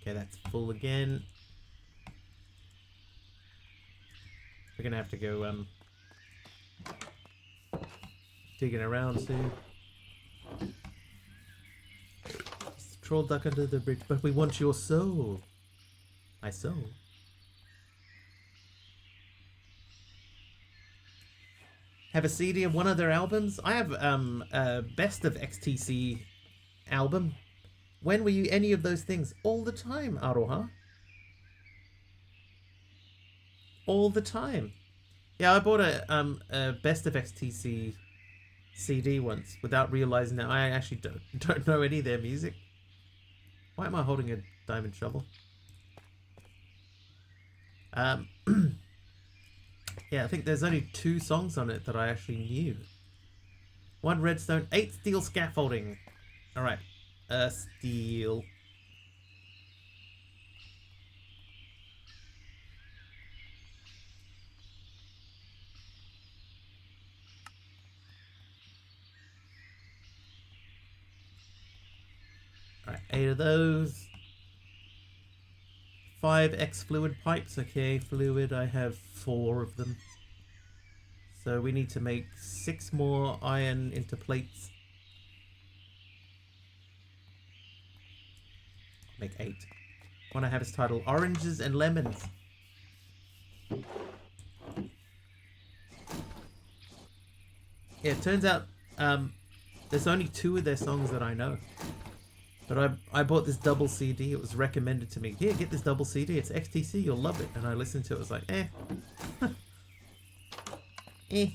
Okay, that's full again. We're gonna have to go digging around soon. Troll duck under the bridge, but we want your soul. My soul. Have a CD of one of their albums? I have a best of XTC album. When were you any of those things? All the time, Aroha. All the time. Yeah, I bought a best of XTC CD once without realizing that I actually don't know any of their music. Why am I holding a diamond shovel? Yeah, I think there's only 2 songs on it that I actually knew. 1 redstone, 8 steel scaffolding. Alright. Steel. Alright, 8 of those. 5 X fluid pipes. Okay, fluid, I have 4 of them. So we need to make 6 more iron into plates. Make 8. One I have is titled Oranges and Lemons. Yeah, it turns out there's only 2 of their songs that I know. But I bought this double CD. It was recommended to me. Here, get this double CD. It's XTC. You'll love it. And I listened to it. I was like, eh. Eh.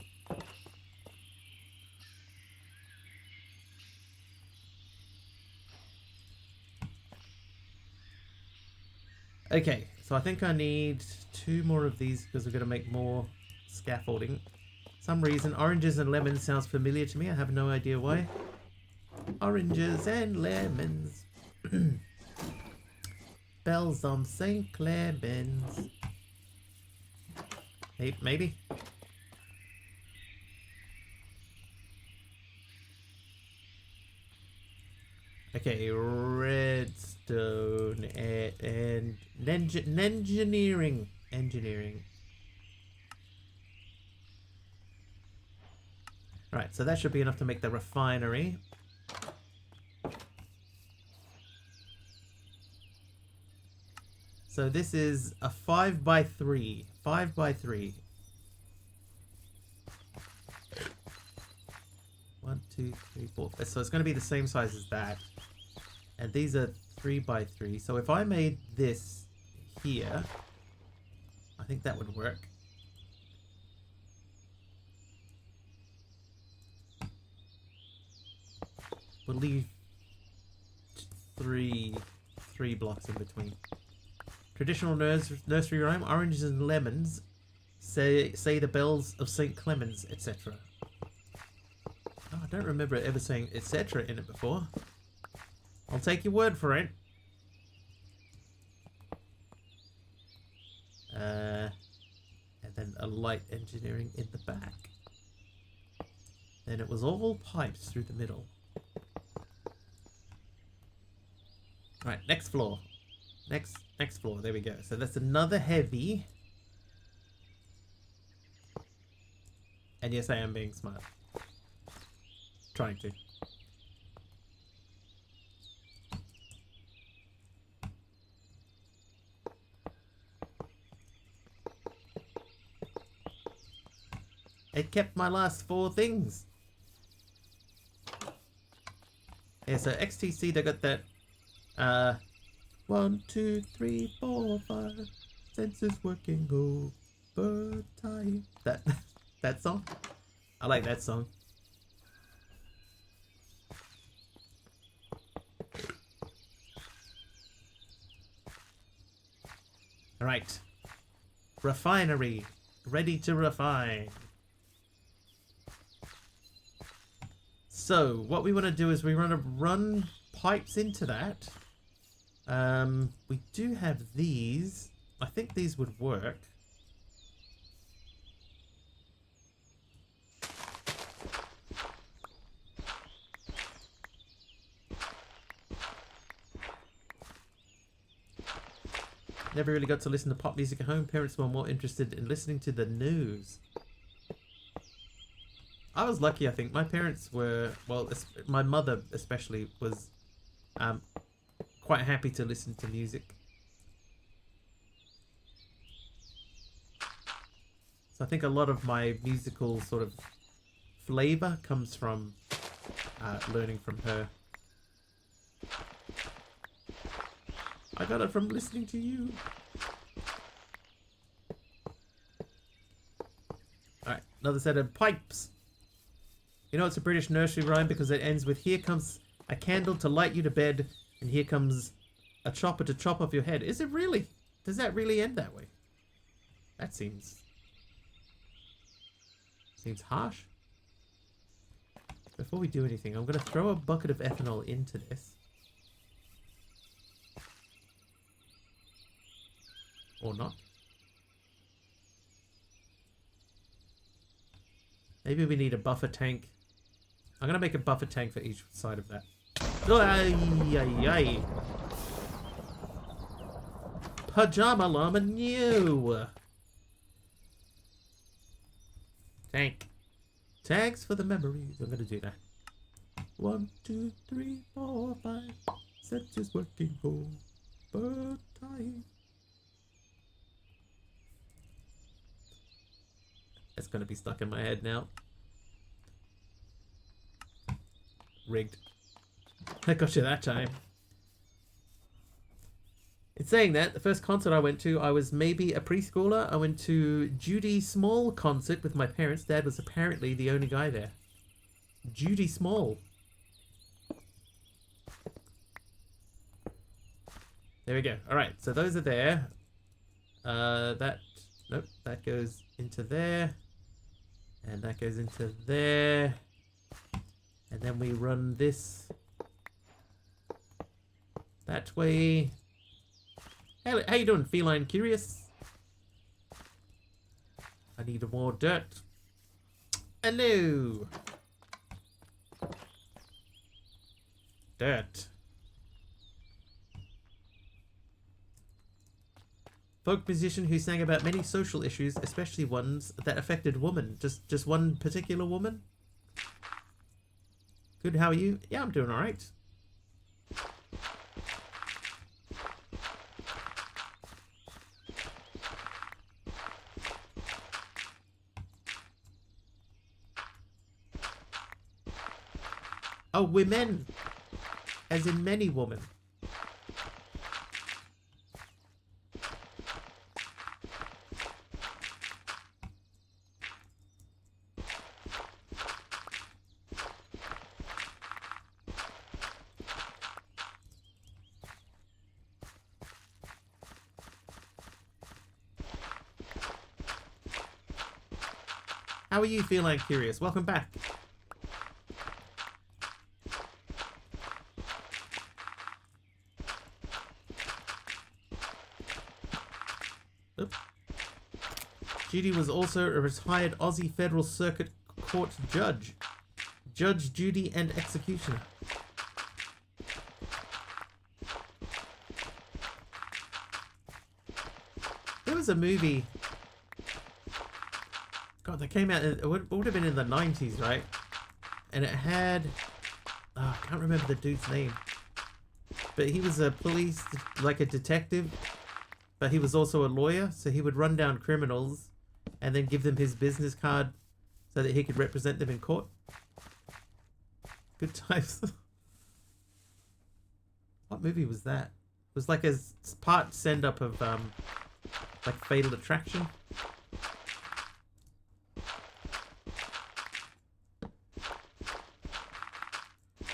Okay, so I think I need 2 more of these because we're going to make more scaffolding. Some reason, oranges and lemons sounds familiar to me. I have no idea why. Oranges and lemons. Bells on St. Clemens. Hey, maybe. Okay, redstone and engineering. Engineering. Alright, so that should be enough to make the refinery. So this is a 5x3. 5x3. 1, 2, 3, 4. So it's going to be the same size as that. And these are 3x3. So if I made this here, I think that would work. We'll leave three blocks in between. Traditional nursery rhyme: oranges and lemons say the bells of St. Clemens, etc. Oh, I don't remember ever saying etc. in it before. I'll take your word for it. And then a light engineering in the back. Then it was all pipes through the middle. Right, next floor. Next floor. There we go. So that's another heavy. And yes, I am being smart. Trying to. It kept my last 4 things. Yeah, so XTC, they got that 1, 2, 3, 4, 5 sensors working overtime. That song? I like that song. Alright. Refinery. Ready to refine. So, what we want to do is we want to run pipes into that. We do have these. I think these would work. Never really got to listen to pop music at home. Parents were more interested in listening to the news. I was lucky, I think. My parents were, well, my mother especially was quite happy to listen to music. So I think a lot of my musical sort of flavor comes from learning from her. I got it from listening to you. Alright, another set of pipes. You know it's a British nursery rhyme because it ends with "Here comes a candle to light you to bed, and here comes a chopper to chop off your head." Is it really? Does that really end that way? That seems harsh. Before we do anything, I'm going to throw a bucket of ethanol into this. Or not. Maybe we need a buffer tank. I'm going to make a buffer tank for each side of that. Ay, ay, ay. Pajama llama new. Tank. Tags for the memories. I'm going to do that. 1, 2, 3, 4, 5. Sensors working overtime. It's going to be stuck in my head now. Rigged. I got you that time. In saying that, the first concert I went to, I was maybe a preschooler. I went to Judy Small concert with my parents. Dad was apparently the only guy there. Judy Small. There we go. Alright, so those are there. Nope, that goes into there. And that goes into there. And then we run this that way. Hey, how you doing, Feline Curious? I need more dirt. Hello. Dirt. Folk musician who sang about many social issues, especially ones that affected women. Just one particular woman? Good, how are you? Yeah, I'm doing alright. Oh, women! As in many women. How are you feeling, Curious? Welcome back. Oop. Judy was also a retired Aussie Federal Circuit Court judge. Judge, Judy, and executioner. There was a movie... God, that came out... It would have been in the 90s, right? And it had... Oh, I can't remember the dude's name. But he was a police... Like a detective. But he was also a lawyer. So he would run down criminals and then give them his business card so that he could represent them in court. Good times. What movie was that? It was like a part send-up of like Fatal Attraction.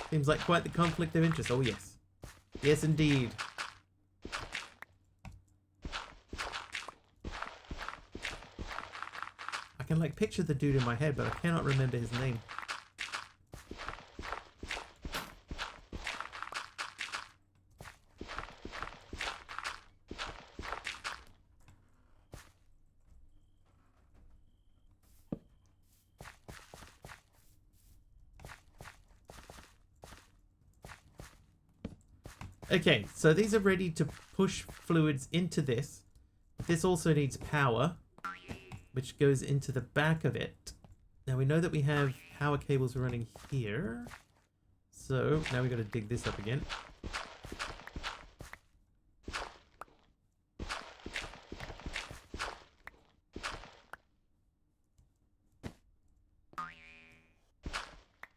Seems like quite the conflict of interest. Oh yes. Yes indeed. I can like picture the dude in my head, but I cannot remember his name. Okay, so these are ready to push fluids into this. But this also needs power, which goes into the back of it. Now we know that we have power cables running here. So now we've got to dig this up again.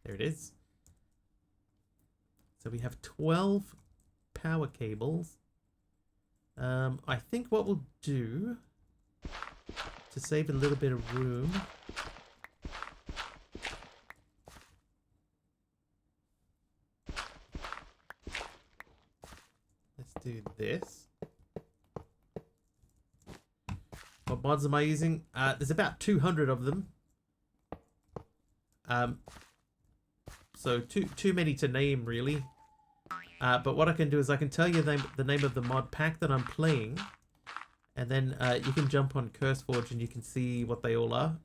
There it is. So we have 12 power cables. I think what we'll do to save a little bit of room, let's do this. What mods am I using? There's about 200 of them. So too many to name really. But what I can do is I can tell you the name of the mod pack that I'm playing, and then you can jump on CurseForge and you can see what they all are.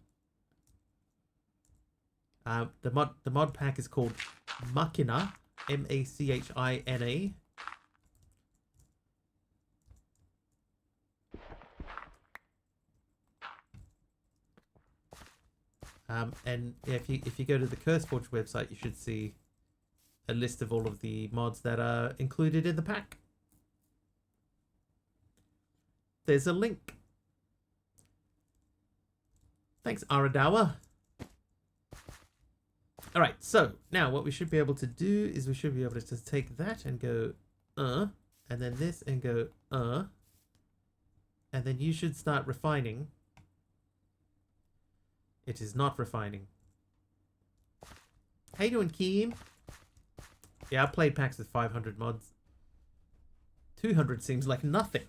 The mod pack is called Machina, Machina. And if you go to the CurseForge website, you should see a list of all of the mods that are included in the pack. There's a link. Thanks, Aradawa. All right, so now what we should be able to do is we should be able to just take that and go, and then this and go, and then you should start refining. It is not refining. How you doing, Keem? Yeah, I played packs with 500 mods. 200 seems like nothing.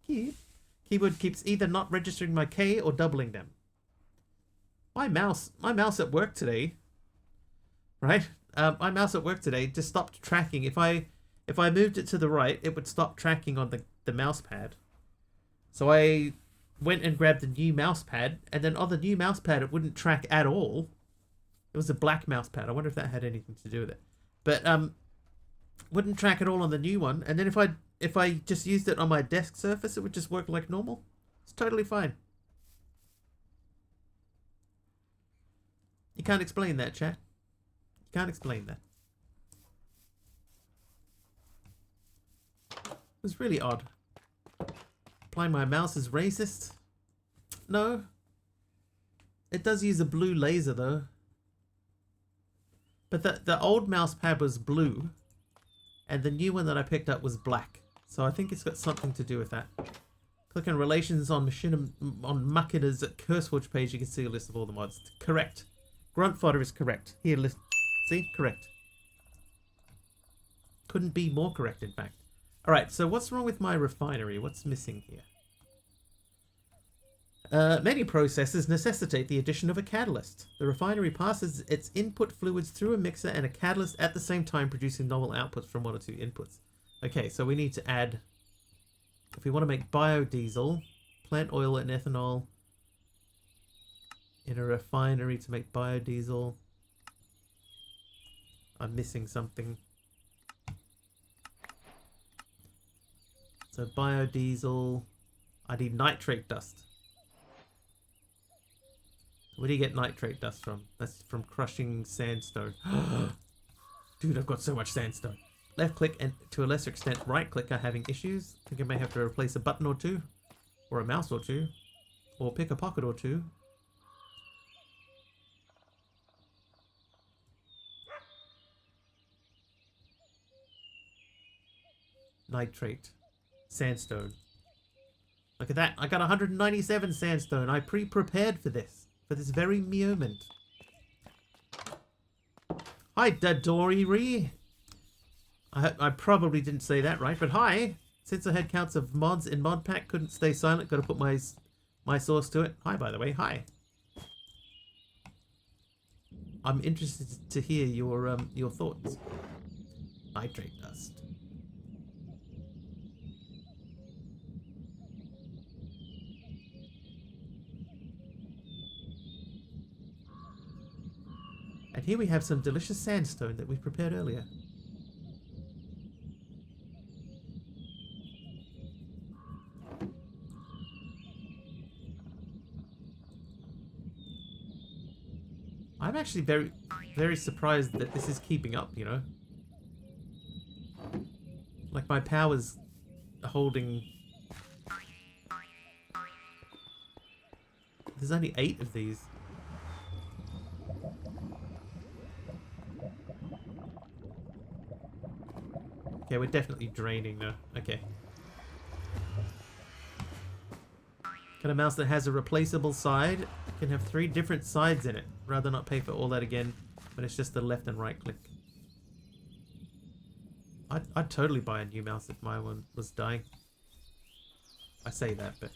Keyboard keeps either not registering my K or doubling them. My mouse at work today, right? My mouse at work today just stopped tracking. If I moved it to the right, it would stop tracking on the mouse pad. So I went and grabbed a new mouse pad, and then on the new mouse pad, it wouldn't track at all. It was a black mouse pad. I wonder if that had anything to do with it. But wouldn't track at all on the new one. And then if I just used it on my desk surface, it would just work like normal. It's totally fine. You can't explain that, chat. Can't explain that. It was really odd. Apply my mouse is racist? No. It does use a blue laser though. But the old mouse pad was blue. And the new one that I picked up was black. So I think it's got something to do with that. Click on relations on Machina's CurseForge page. You can see a list of all the mods. Correct. Grunt fodder is correct. Here, list. See? Correct. Couldn't be more correct, in fact. Alright, so what's wrong with my refinery? What's missing here? Many processes necessitate the addition of a catalyst. The refinery passes its input fluids through a mixer and a catalyst at the same time, producing novel outputs from one or two inputs. Okay, so we need to add... If we want to make biodiesel, plant oil and ethanol in a refinery to make biodiesel. I'm missing something. So biodiesel, I need nitrate dust. Where do you get nitrate dust from? That's from crushing sandstone. Dude, I've got so much sandstone. Left click and to a lesser extent right click are having issues. I think I may have to replace a button or two. Or a mouse or two. Or pick a pocket or two. Nitrate. Sandstone. Look at that. I got 197 sandstone. I pre-prepared for this. For this very moment. Hi, Dadori. I probably didn't say that right, but hi. Since I had counts of mods in mod pack, couldn't stay silent. Got to put my source to it. Hi, by the way. Hi. I'm interested to hear your thoughts. Nitrate dust. And here we have some delicious sandstone that we prepared earlier. I'm actually very, very surprised that this is keeping up, you know? Like my power's holding... There's only 8 of these. Okay, we're definitely draining now. Okay. Got a mouse that has a replaceable side. Can have 3 different sides in it. Rather not pay for all that again, but it's just the left and right click. I'd totally buy a new mouse if my one was dying. I say that, but...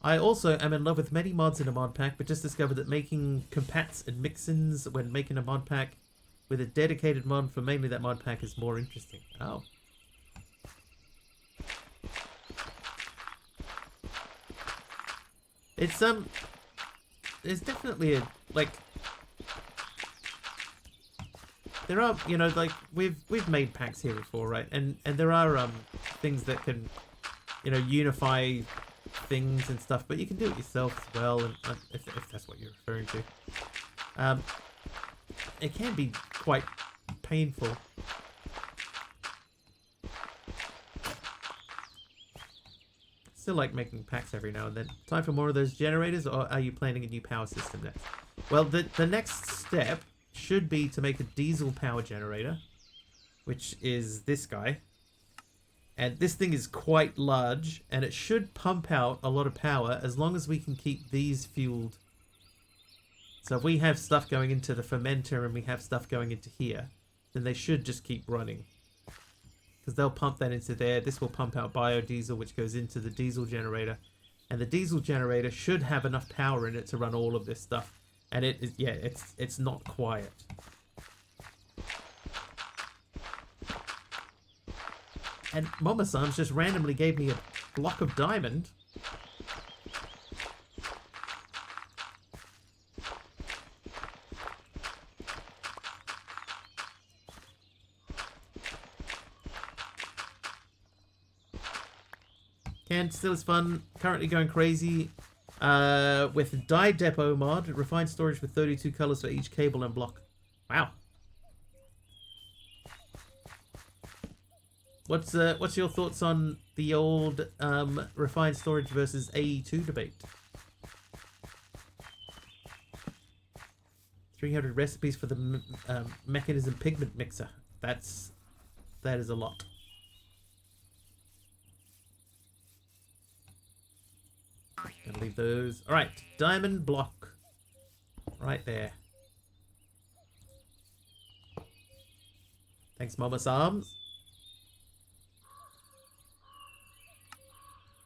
I also am in love with many mods in a mod pack, but just discovered that making compats and mix-ins when making a mod pack with a dedicated mod for mainly that mod pack is more interesting. Oh. It's, there's definitely a, like, there are, you know, like, we've made packs here before, right? And there are, things that can, you know, unify things and stuff, but you can do it yourself as well, and if that's what you're referring to. It can be quite painful. Still like making packs every now and then. Time for more of those generators, or are you planning a new power system next? Well, the next step should be to make a diesel power generator, which is this guy. And this thing is quite large, and it should pump out a lot of power as long as we can keep these fueled. So if we have stuff going into the fermenter and we have stuff going into here, then they should just keep running. Because they'll pump that into there. This will pump out biodiesel, which goes into the diesel generator. And the diesel generator should have enough power in it to run all of this stuff. And it is, yeah, it's not quiet. And Momo-san's just randomly gave me a block of diamond. Can still is fun. Currently going crazy with Dye Depot mod. Refined storage with 32 colors for each cable and block. Wow. What's your thoughts on the old refined storage versus AE2 debate? 300 recipes for the mechanism pigment mixer. That is a lot. Gonna leave those. All right, diamond block, right there. Thanks, Mama Psalms.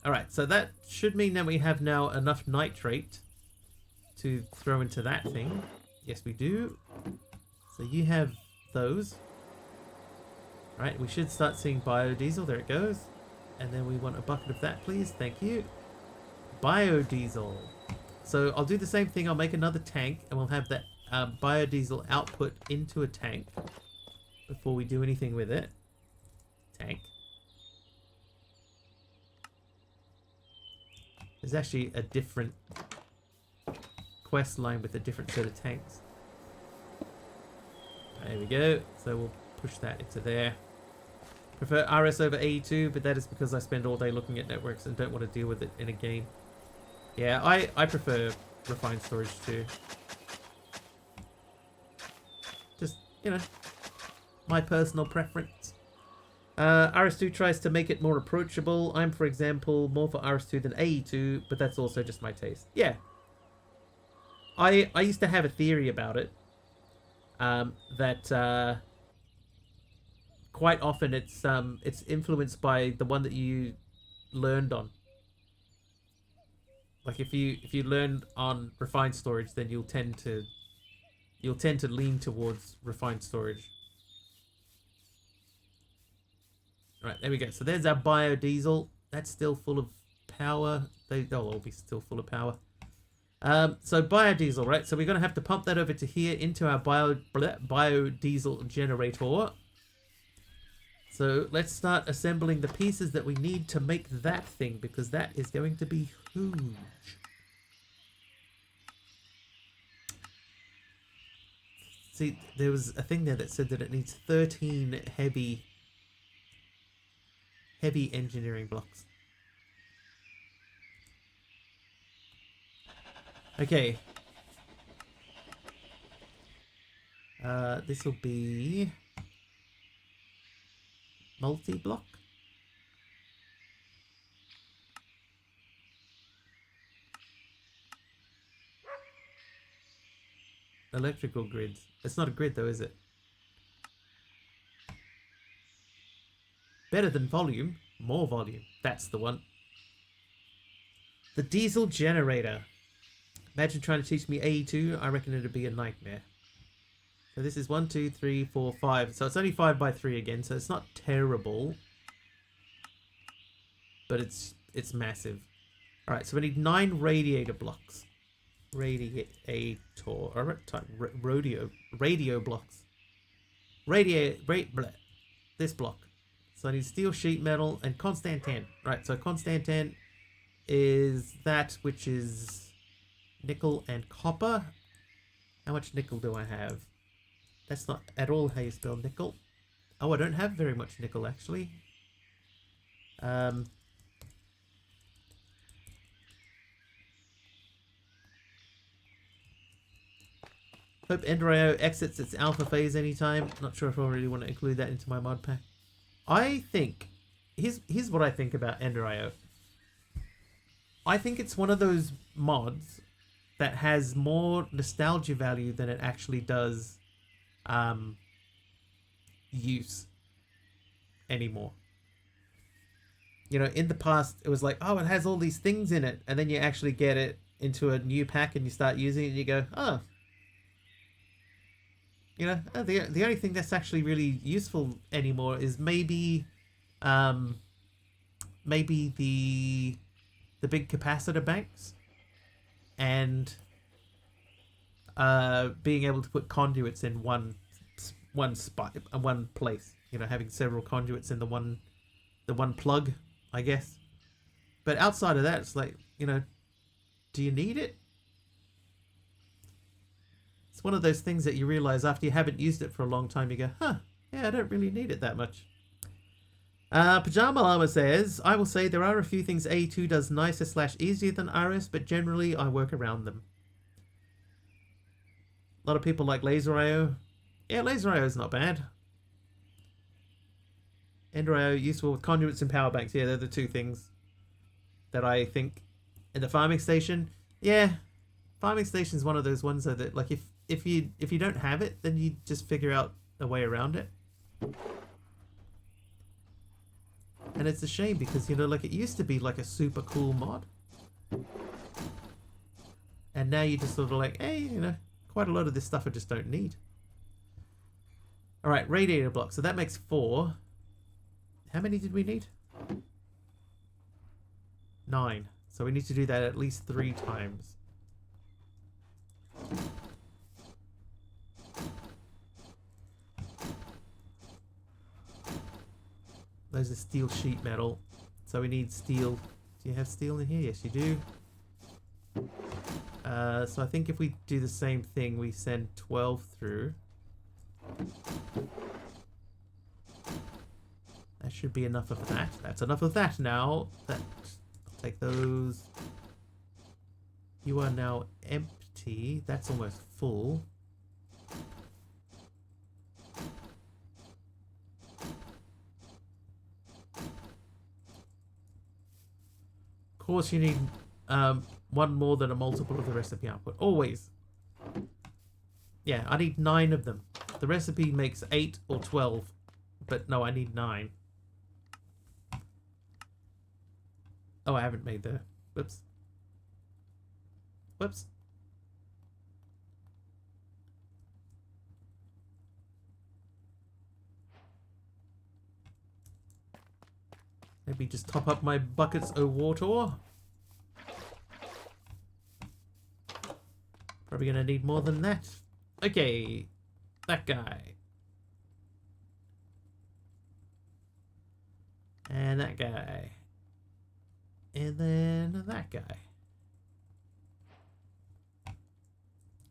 All right, so that should mean that we have now enough nitrate to throw into that thing. Yes, we do. So you have those. All right, we should start seeing biodiesel. There it goes. And then we want a bucket of that, please. Thank you. Biodiesel. So I'll do the same thing. I'll make another tank, and we'll have that biodiesel output into a tank before we do anything with it. Tank. There's actually a different quest line with a different set of tanks. There we go. So we'll push that into there. Prefer RS over AE2, but that is because I spend all day looking at networks and don't want to deal with it in a game. Yeah, I prefer refined storage too. Just, you know, my personal preference. RS2 tries to make it more approachable. I'm, for example, more for RS2 than AE2, but that's also just my taste. Yeah. I used to have a theory about it. That quite often it's influenced by the one that you learned on. Like if you learn on refined storage, then you'll tend to lean towards refined storage. Right, there we go. So there's our biodiesel. That's still full of power. They'll all be still full of power. So biodiesel, right? So we're going to have to pump that over to here into our biodiesel generator. So let's start assembling the pieces that we need to make that thing, because that is going to be huge. See, there was a thing there that said that it needs 13 heavy engineering blocks. Okay. This will be multi-block. Electrical grids. It's not a grid though, is it? Better than volume. More volume. That's the one. The diesel generator. Imagine trying to teach me AE2. I reckon it'd be a nightmare. So this is 1, 2, 3, 4, 5. So it's only 5 by 3 again, so it's not terrible. But it's massive. Alright, so we need 9 radiator blocks. Radio blocks. This block. So I need steel sheet metal and constantan. Right, so constantan is that which is nickel and copper. How much nickel do I have? That's not at all how you spell nickel. Oh, I don't have very much nickel actually. Hope Ender.io exits its alpha phase anytime. Not sure if I really want to include that into my mod pack. I think, here's what I think about Ender.io. I think it's one of those mods that has more nostalgia value than it actually does use anymore. You know, in the past, it was like, oh, it has all these things in it. And then you actually get it into a new pack and you start using it and you go, oh. You know, the only thing that's actually really useful anymore is maybe the big capacitor banks and being able to put conduits in one spot, one place. You know, having several conduits in the one plug, I guess. But outside of that, it's like, you know, do you need it? It's one of those things that you realize after you haven't used it for a long time, you go, huh, yeah, I don't really need it that much. Pajama Llama says, I will say there are a few things A2 does nicer / easier than RS, but generally I work around them. A lot of people like Laser IO. Yeah, Laser IO is not bad. Ender IO useful with conduits and power banks. Yeah, they're the two things that I think. In the farming station, yeah, farming station is one of those ones that like if you don't have it, then you just figure out a way around it. And it's a shame because, you know, like it used to be like a super cool mod. And now you just sort of like, hey, you know, quite a lot of this stuff I just don't need. Alright, radiator block. So that makes 4. How many did we need? 9. So we need to do that at least 3 times. Those are steel sheet metal. So we need steel. Do you have steel in here? Yes, you do. So I think if we do the same thing, we send 12 through. That should be enough of that. That's enough of that now. I'll take those. You are now empty. That's almost full. Of course, you need one more than a multiple of the recipe output. Always. Yeah, I need 9 of them. The recipe makes 8 or 12. But no, I need 9. Oh, I haven't made the... Whoops. Whoops. Maybe just top up my buckets of water. Probably gonna need more than that. Okay, that guy. And that guy. And then that guy.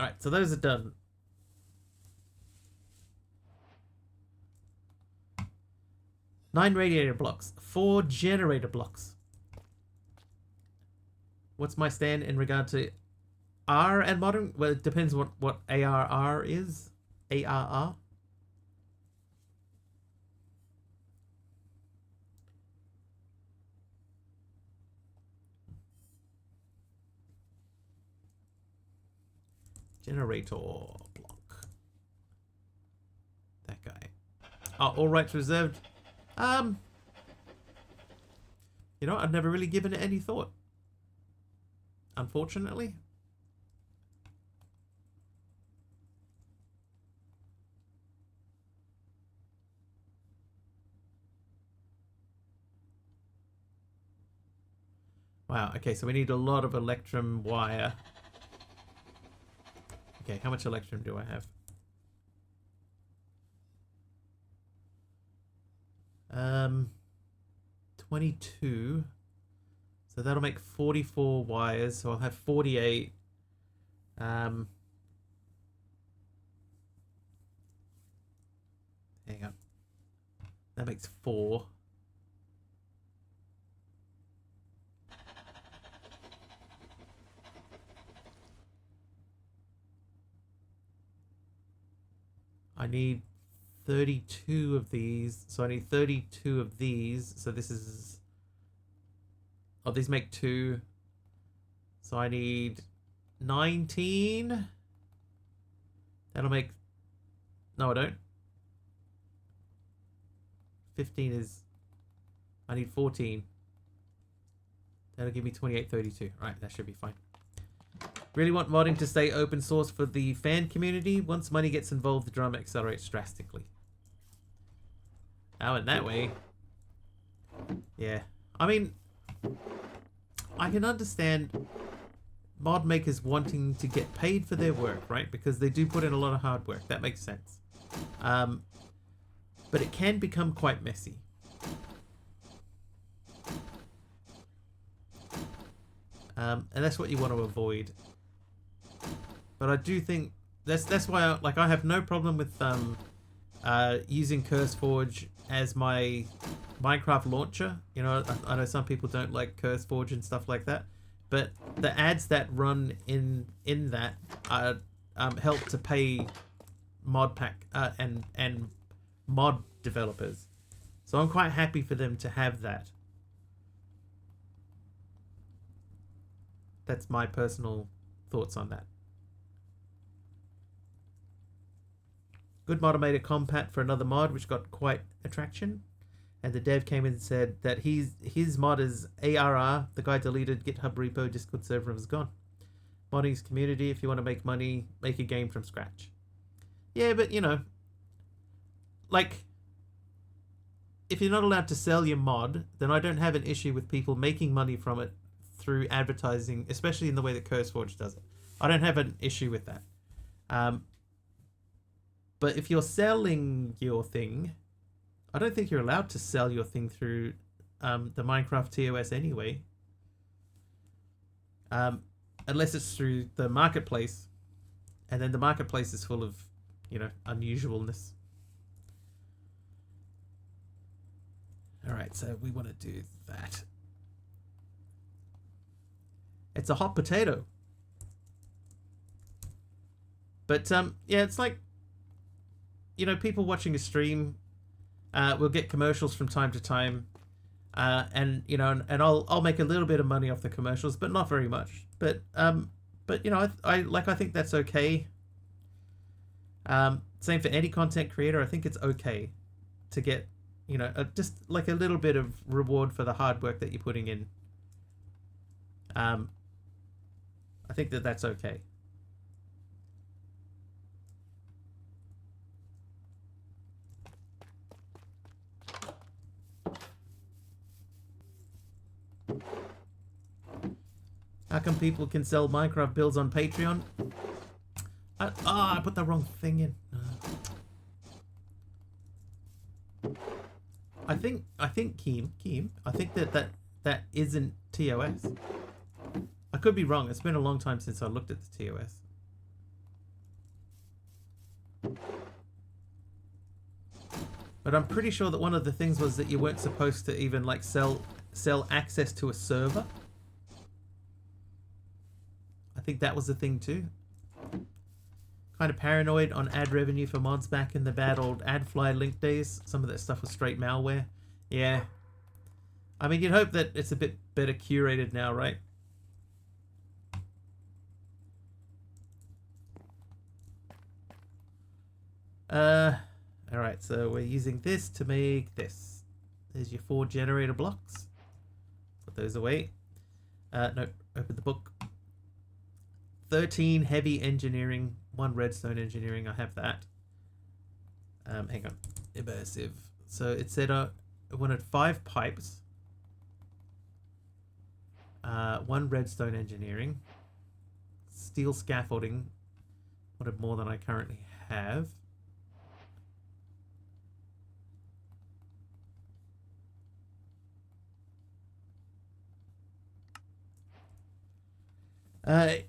Alright, so those are done. Nine radiator blocks. 4 generator blocks. What's my stand in regard to R and modern? Well, it depends what ARR is. ARR. Generator block. That guy. Oh, all rights reserved. You know, I've never really given it any thought. Unfortunately. Wow, okay, so we need a lot of electrum wire. Okay, how much electrum do I have? 22. So that'll make 44 wires. So I'll have 48. Hang on. That makes 4. I need 32 of these, so I need 32 of these. So this is... Oh, these make 2. So I need 19. That'll make... No, I don't. 15 is... I need 14. That'll give me 28, 32. Right, that should be fine. Really want modding to stay open source for the fan community. Once money gets involved, the drama accelerates drastically. Oh, in that way. Yeah. I mean, I can understand mod makers wanting to get paid for their work, right? Because they do put in a lot of hard work. That makes sense. But it can become quite messy. And that's what you want to avoid. But I do think that's why I have no problem with using CurseForge as my Minecraft launcher. You know, I know some people don't like CurseForge and stuff like that, but the ads that run in that help to pay mod pack and mod developers. So I'm quite happy for them to have that. That's my personal thoughts on that. Good mod made a compat for another mod, which got quite attraction. And the dev came in and said that his mod is ARR. The guy deleted GitHub repo, Discord server was gone. Modding's community. If you want to make money, make a game from scratch. Yeah, but you know, like, if you're not allowed to sell your mod, then I don't have an issue with people making money from it through advertising, especially in the way that CurseForge does it. I don't have an issue with that. But if you're selling your thing, I don't think you're allowed to sell your thing through the Minecraft TOS anyway. Unless it's through the marketplace. And then the marketplace is full of, you know, unusualness. Alright, so we want to do that. It's a hot potato. But, yeah, it's like, you know, people watching a stream will get commercials from time to time. And, you know, and I'll make a little bit of money off the commercials, but not very much. But you know, I think that's okay. Same for any content creator. I think it's okay to get, you know, just like a little bit of reward for the hard work that you're putting in. I think that that's okay. How come people can sell Minecraft builds on Patreon? I put the wrong thing in. I think Keem, I think that isn't TOS. I could be wrong. It's been a long time since I looked at the TOS. But I'm pretty sure that one of the things was that you weren't supposed to even like sell access to a server. I think that was the thing too. Kind of paranoid on ad revenue for mods back in the bad old AdFly link days. Some of that stuff was straight malware. Yeah. I mean, you'd hope that it's a bit better curated now, right? Alright, so we're using this to make this. There's your 4 generator blocks. Put those away. No, open the book. 13 heavy engineering, 1 redstone engineering. I have that. Hang on. Immersive. So it said I wanted 5 pipes. 1 redstone engineering. Steel scaffolding. Wanted more than I currently have.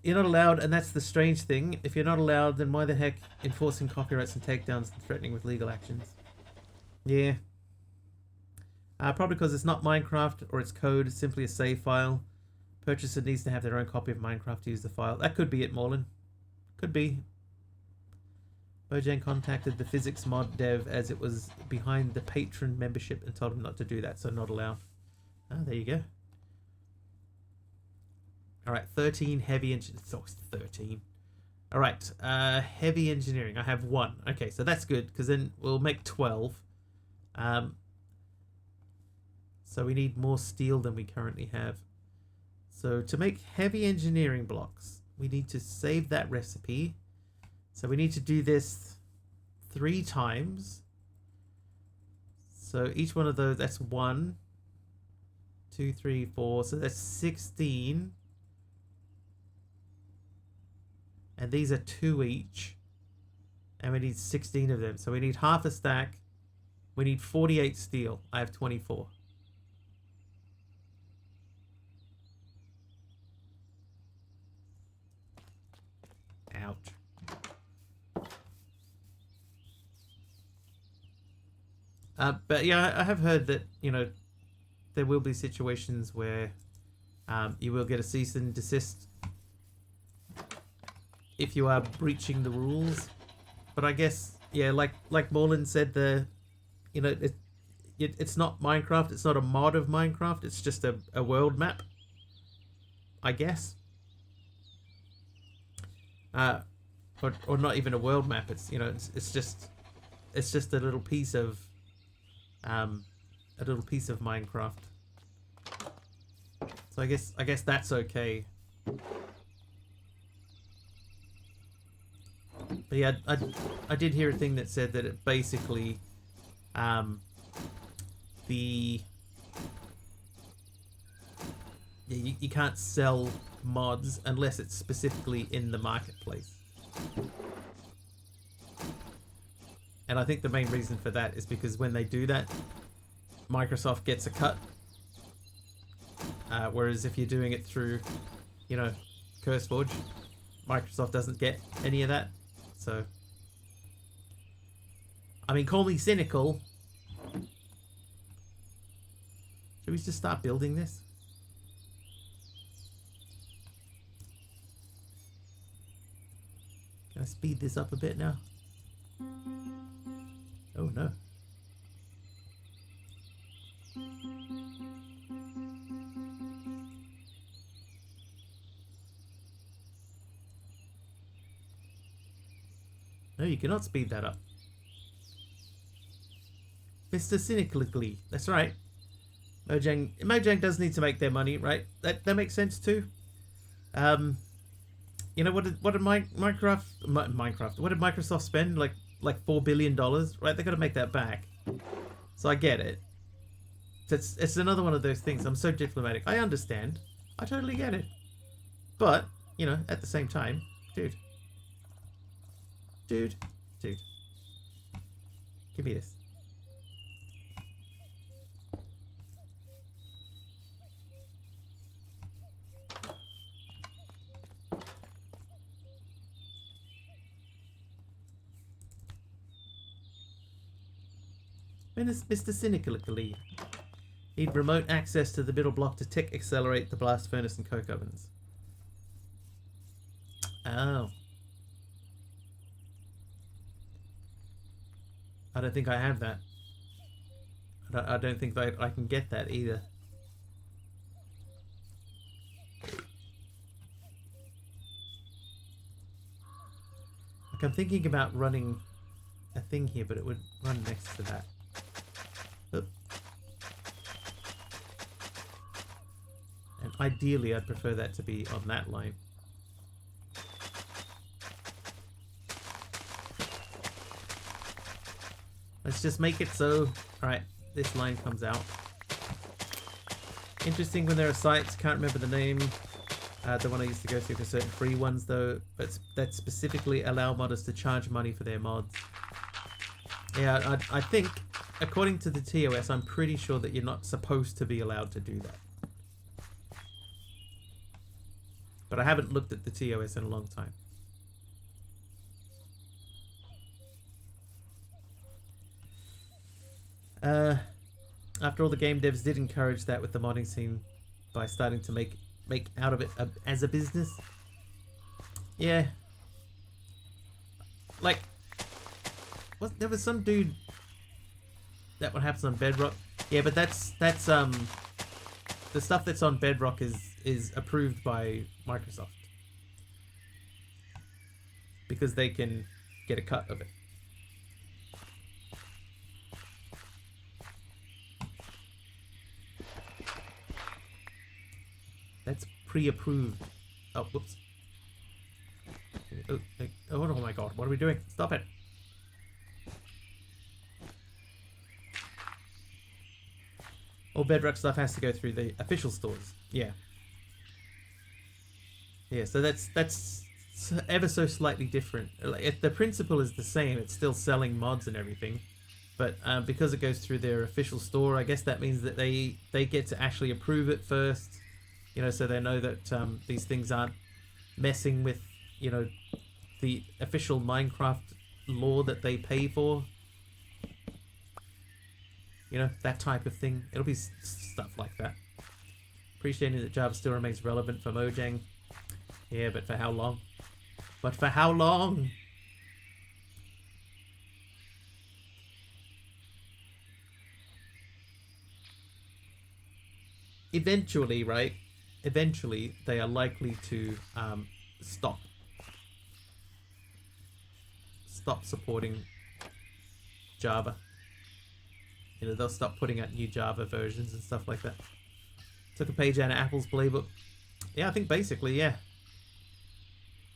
You're not allowed, and that's the strange thing. If you're not allowed, then why the heck enforcing copyrights and takedowns and threatening with legal actions? Yeah. Probably because it's not Minecraft or it's code, it's simply a save file. Purchaser needs to have their own copy of Minecraft to use the file. That could be it, Morlin. Could be. Bojang contacted the physics mod dev as it was behind the patron membership and told him not to do that, so not allowed. There you go. Alright, 13 heavy engineering. It's always 13. Alright, heavy engineering. I have 1. Okay, so that's good, because then we'll make 12. So we need more steel than we currently have. So to make heavy engineering blocks, we need to save that recipe. So we need to do this 3 times. So each one of those, that's 1, 2, 3, 4. So that's 16. And these are 2 each. And we need 16 of them. So we need half a stack. We need 48 steel. I have 24. Ouch. But yeah, I have heard that, you know, there will be situations where you will get a cease and desist if you are breaching the rules. But I guess, yeah, like Morland said, you know, it's not Minecraft. It's not a mod of Minecraft. It's just a world map, I guess. Or not even a world map. It's, you know, it's just a little piece of Minecraft. So I guess that's okay. But yeah, I did hear a thing that said that it basically you can't sell mods unless it's specifically in the marketplace. And I think the main reason for that is because when they do that, Microsoft gets a cut. Whereas if you're doing it through, you know, CurseForge, Microsoft doesn't get any of that. So, I mean, call me cynical. Should we just start building this? Can I speed this up a bit now? Oh no. No, you cannot speed that up. Mr. Cynically. That's right. Mojang does need to make their money, right? That makes sense too. You know, what did Minecraft? What did Microsoft spend? Like $4 billion, right? They got to make that back. So I get it. It's another one of those things. I'm so diplomatic. I understand. I totally get it. But, you know, at the same time, dude. Give me this. Mr. Cynically. Need remote access to the middle block to tick accelerate the blast furnace and coke ovens. Oh. I don't think I have that. I don't think that I can get that either. Like, I'm thinking about running a thing here, but it would run next to that. Oop. And ideally, I'd prefer that to be on that line. Let's just make it so... Alright, this line comes out. Interesting when there are sites, can't remember the name. The one I used to go through for certain free ones though, but that specifically allow modders to charge money for their mods. Yeah, I think, according to the TOS, I'm pretty sure that you're not supposed to be allowed to do that. But I haven't looked at the TOS in a long time. After all, the game devs did encourage that with the modding scene by starting to make out of it as a business. Yeah. Like, there was some dude that what happens on Bedrock. Yeah, but that's the stuff that's on Bedrock is approved by Microsoft because they can get a cut of it. That's pre-approved. Oh, whoops. Oh my god, what are we doing? Stop it. All Bedrock stuff has to go through the official stores. Yeah. Yeah, so that's ever so slightly different. Like, the principle is the same. It's still selling mods and everything. But because it goes through their official store, I guess that means that they get to actually approve it first. You know, so they know that these things aren't messing with, you know, the official Minecraft law that they pay for. You know, that type of thing. It'll be stuff like that. Appreciating that Java still remains relevant for Mojang. Yeah, but for how long? But for how long? Eventually, right? Eventually, they are likely to stop supporting Java. You know, they'll stop putting out new Java versions and stuff like that. Took a page out of Apple's playbook. Yeah, I think basically, yeah.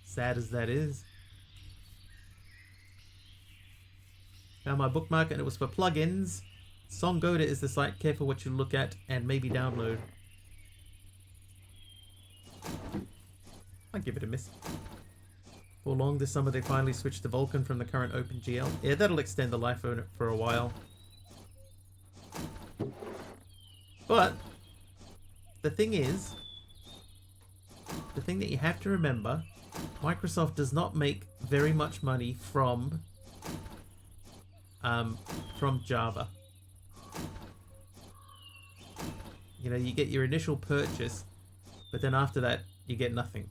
Sad as that is. Found my bookmark and it was for plugins. Songgoda is the site. Careful what you look at and maybe download. I'll give it a miss. For long this summer they finally switched to Vulkan from the current OpenGL. Yeah, that'll extend the life of it for a while. But the thing is, the thing that you have to remember, Microsoft does not make very much money from Java. You know, you get your initial purchase, but then after that you get nothing.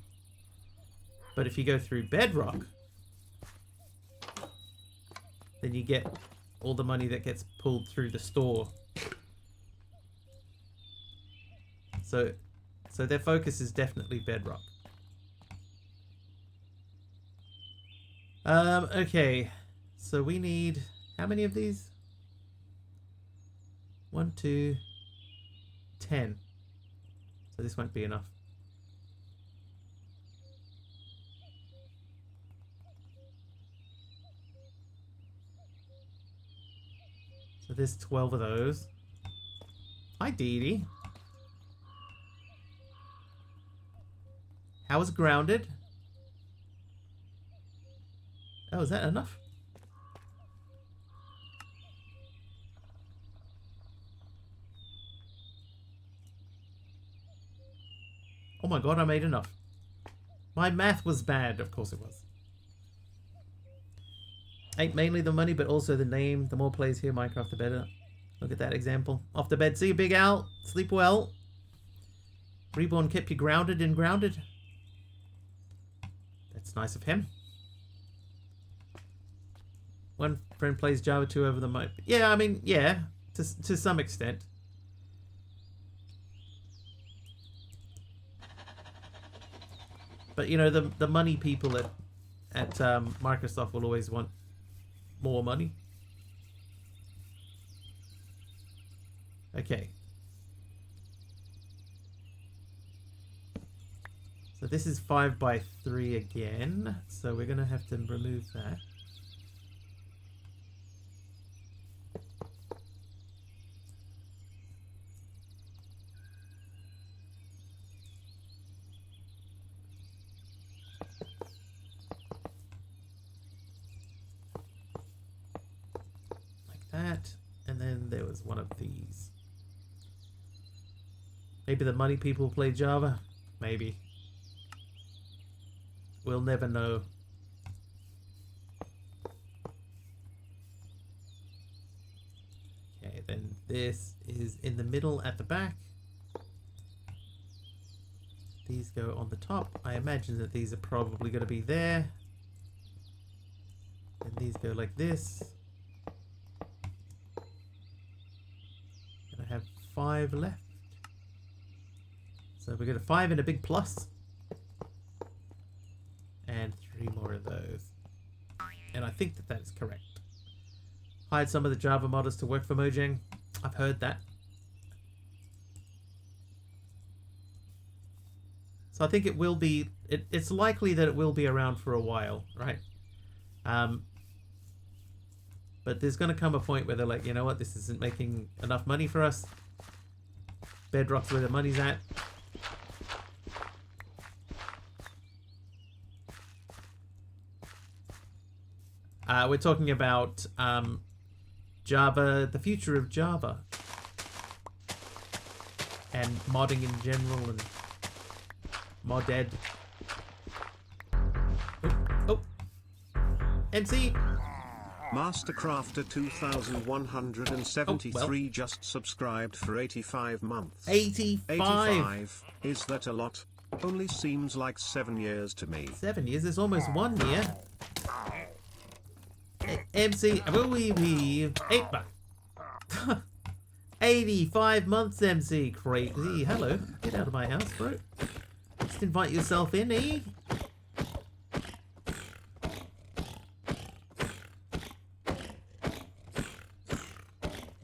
But if you go through Bedrock, then you get all the money that gets pulled through the store. So their focus is definitely Bedrock. Okay. So we need how many of these? 1, 2, 10. So this won't be enough. So there's 12 of those. Hi, Dee Dee. How was grounded? Oh, is that enough? Oh my god, I made enough. My math was bad, of course it was. Ain't mainly the money, but also the name. The more plays here, Minecraft, the better. Look at that example. Off to bed. See you, Big Al. Sleep well. Reborn kept you grounded and grounded. That's nice of him. One friend plays Java 2 over the mic. Yeah, I mean, yeah, to some extent. But you know, the money people at Microsoft will always want more money. Okay. So this is 5 by 3 again. So we're gonna have to remove that. That, and then there was one of these. Maybe the money people play Java? Maybe. We'll never know. Okay, then this is in the middle at the back. These go on the top. I imagine that these are probably going to be there. And these go like this. Have 5 left. So we got a 5 and a big plus. And 3 more of those. And I think that is correct. Hired some of the Java modders to work for Mojang. I've heard that. So I think it will be, it's likely that it will be around for a while, right? But there's going to come a point where they're like, you know what, this isn't making enough money for us. Bedrock's where the money's at. We're talking about Java, the future of Java. And modding in general and modded. Oh. MC! Mastercrafter 2173 just subscribed for 85 months. 85. 85. Is that a lot? Only seems like 7 years to me. 7 years is almost 1 year. MC, wee, 85 months, MC. Crazy. Hello. Get out of my house, bro. Just invite yourself in, eh?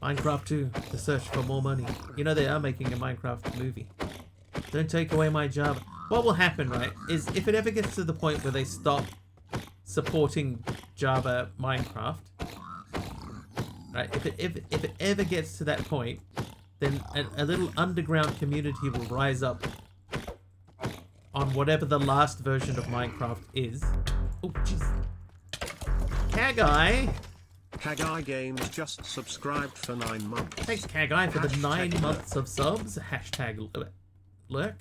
Minecraft 2, The Search for More Money. You know they are making a Minecraft movie. Don't take away my job. What will happen, right, is if it ever gets to the point where they stop supporting Java Minecraft, right, if it ever gets to that point, then a little underground community will rise up on whatever the last version of Minecraft is. Oh, jeez. Kaggai! Kaggai Games just subscribed for 9 months. Thanks, Kaggai, for the 9 months of subs. Hashtag lurk.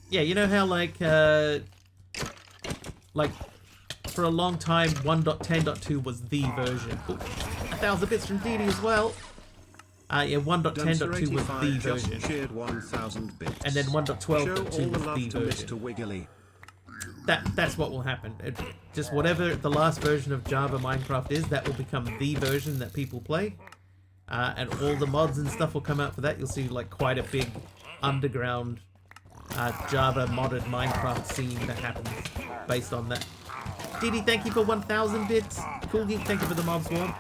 Yeah, you know how like for a long time 1.10.2 was the version. Ooh, 1,000 bits from Didi as well. Yeah, 1.10.2 was the version. Shared 1,000 bits. And then 1.12.2 was the version. Mr. Wiggly. That's what will happen. Just whatever the last version of Java Minecraft is, that will become the version that people play. And all the mods and stuff will come out for that. You'll see like quite a big underground Java modded Minecraft scene that happens based on that. Didi, thank you for 1,000 bits. Cool Geek, thank you for the mob swarm.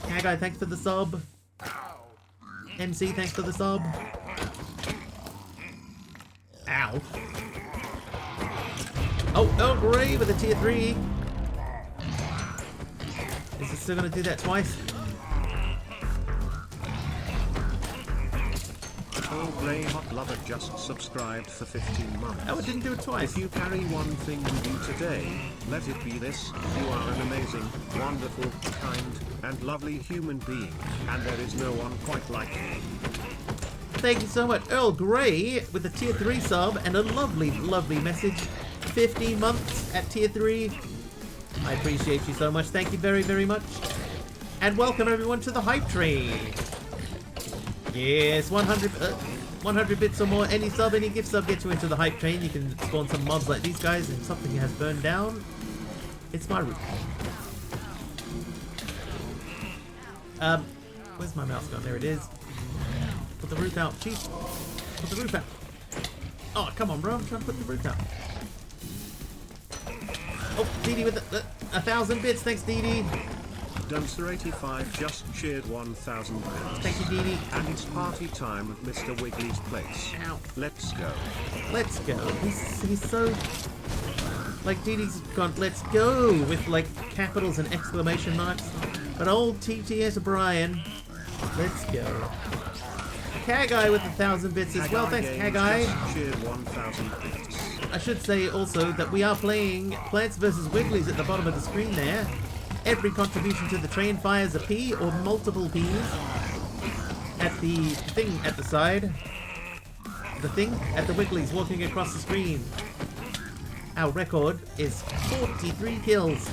Kaggai, thanks for the sub. MC, thanks for the sub. Ow. Oh, Earl Grey with a tier 3. Is it still going to do that twice? Earl Grey Hot Lover just subscribed for 15 months. Oh, it didn't do it twice. If you carry one thing with you today, let it be this. You are an amazing, wonderful, kind, and lovely human being, and there is no one quite like you. Thank you so much, Earl Grey, with a tier 3 sub and a lovely, lovely message. 15 months at tier 3. I appreciate you so much. Thank you very, very much. And welcome everyone to the hype train. Yes, 100 bits or more. Any sub, any gift sub gets you into the hype train. You can spawn some mobs like these guys, and something has burned down. It's my roof. Where's my mouse gone? There it is. Put the roof out, chief. Put the roof out. Oh, come on, bro. I'm trying to put the roof out. Oh, Didi with 1,000 bits. Thanks, Didi. Dumpster85 just shared 1,000 bits. Thank you, Didi. And it's party time at Mr. Wiggly's place. Ow. Let's go. Let's go. He's so... Like, Didi's gone, let's go, with, like, capitals and exclamation marks. But old TTS Brian, let's go. Kaggai with 1,000 bits as well. Thanks, Kaggai. Shared 1,000 bits. I should say also that we are playing Plants vs. Wigglies at the bottom of the screen there. Every contribution to the train fires a P or multiple Ps at the thing at the side. The thing at the Wigglies walking across the screen. Our record is 43 kills.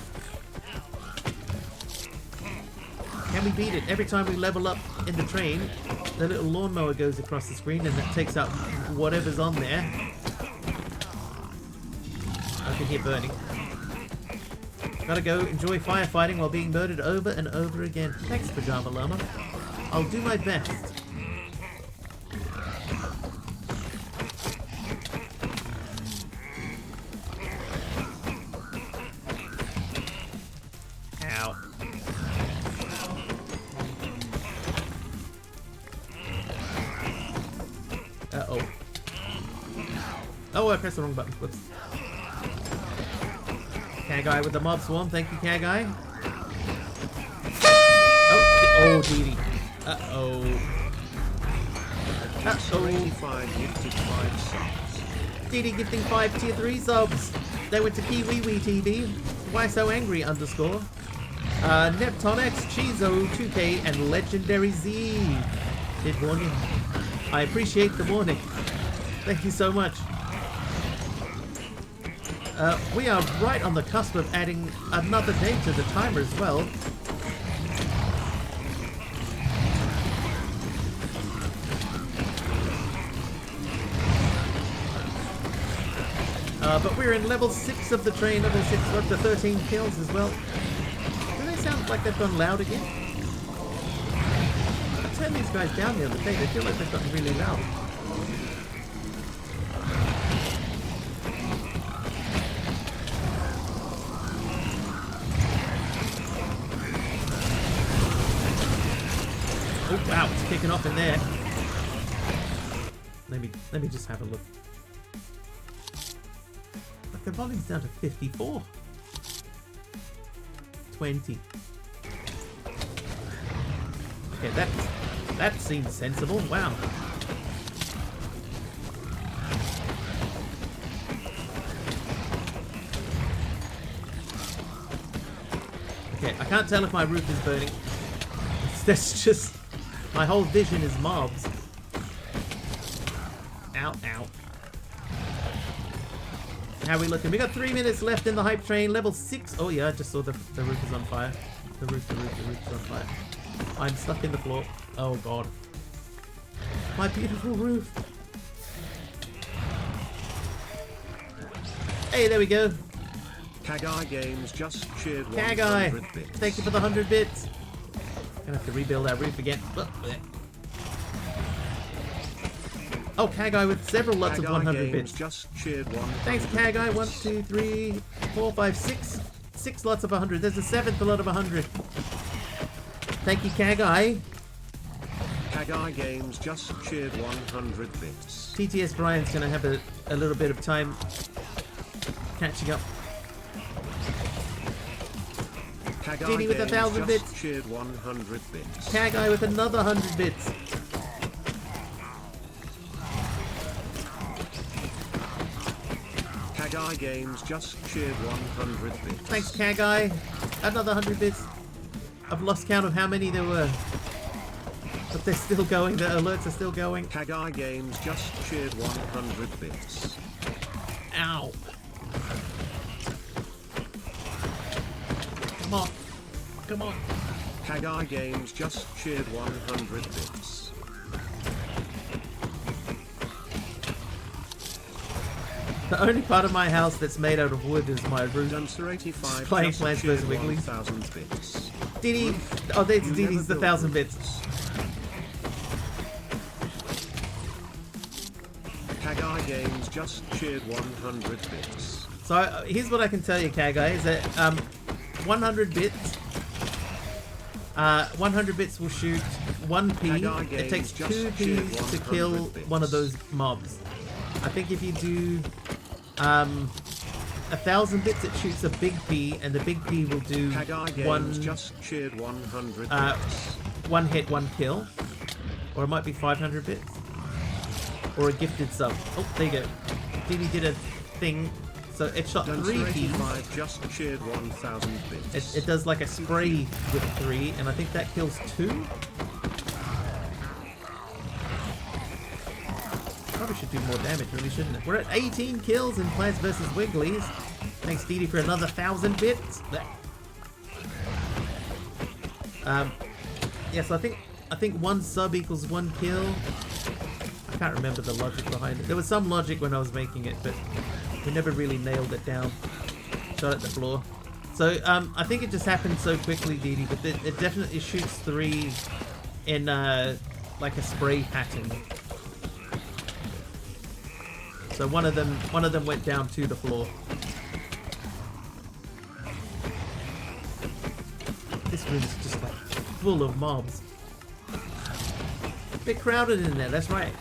Can we beat it? Every time we level up in the train, the little lawnmower goes across the screen and that takes out whatever's on there. I can hear burning. Gotta go enjoy firefighting while being murdered over and over again. Thanks, Pajama Llama. I'll do my best. Ow. Uh-oh. Oh, I pressed the wrong button. Whoops. Kaggai with the mob swarm. Thank you, Kaggai. Oh, Didi. Uh-oh. Uh-oh. 85 gifted 5 subs. Didi gifting 5 tier 3 subs. They went to Kiwi TV. Why so angry underscore. Neptonex, Chizo, 2K, and Legendary Z. Did warn you. I appreciate the warning. Thank you so much. We are right on the cusp of adding another day to the timer as well. But we're in level 6 of the train, level 6, up to 13 kills as well. Do they sound like they've gone loud again? I turned these guys down the other day, they feel like they've gotten really loud. Oh wow, it's kicking off in there. Let me just have a look. Look, the volume's down to 54. 20. Okay, that seems sensible. Wow. Okay, I can't tell if my roof is burning. That's just... my whole vision is mobs. Ow, ow. How are we looking? We got 3 minutes left in the hype train. Level 6. Oh yeah, I just saw the roof is on fire. The roof is on fire. I'm stuck in the floor. Oh god. My beautiful roof. Hey, there we go. Kagai Games just cheered Kagai, 100 bits. thank you for the 100 bits. Gonna have to rebuild our roof again. Oh, Kagai with several lots of 100 bits. Just cheered 100. Thanks, Kagai. 1, 2, 3, 4, 5, 6. 6 lots of 100. There's a 7th lot of 100. Thank you, Kagai. Kagai Games just cheered 100 bits. TTS Brian's gonna have a little bit of time catching up. Kagai Dini with 1,000 just bits. cheered 100 bits. Kagai with another 100 bits. Kagai Games just cheered 100 bits. Thanks, Kagai. Another 100 bits. I've lost count of how many there were. But they're still going. The alerts are still going. Kagai Games just cheered 100 bits. Ow. Come on. Come on. Kagai Games just cheered 100 bits. The only part of my house that's made out of wood is my roof. Duncer 85 Playing just Plants cheered vs. Wiggly. 1,000 bits. Diddy. Oh, there's You Diddy's the never 1,000 built bits. Kagai Games just cheered 100 bits. So here's what I can tell you, Kagai, is that 100 bits. 100 bits will shoot 1 P. Kagai It takes Games 2 just Ps cheered to 100 kill bits. one of those mobs. I think if you do 1,000 bits, it shoots a big P, and the big P will do Kagai Games one just cheered 100 uh, bits. one hit, 1 kill, or it might be 500 bits, or a gifted sub. Oh, there you go. Diddy did a thing, so it shot 3 Duncer Ps. 85 just cheered 1,000 bits. It does like a spray with 3, and I think that kills 2. Probably should do more damage, really, shouldn't it? We're at 18 kills in Plants vs. Wigglies. Thanks, Didi, for another 1,000 bits. Yes, I think 1 sub equals 1 kill. I can't remember the logic behind it. There was some logic when I was making it, but we never really nailed it down. Shot at the floor. So I think it just happened so quickly, Didi, but it definitely shoots 3 in like a spray pattern. So one of them went down to the floor. This room is just like full of mobs. A bit crowded in there, that's right.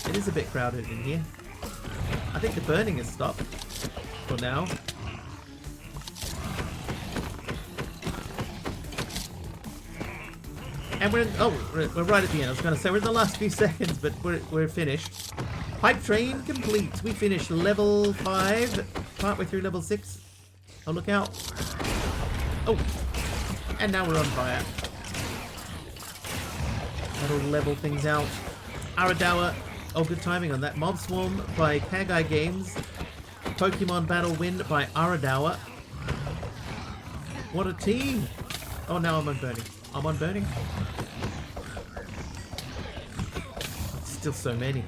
It is a bit crowded in here. I think the burning has stopped for now. And we're right at the end. I was going to say we're in the last few seconds, but we're finished. Hype train complete. We finished level 5, partway through level 6. Oh, look out. Oh, and now we're on fire. That'll level things out. Aradawa, oh, good timing on that. Mob Swarm by Kagai Games. Pokemon Battle Win by Aradawa. What a team! Oh, now I'm on burning. I'm on burning. Still so many.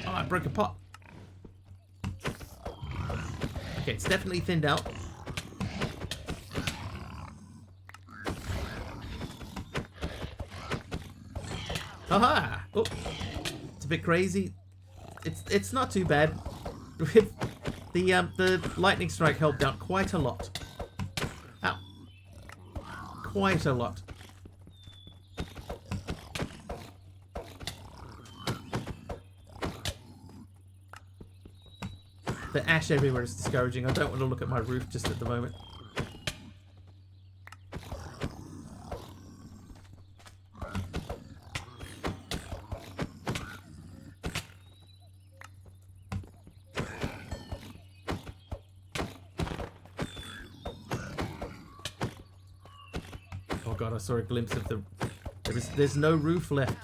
Oh, I broke a pot. Okay, it's definitely thinned out. Haha! Oh, it's a bit crazy. It's not too bad. The lightning strike helped out quite a lot. Ow. Quite a lot. The ash everywhere is discouraging. I don't want to look at my roof just at the moment. Oh god, I saw a glimpse of the... There's no roof left.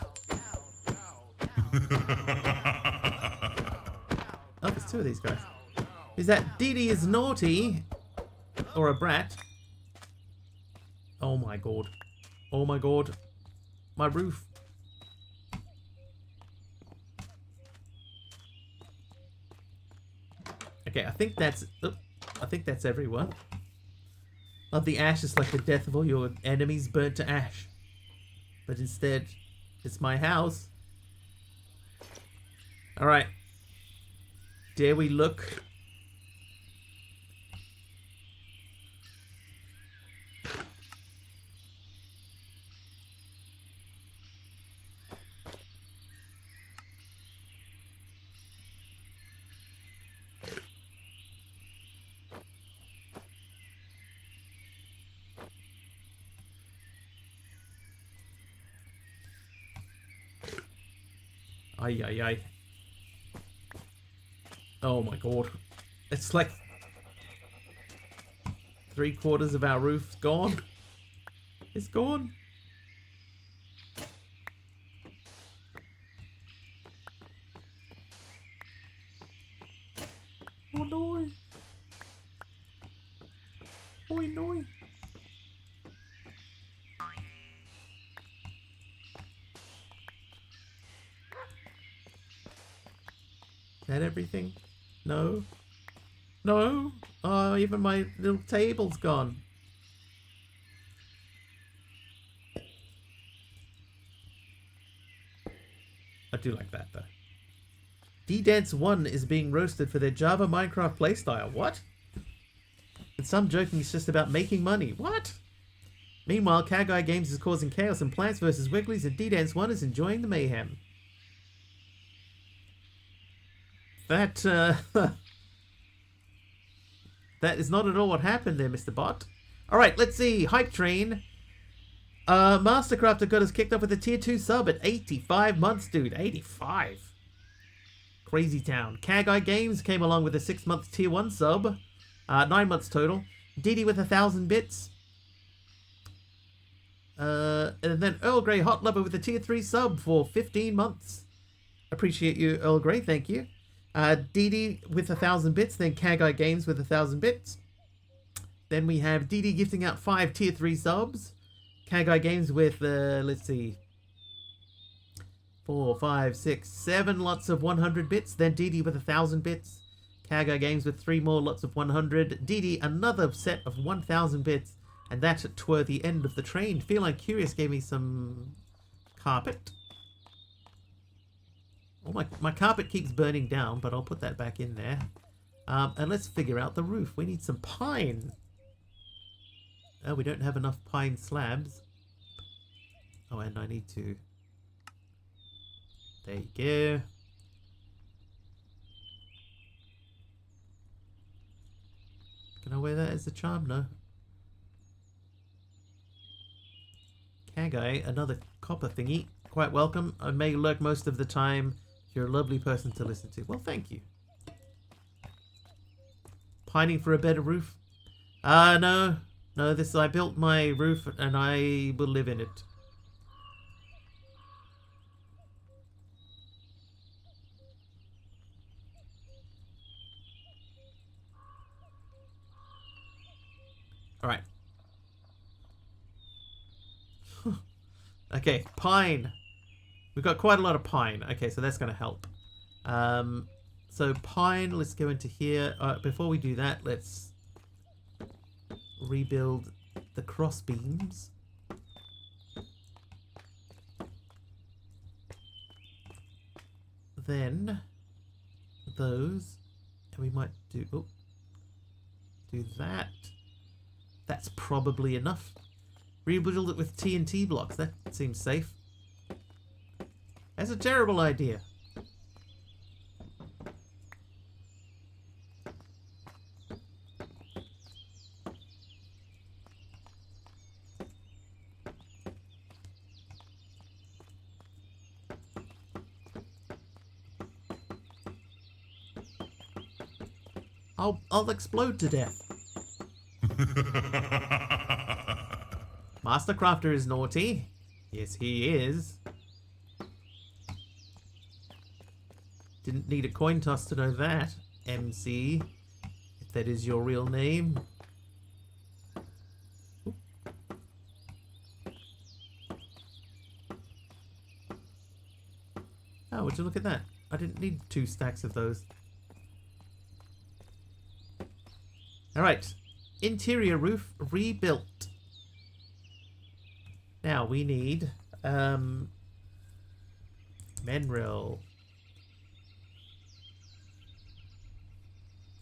Oh, there's two of these guys. Is that Didi is naughty? Or a brat? Oh my god. Oh my god. My roof. Okay, I think that's everyone. Oh, the ash is like the death of all your enemies burnt to ash. But instead, it's my house. Alright. Dare we look? Ay, ay, ay. Oh my god. It's like 3/4 of our roof's gone. It's gone. Oh no. Oh no. Is that everything? No. No. Oh, even my little table's gone. I do like that though. D-Dance 1 is being roasted for their Java Minecraft playstyle. What? And some joking it's just about making money. What? Meanwhile, Kagai Games is causing chaos in Plants vs. Wigglies and D-Dance 1 is enjoying the mayhem. That, that is not at all what happened there, Mr. Bot. Alright, let's see. Hype Train. Mastercrafter got us kicked off with a tier 2 sub at 85 months, dude. 85. Crazy town. Kagai Games came along with a 6-month tier 1 sub. 9 months total. Didi with 1,000 bits. And then Earl Grey Hot Lover with a tier 3 sub for 15 months. Appreciate you, Earl Grey. Thank you. Didi with 1,000 bits. Then Kagai Games with 1,000 bits. Then we have Didi gifting out 5 tier 3 subs. Kagai Games with, let's see, 4, 5, 6, 7 lots of 100 bits. Then Didi with 1,000 bits. Kagai Games with 3 more lots of 100. Didi another set of 1,000 bits. And that toward the end of the train. Feline Curious gave me some carpet. Oh, my carpet keeps burning down, but I'll put that back in there. And let's figure out the roof. We need some pine. Oh, we don't have enough pine slabs. Oh, and I need to... There you go. Can I wear that as a charm? No. Kagai, another copper thingy. Quite welcome. I may lurk most of the time. You're a lovely person to listen to. Well, thank you. Pining for a better roof? No. No, I built my roof and I will live in it. Alright. Okay, pine. We've got quite a lot of pine. Okay, so that's going to help. So pine, let's go into here. Before we do that, let's rebuild the cross beams. Then those, and we might do that. That's probably enough. Rebuild it with TNT blocks. That seems safe. That's a terrible idea. I'll explode to death. Master Crafter is naughty. Yes, he is. Didn't need a coin toss to know that, MC. If that is your real name. Ooh. Oh, would you look at that? I didn't need 2 stacks of those. Alright. Interior roof rebuilt. Now we need Menril.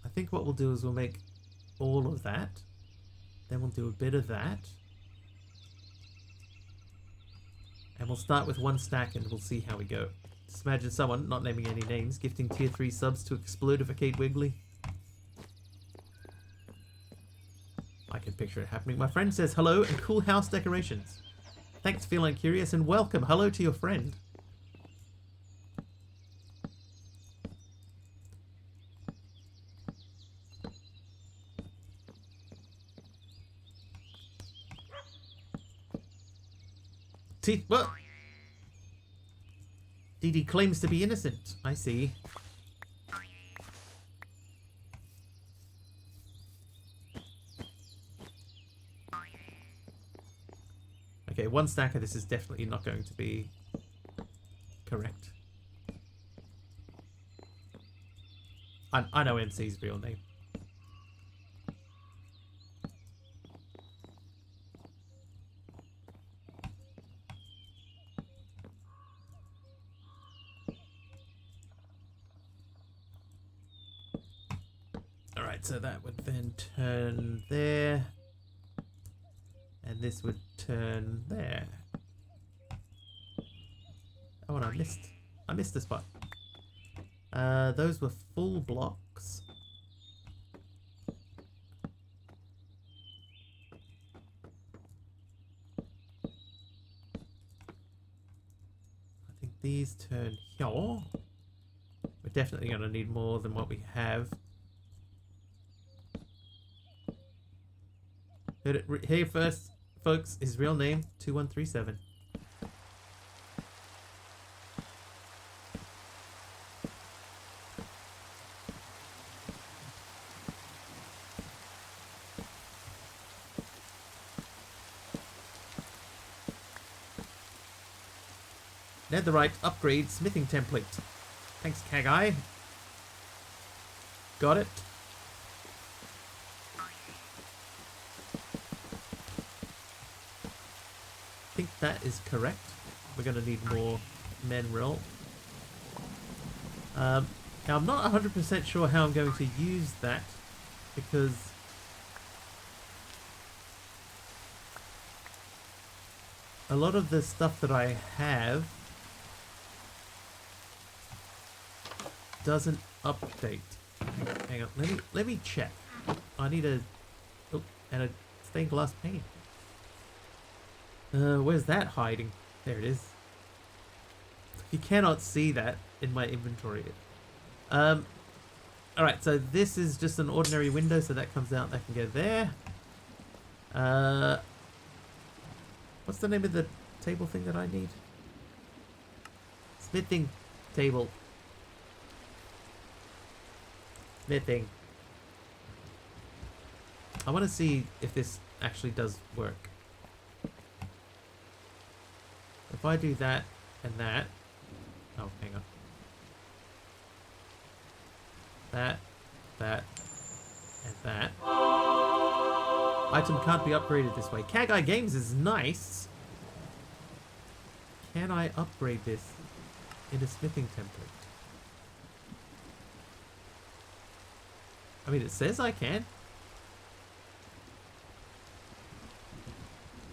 I think what we'll do is we'll make all of that. Then we'll do a bit of that. And we'll start with 1 stack and we'll see how we go. Just imagine someone, not naming any names, gifting tier 3 subs to Explodificate Wiggly. I can picture it happening. My friend says hello and cool house decorations. Thanks, Feline Curious, and welcome. Hello to your friend. What? DD claims to be innocent. I see. Okay, 1 stack of this is definitely not going to be correct. I know MC's real name. Alright, so that would then turn there. And this would turn there. Oh, and I missed a spot. Those were full blocks. I think these turn here. We're definitely going to need more than what we have. Heard it here first, folks. His real name, 2137. Netherite upgrade smithing template. Thanks, Kagai. Got it. I think that is correct. We're going to need more Menril. Now, I'm not 100% sure how I'm going to use that, because a lot of the stuff that I have doesn't update. Hang on, let me check. I need a and a stained glass pane. Where's that hiding? There it is. You cannot see that in my inventory. Alright, so this is just an ordinary window, so that comes out, that can go there. What's the name of the table thing that I need? Smithing table. Smithing. I want to see if this actually does work. If I do that and that... Oh, hang on. That, and that. Item can't be upgraded this way. Kagai Games is nice. Can I upgrade this in a smithing template? I mean, it says I can.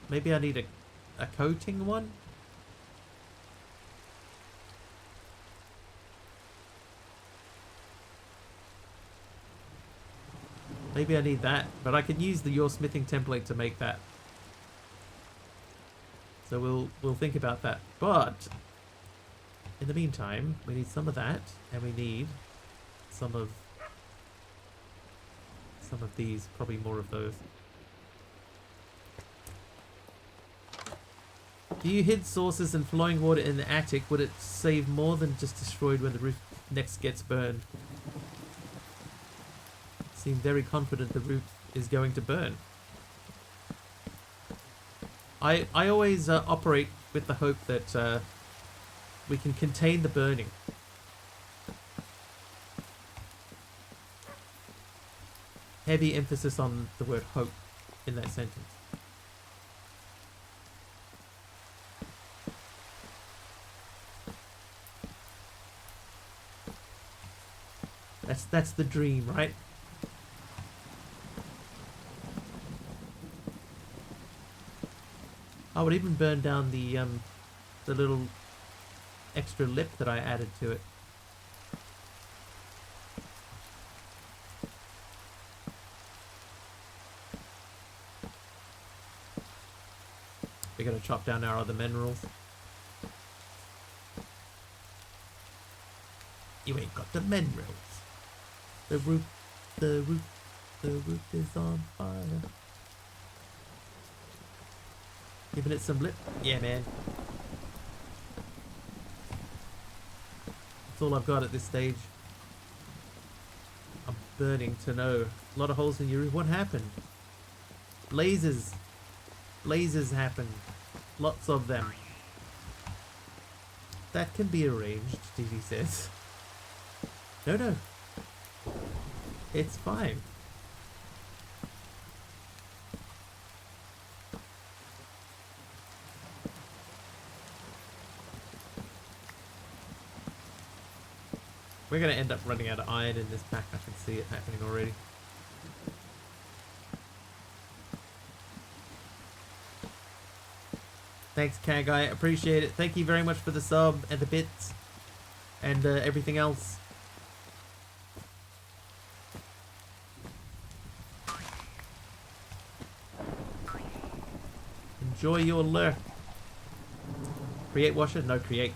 Maybe I need a coating one? Maybe I need that, but I can use the Your Smithing template to make that. So we'll think about that. But in the meantime, we need some of that, and we need some of these, probably more of those. Do you hid sources and flowing water in the attic? Would it save more than just destroyed when the roof next gets burned? Seem very confident the roof is going to burn. I always operate with the hope that we can contain the burning. Heavy emphasis on the word hope in that sentence. That's the dream, right? I would even burn down the little extra lip that I added to it. We're gonna chop down our other minerals. You ain't got the minerals. The roof is on fire. Giving it some lip. Yeah, man. That's all I've got at this stage. I'm burning to know. A lot of holes in your roof. What happened? Blazes. Blazes happened. Lots of them. That can be arranged, TV says. No. It's fine. We're going to end up running out of iron in this pack. I can see it happening already. Thanks, Kagai. Appreciate it. Thank you very much for the sub and the bits and everything else. Enjoy your lurk. Create washer? No, create.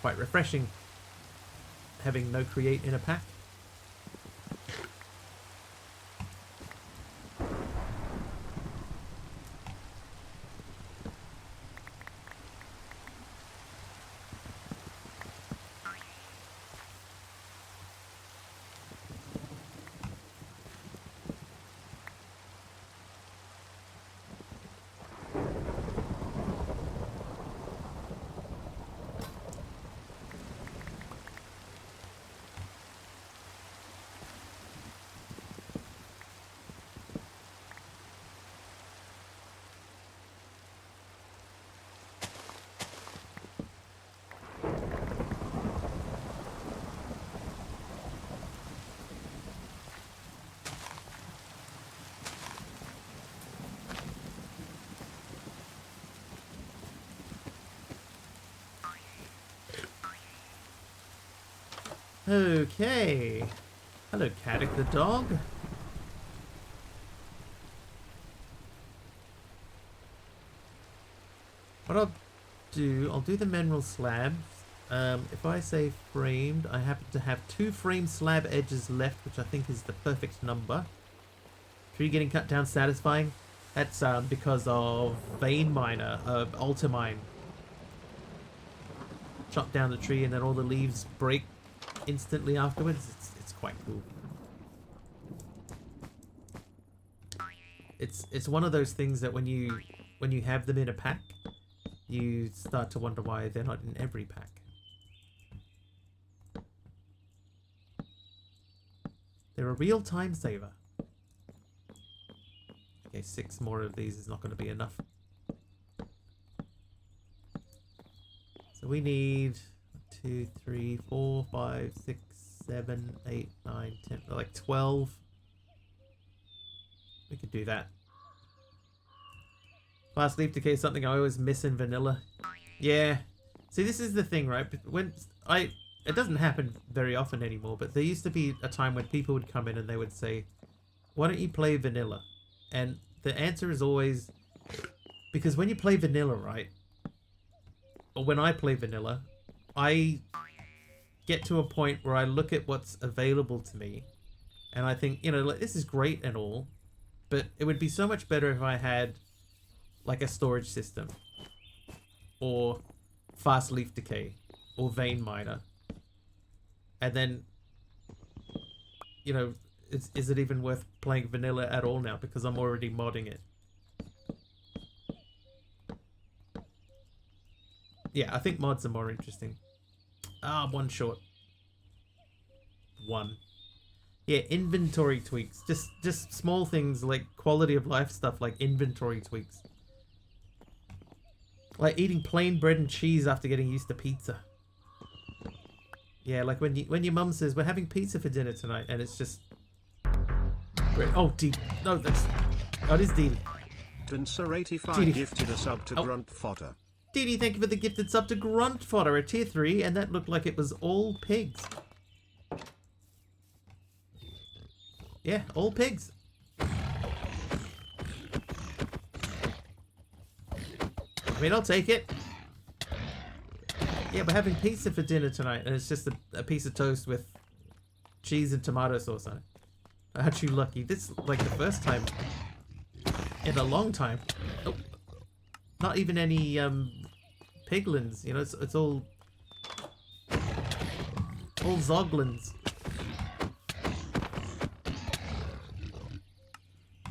Quite refreshing having no create in a pack. Okay. Hello, Caddick the dog. What I'll do the mineral slabs. If I say framed, I happen to have 2 frame slab edges left, which I think is the perfect number. Tree getting cut down satisfying. That's because of vein miner, ultimine. Chop down the tree and then all the leaves break instantly afterwards. It's quite cool. It's one of those things that when you have them in a pack, you start to wonder why they're not in every pack. They're a real time saver. Okay, 6 more of these is not going to be enough. So we need 2, 3, 4, 5, 6, 7, 8, 9, 10, like 12. We could do that. Fast leaf decay is something I always miss in vanilla. Yeah. See, this is the thing, right? It doesn't happen very often anymore, but there used to be a time when people would come in and they would say, why don't you play vanilla? And the answer is always, because when you play vanilla, right? Or when I play vanilla, I get to a point where I look at what's available to me and I think, you know, like, this is great and all, but it would be so much better if I had like a storage system or fast leaf decay or vein miner. And then, you know, is it even worth playing vanilla at all now because I'm already modding it? Yeah, I think mods are more interesting. Ah, 1 short. 1. Yeah, inventory tweaks. Just small things like quality of life stuff like inventory tweaks. Like eating plain bread and cheese after getting used to pizza. Yeah, like when your mum says, we're having pizza for dinner tonight, and it's just... Oh, Dee. No, that is Dee. Tinser85 gifted a sub to Grunt Fodder. Dee, thank you for the gifted sub to Grunt Fodder, a tier 3, and that looked like it was all pigs. Yeah, all pigs. I mean, I'll take it. Yeah, we're having pizza for dinner tonight, and it's just a piece of toast with cheese and tomato sauce on it. Aren't you lucky? This is like the first time in a long time. Oh, not even any piglins, you know, it's all zoglins.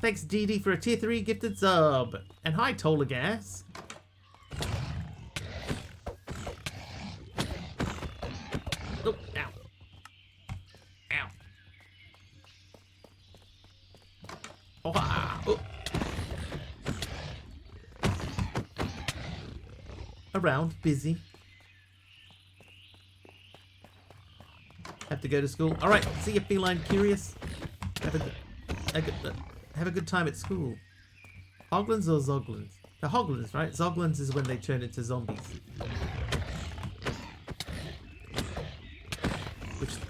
Thanks Dee for a tier 3 gifted sub. And hi Tolagas. Oh, ow. Ow. Oh, ah, oh. Around, busy. Have to go to school. Alright, see you feline curious. Have a good time at school. Hoglins or Zoglins? The Hoglins, right? Zoglins is when they turn into zombies.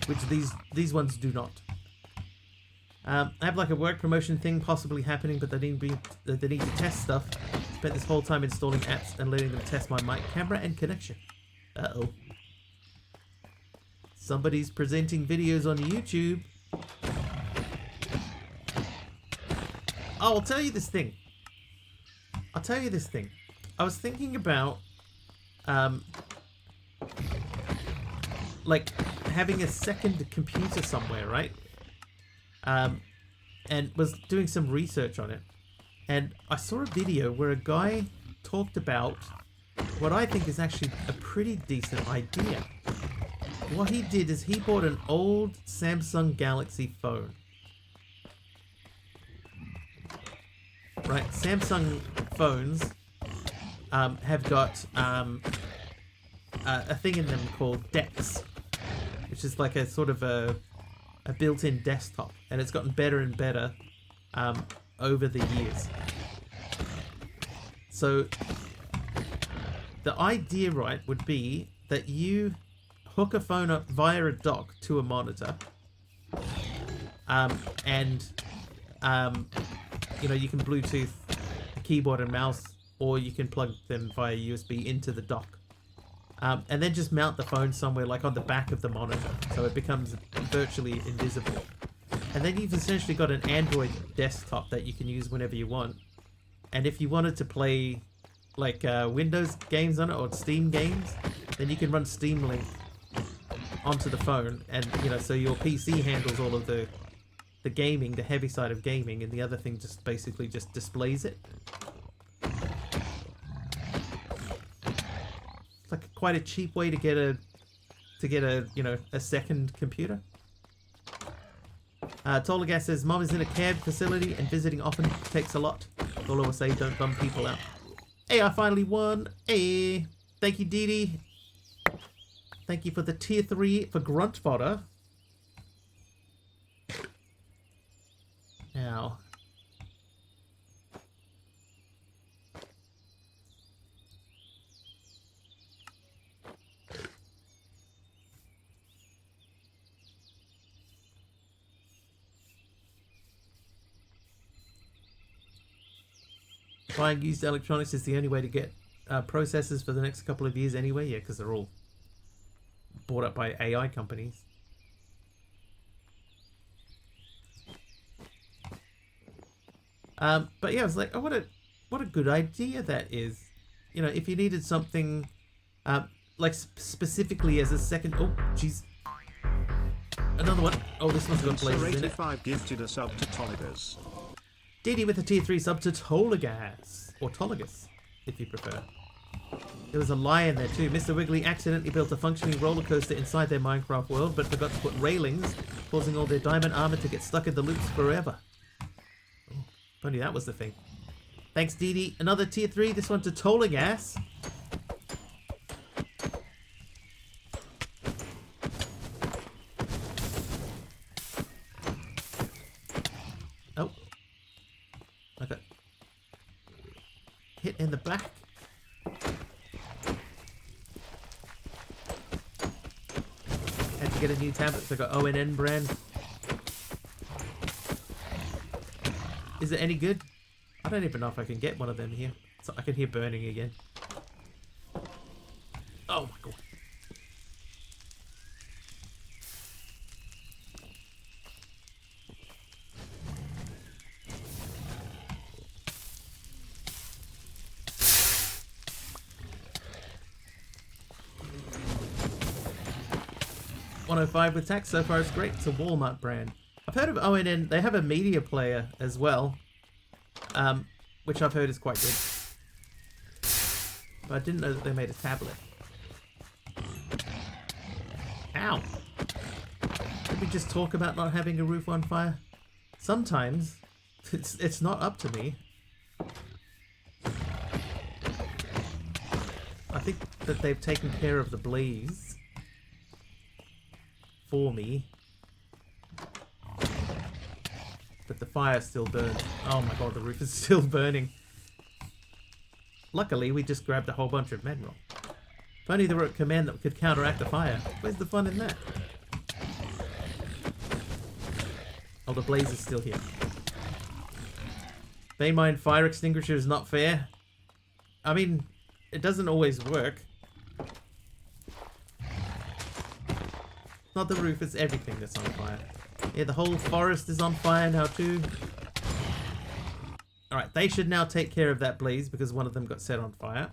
Which these ones do not. I have like a work promotion thing possibly happening, but they need to test stuff. Spent this whole time installing apps and letting them test my mic, camera, and connection. Uh-oh. Somebody's presenting videos on YouTube. Oh, I'll tell you this thing. I was thinking about, like, having a second computer somewhere, right? And was doing some research on it. And I saw a video where a guy talked about what I think is actually a pretty decent idea. What he did is he bought an old Samsung Galaxy phone. Right, Samsung phones have got a thing in them called DeX, which is like a sort of a built-in desktop, and it's gotten better and better over the years. So the idea, right, would be that you hook a phone up via a dock to a monitor, and you know, you can Bluetooth a keyboard and mouse or you can plug them via USB into the dock. And then just mount the phone somewhere like on the back of the monitor, so it becomes virtually invisible. And then you've essentially got an Android desktop that you can use whenever you want. And if you wanted to play like Windows games on it or Steam games, then you can run Steam Link onto the phone, and so your PC handles all of the gaming, the heavy side of gaming, and the other thing just basically just displays it. It's like quite a cheap way to get a a second computer. Tolagas says, Mom is in a care facility and visiting often takes a lot. All I will say, don't bum people out. Hey, I finally won. Hey, thank you, Dee Dee. Thank you for the tier 3 for grunt fodder. Now. Buying used electronics is the only way to get processors for the next couple of years anyway. Yeah, because they're all bought up by AI companies. But yeah, I was like, oh, what a good idea that is. If you needed something like specifically as a second. Oh, jeez. Another one. Oh, this one's got blazes in it. 85 gifted a sub to Toligas. Didi with a tier 3 sub to Tolagas. Or Tolagas, if you prefer. There was a lion there too. Mr. Wiggly accidentally built a functioning roller coaster inside their Minecraft world, but forgot to put railings, causing all their diamond armor to get stuck in the loops forever. Oh, if only that was the thing. Thanks, Didi. Another tier 3, this one to Tolagas. Oh. I got hit in the back. Had to get a new tablet, so I got ONN brand. Is it any good? I don't even know if I can get one of them here. So I can hear burning again. Oh my god. $105 with tax, so far it's great. It's a Walmart brand. I've heard of ONN. They have a media player as well, which I've heard is quite good. But I didn't know that they made a tablet. Ow! Did we just talk about not having a roof on fire? Sometimes it's not up to me. I think that they've taken care of the blaze for me. But the fire still burns. Oh my god, the roof is still burning. Luckily, we just grabbed a whole bunch of mineral. If only there were a command that could counteract the fire. Where's the fun in that? Oh, the blaze is still here. They mind fire extinguisher is not fair. I mean, it doesn't always work. Not the roof, it's everything that's on fire. Yeah, the whole forest is on fire now too. Alright, they should now take care of that blaze because one of them got set on fire.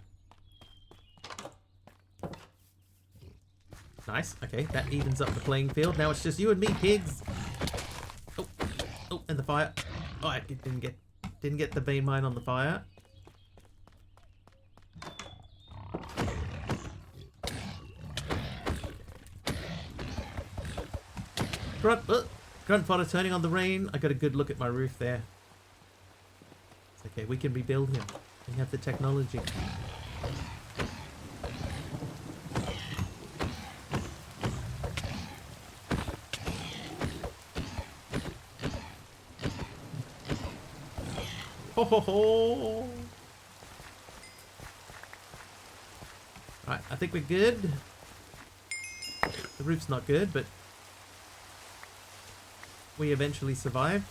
Nice, okay, that evens up the playing field. Now it's just you and me, pigs. Oh, oh, and the fire. Oh, I didn't get the beam mine on the fire. Grunt fodder turning on the rain. I got a good look at my roof there. It's okay, we can rebuild him. We have the technology. Ho ho ho! Alright, I think we're good. The roof's not good, but we eventually survived.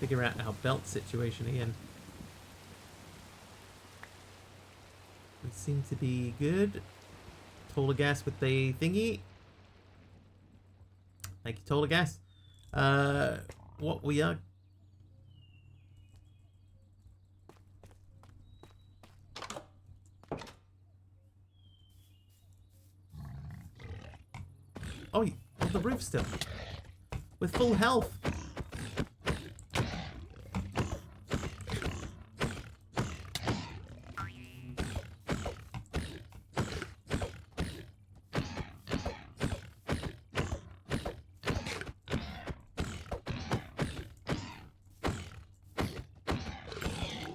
figure out our belt situation again. We seem to be good. Taller gas with the thingy. Thank you, taller gas. What we are... Oh, on the roof still. With full health.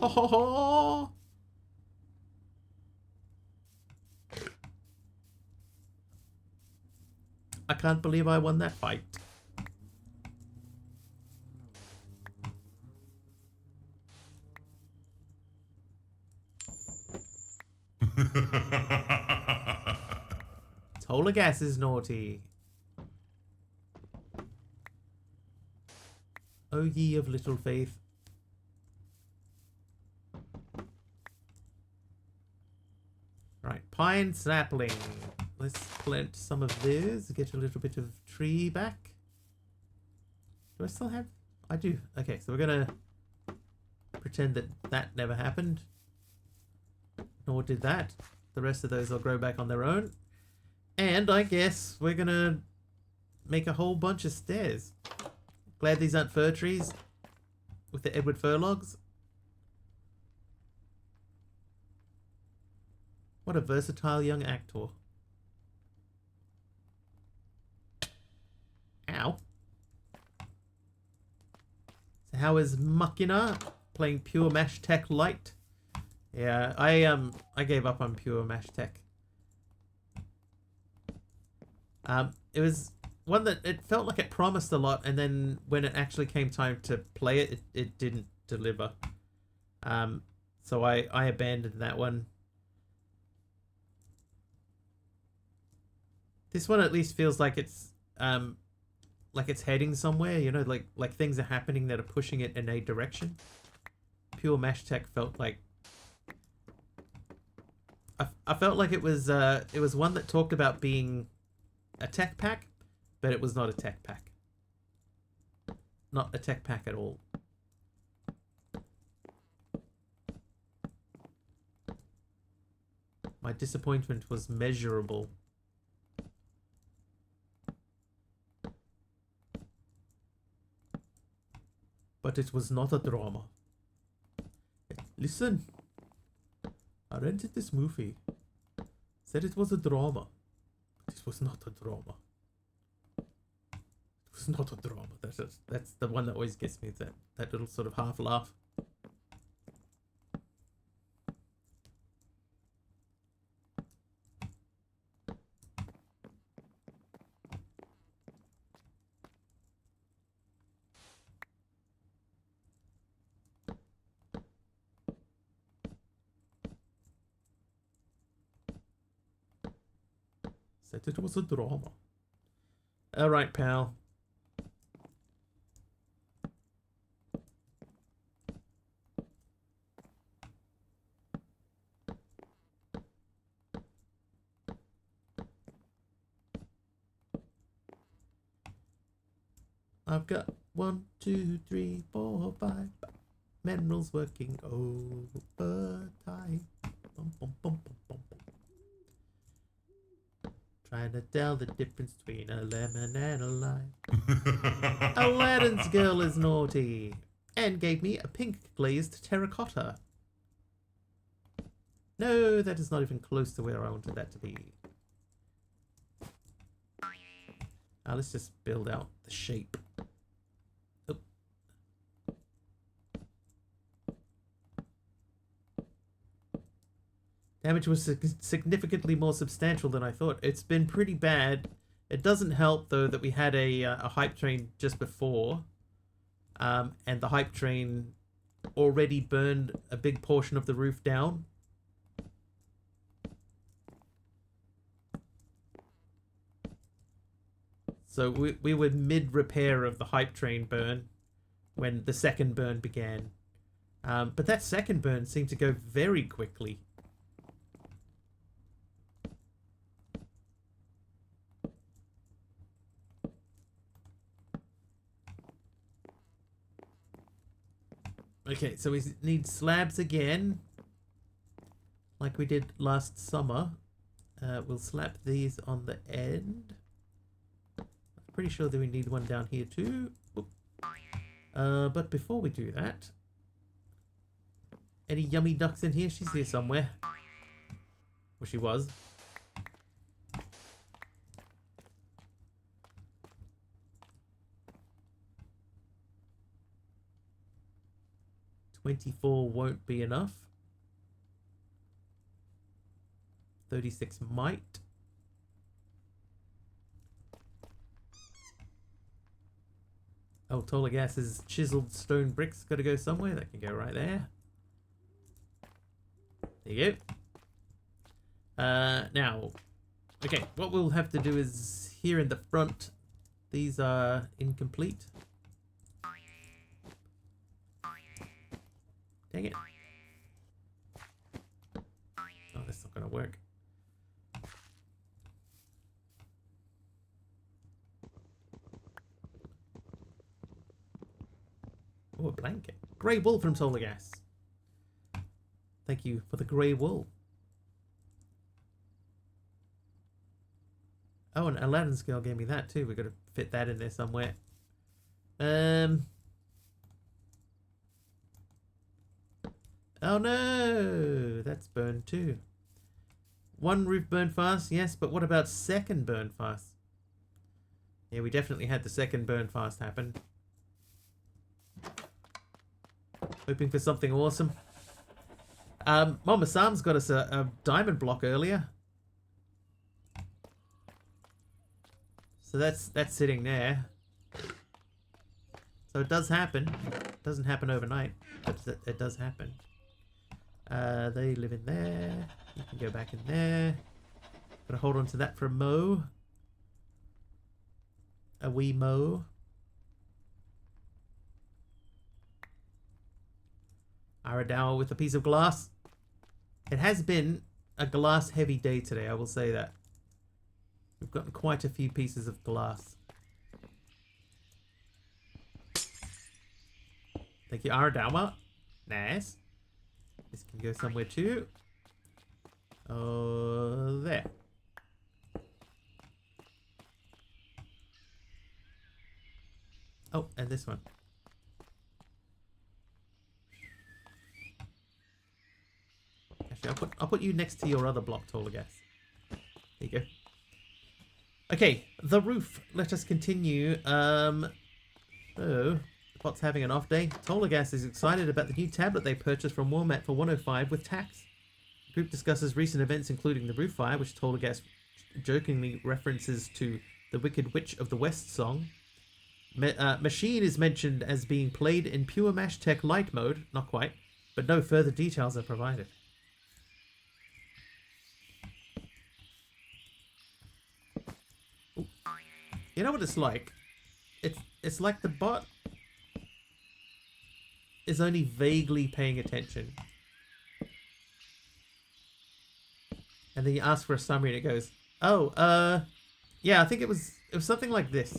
Ho ho ho! I can't believe I won that fight. Tola gas is naughty. O ye of little faith. Right, pine sapling. Let's plant some of those. Get a little bit of tree back. Do I still have? I do. Okay, so we're gonna pretend that that never happened. Nor did that. The rest of those will grow back on their own. And I guess we're gonna make a whole bunch of stairs. Glad these aren't fir trees with the Edward fir logs. What a versatile young actor. Ow. So how is Machina playing Pure Mash Tech Lite? Yeah, I gave up on Pure Mash Tech. It was one that it felt like it promised a lot, and then when it actually came time to play it, it didn't deliver. So I abandoned that one. This one at least feels like it's heading somewhere, you know, like things are happening that are pushing it in a direction. Pure Mash Tech felt like I felt like it was one that talked about being a tech pack, but it was not a tech pack. Not a tech pack at all. My disappointment was measurable. But it was not a drama. Listen, I rented this movie. Said it was a drama. But it was not a drama. It was not a drama. That's the one that always gets me. That little sort of half laugh. Said it was a drama. Alright, pal. I've got 1, 2, 3, 4, 5 minerals working overtime. Bum, bum, bum, bum, bum, bum. Trying to tell the difference between a lemon and a lime. Aladdin's girl is naughty and gave me a pink glazed terracotta. No, that is not even close to where I wanted that to be. Now let's just build out the shape. Oh. Damage was significantly more substantial than I thought. It's been pretty bad. It doesn't help, though, that we had a hype train just before. And the hype train already burned a big portion of the roof down. So we were mid-repair of the hype train burn when the second burn began. But that second burn seemed to go very quickly. Okay, so we need slabs again, like we did last summer. We'll slap these on the end. I'm pretty sure that we need one down here too. But before we do that, any yummy ducks in here? She's here somewhere. Well, she was. $24 won't be enough. 36 might. Oh, Tola Gas's chiseled stone bricks got to go somewhere. That can go right there. There you go. Now, okay, what we'll have to do is here in the front, these are incomplete. Dang it. Oh, that's not going to work. Oh, a blanket. Grey wool from Solar Gas. Thank you for the grey wool. Oh, and Aladdin's girl gave me that too. We've got to fit that in there somewhere. Oh no! That's burned too. One roof burned fast, yes, but what about second burn fast? Yeah, we definitely had the second burn fast happen. Hoping for something awesome. Mama Sam's got us a diamond block earlier. So that's sitting there. So it does happen. It doesn't happen overnight, but it does happen. They live in there. You can go back in there. Gotta hold on to that for a mo. A wee mo. Aradour with a piece of glass. It has been a glass heavy day today, I will say that. We've gotten quite a few pieces of glass. Thank you, Aradour. Nice. This can go somewhere too. Oh, there. Oh, and this one. Actually, I'll put you next to your other block, Taller Gas. There you go. Okay, the roof. Let us continue. So, the pot's having an off day. Taller Gas is excited about the new tablet they purchased from Walmart for $105 with tax. The group discusses recent events, including the roof fire, which Taller Gas jokingly references to the Wicked Witch of the West song. Machine is mentioned as being played in Pure Mash Tech Light mode, not quite, but no further details are provided. Ooh. You know what it's like? It's like the bot is only vaguely paying attention. And then you ask for a summary and it goes, oh, yeah, I think it was something like this.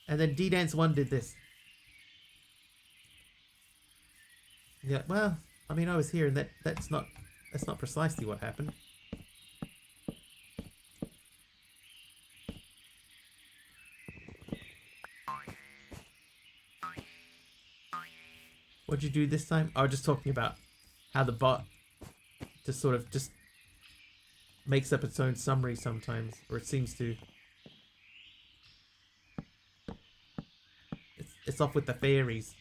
And then D-Dance1 did this. Yeah, well, I mean, I was here and that's not precisely what happened. What'd you do this time? I was just talking about how the bot just sort of just makes up its own summary sometimes, or it seems to. It's off with the fairies.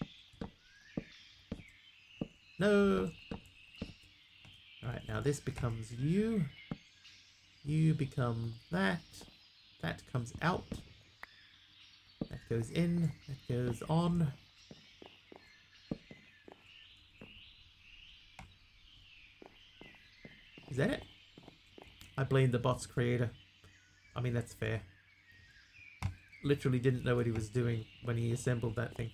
No. Alright, now this becomes you. You become that. That comes out. That goes in. That goes on. Is that it? I blame the bot's creator. I mean, that's fair. literally didn't know what he was doing when he assembled that thing.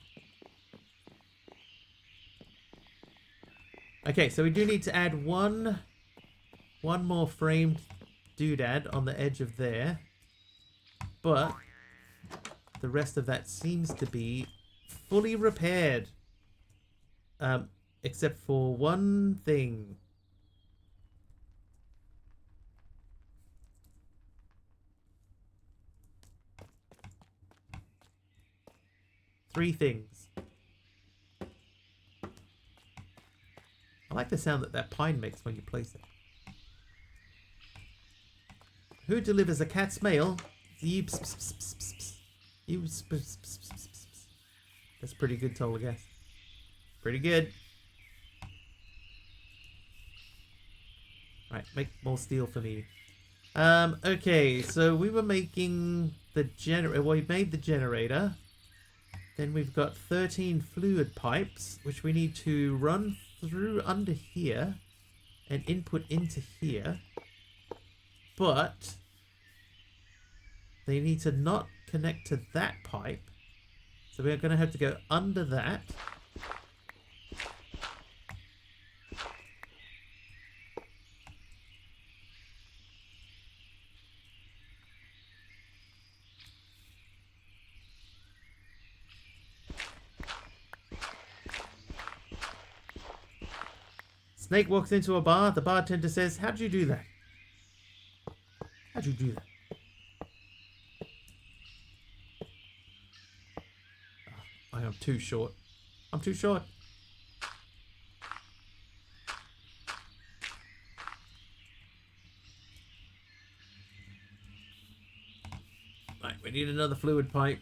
Okay, so we do need to add one more framed doodad on the edge of there. But the rest of that seems to be fully repaired. Except for one thing. Three things. I like the sound that that pine makes when you place it. Who delivers a cat's mail? You. You. That's pretty good, Toll, I guess. Pretty good. Right, make more steel for me. Okay, so we were making the generator. Well, we made the generator. Then we've got 13 fluid pipes, which we need to run through under here and input into here. But they need to not connect to that pipe. So we're going to have to go under that. Snake walks into a bar. The bartender says, "How'd you do that? How'd you do that?" I am too short. I'm too short. Right, we need another fluid pipe.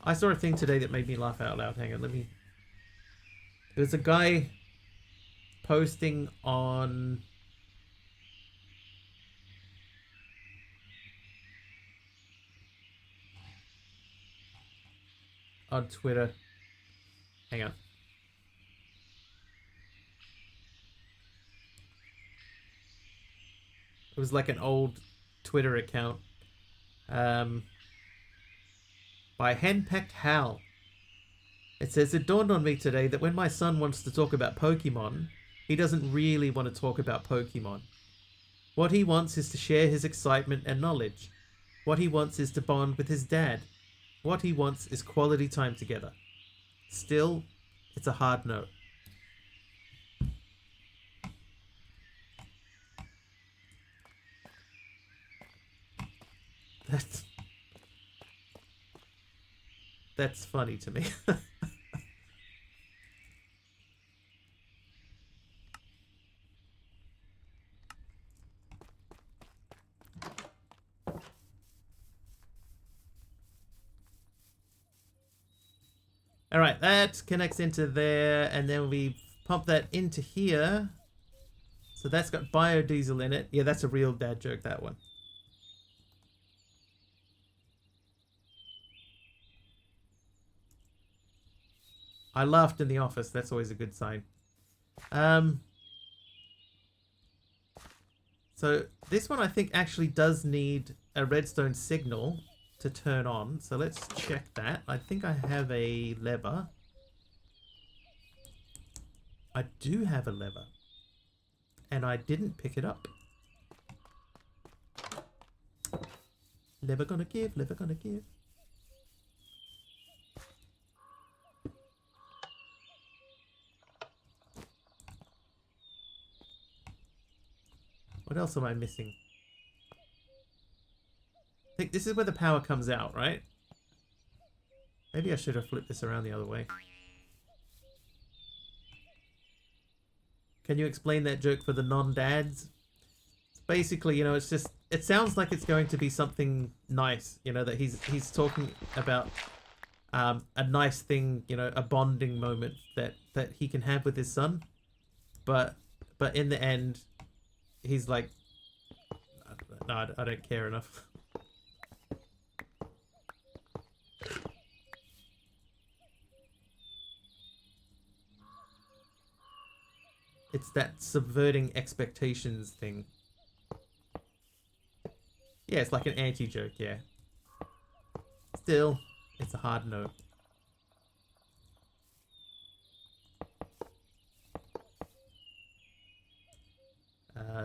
I saw a thing today that made me laugh out loud. Hang on, let me... There's a guy posting on Twitter. Hang on. It was like an old Twitter account by Henpecked Hal. It says, "It dawned on me today that when my son wants to talk about Pokemon, he doesn't really want to talk about Pokemon. What he wants is to share his excitement and knowledge. What he wants is to bond with his dad. What he wants is quality time together. Still, it's a hard no." That's funny to me. All right, that connects into there, and then we pump that into here. So that's got biodiesel in it. Yeah, that's a real dad joke, that one. I laughed in the office. That's always a good sign. So this one I think actually does need a redstone signal to turn on. So let's check that. I think I have a lever. I do have a lever. And I didn't pick it up. Lever gonna give, lever gonna give. What else am I missing? I think this is where the power comes out, right? Maybe I should have flipped this around the other way. Can you explain that joke for the non-dads? It's basically, you know, it's just... It sounds like it's going to be something nice, you know, that he's talking about a nice thing, you know, a bonding moment that he can have with his son. But in the end, he's like, no, I don't care enough. It's that subverting expectations thing. Yeah, it's like an anti-joke, yeah. Still, it's a hard no.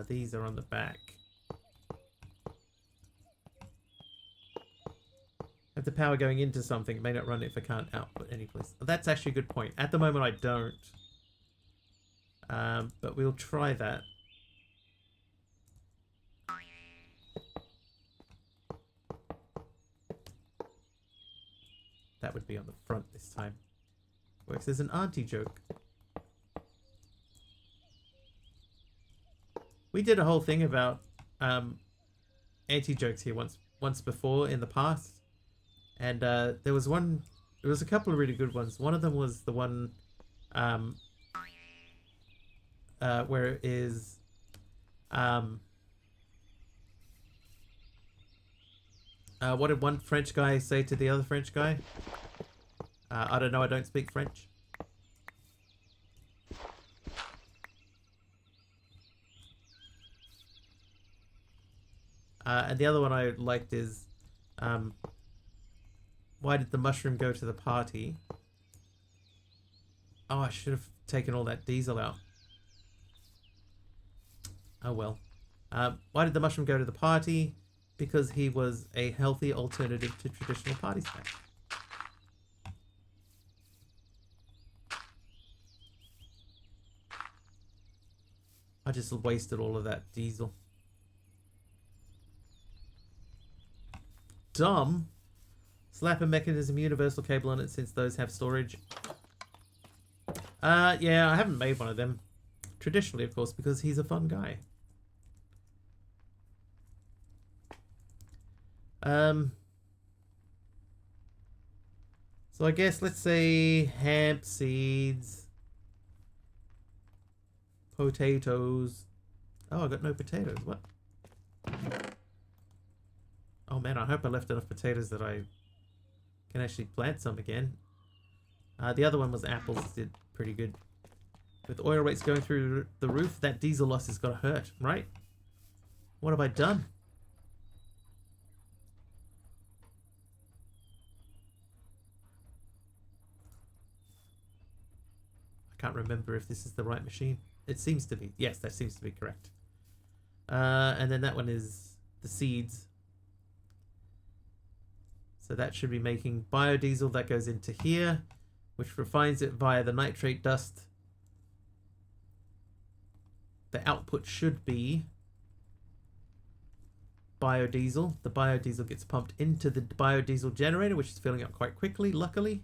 These are on the back. Have the power going into something, may not run if I can't output any place. That's actually a good point. At the moment I don't. But we'll try that. That would be on the front this time. Works as an auntie joke. We did a whole thing about anti-jokes here once before in the past. And there was a couple of really good ones. One of them was the one where it is what did one French guy say to the other French guy? I don't know, I don't speak French. And the other one I liked is why did the mushroom go to the party? Oh, I should have taken all that diesel out. Oh well. Why did the mushroom go to the party? Because he was a healthy alternative to traditional party snack. I just wasted all of that diesel. Dumb. Slap a mechanism universal cable on it since those have storage. Yeah, I haven't made one of them. Traditionally, of course, because he's a fun guy. So I guess let's say hemp seeds, potatoes. Oh, I got no potatoes. What? Oh man, I hope I left enough potatoes that I can actually plant some again. The other one was apples. Did pretty good. With oil rates going through the roof, that diesel loss is gonna hurt, right? What have I done? I can't remember if this is the right machine. It seems to be. Yes, that seems to be correct. And then that one is the seeds. So that should be making biodiesel. That goes into here, which refines it via the nitrate dust. The output should be biodiesel. The biodiesel gets pumped into the biodiesel generator, which is filling up quite quickly, luckily.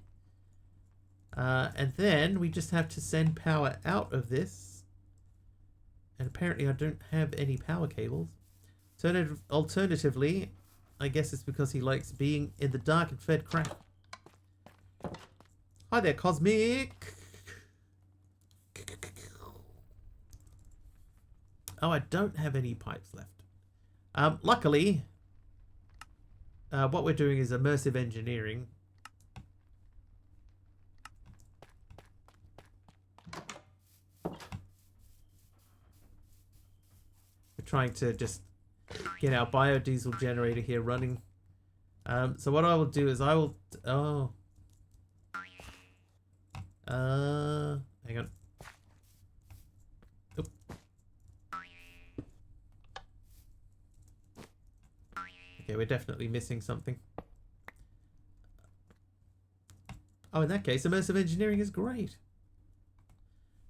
And then we just have to send power out of this. And apparently I don't have any power cables. Alternatively, I guess it's because he likes being in the dark and fed crap. Hi there, Cosmic! Oh, I don't have any pipes left. Luckily, what we're doing is immersive engineering. We're trying to just get our biodiesel generator here running. So what I will do is I will... Oh. Hang on. Oop. Okay, we're definitely missing something. Oh, in that case, immersive engineering is great.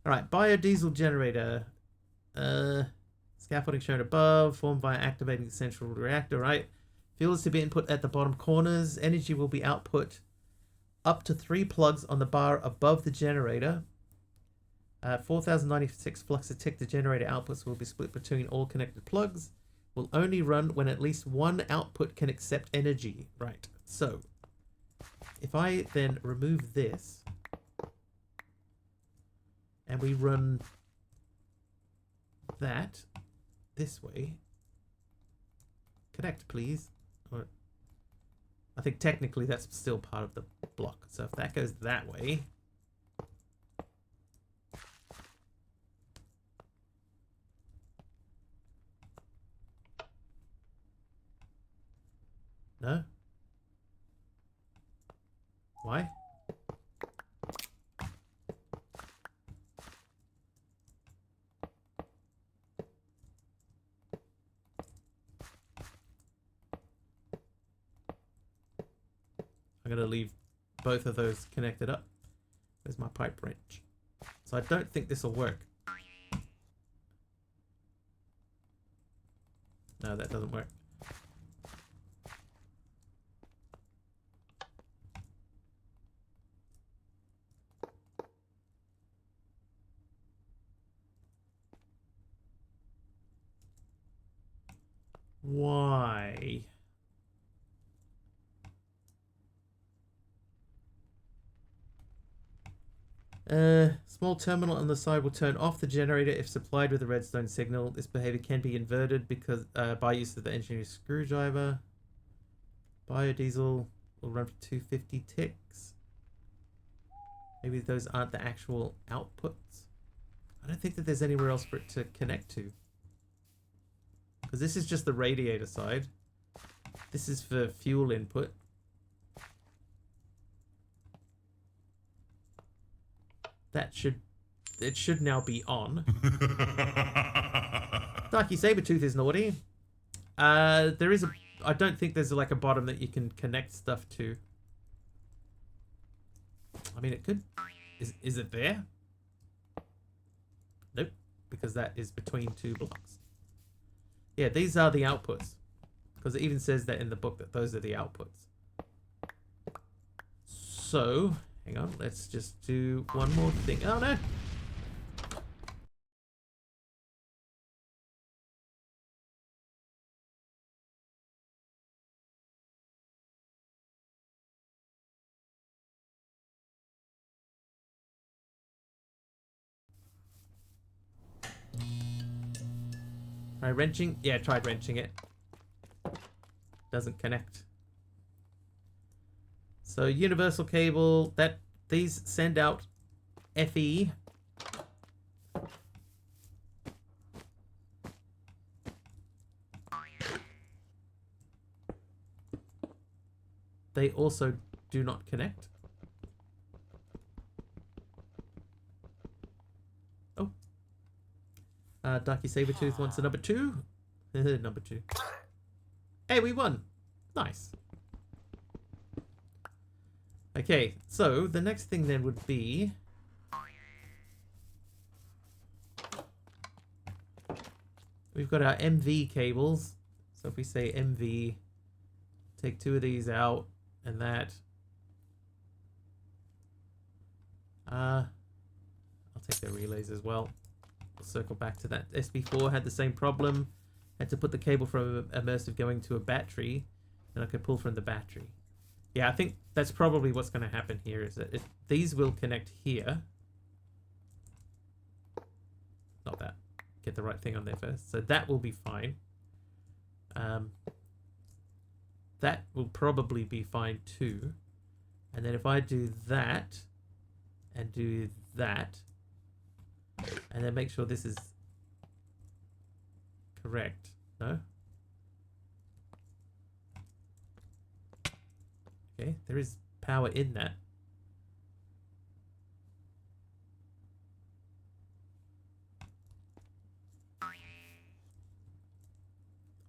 Alright, biodiesel generator. Scaffolding shown above, formed by activating the central reactor, right? Fuel is to be input at the bottom corners. Energy will be output up to 3 plugs on the bar above the generator. 4096 flux a tick. The generator outputs will be split between all connected plugs. Will only run when at least one output can accept energy. Right, so if I then remove this and we run that this way. Connect, please. Or, I think technically that's still part of the block. So if that goes that way. No? Why? I'm going to leave both of those connected up. There's my pipe wrench. So I don't think this will work. No, that doesn't work. Why? Small terminal on the side will turn off the generator if supplied with a redstone signal. This behavior can be inverted because by use of the engineer's screwdriver. Biodiesel will run for 250 ticks. Maybe those aren't the actual outputs. I don't think that there's anywhere else for it to connect to. Because this is just the radiator side. This is for fuel input. It should now be on. Darky Sabertooth is naughty. I don't think there's like a bottom that you can connect stuff to. I mean, it could. Is it there? Nope, because that is between two blocks. Yeah, these are the outputs. Because it even says that in the book that those are the outputs. So, hang on, let's just do one more thing. Oh no! Try wrenching? Yeah, tried wrenching it. Doesn't connect. So universal cable, these send out FE. They also do not connect. Oh. Darky Sabertooth wants a number 2. Number 2. Hey, we won. Nice. Okay, so the next thing then would be... we've got our MV cables. So if we say MV, take 2 of these out, and that... I'll take the relays as well. We'll circle back to that. SB4 had the same problem. Had to put the cable from immersive going to a battery, and I could pull from the battery. Yeah, I think that's probably what's going to happen here, is that these will connect here. Not that. Get the right thing on there first. So that will be fine. That will probably be fine too. And then if I do that, and do that, and then make sure this is correct. No? Okay, there is power in that.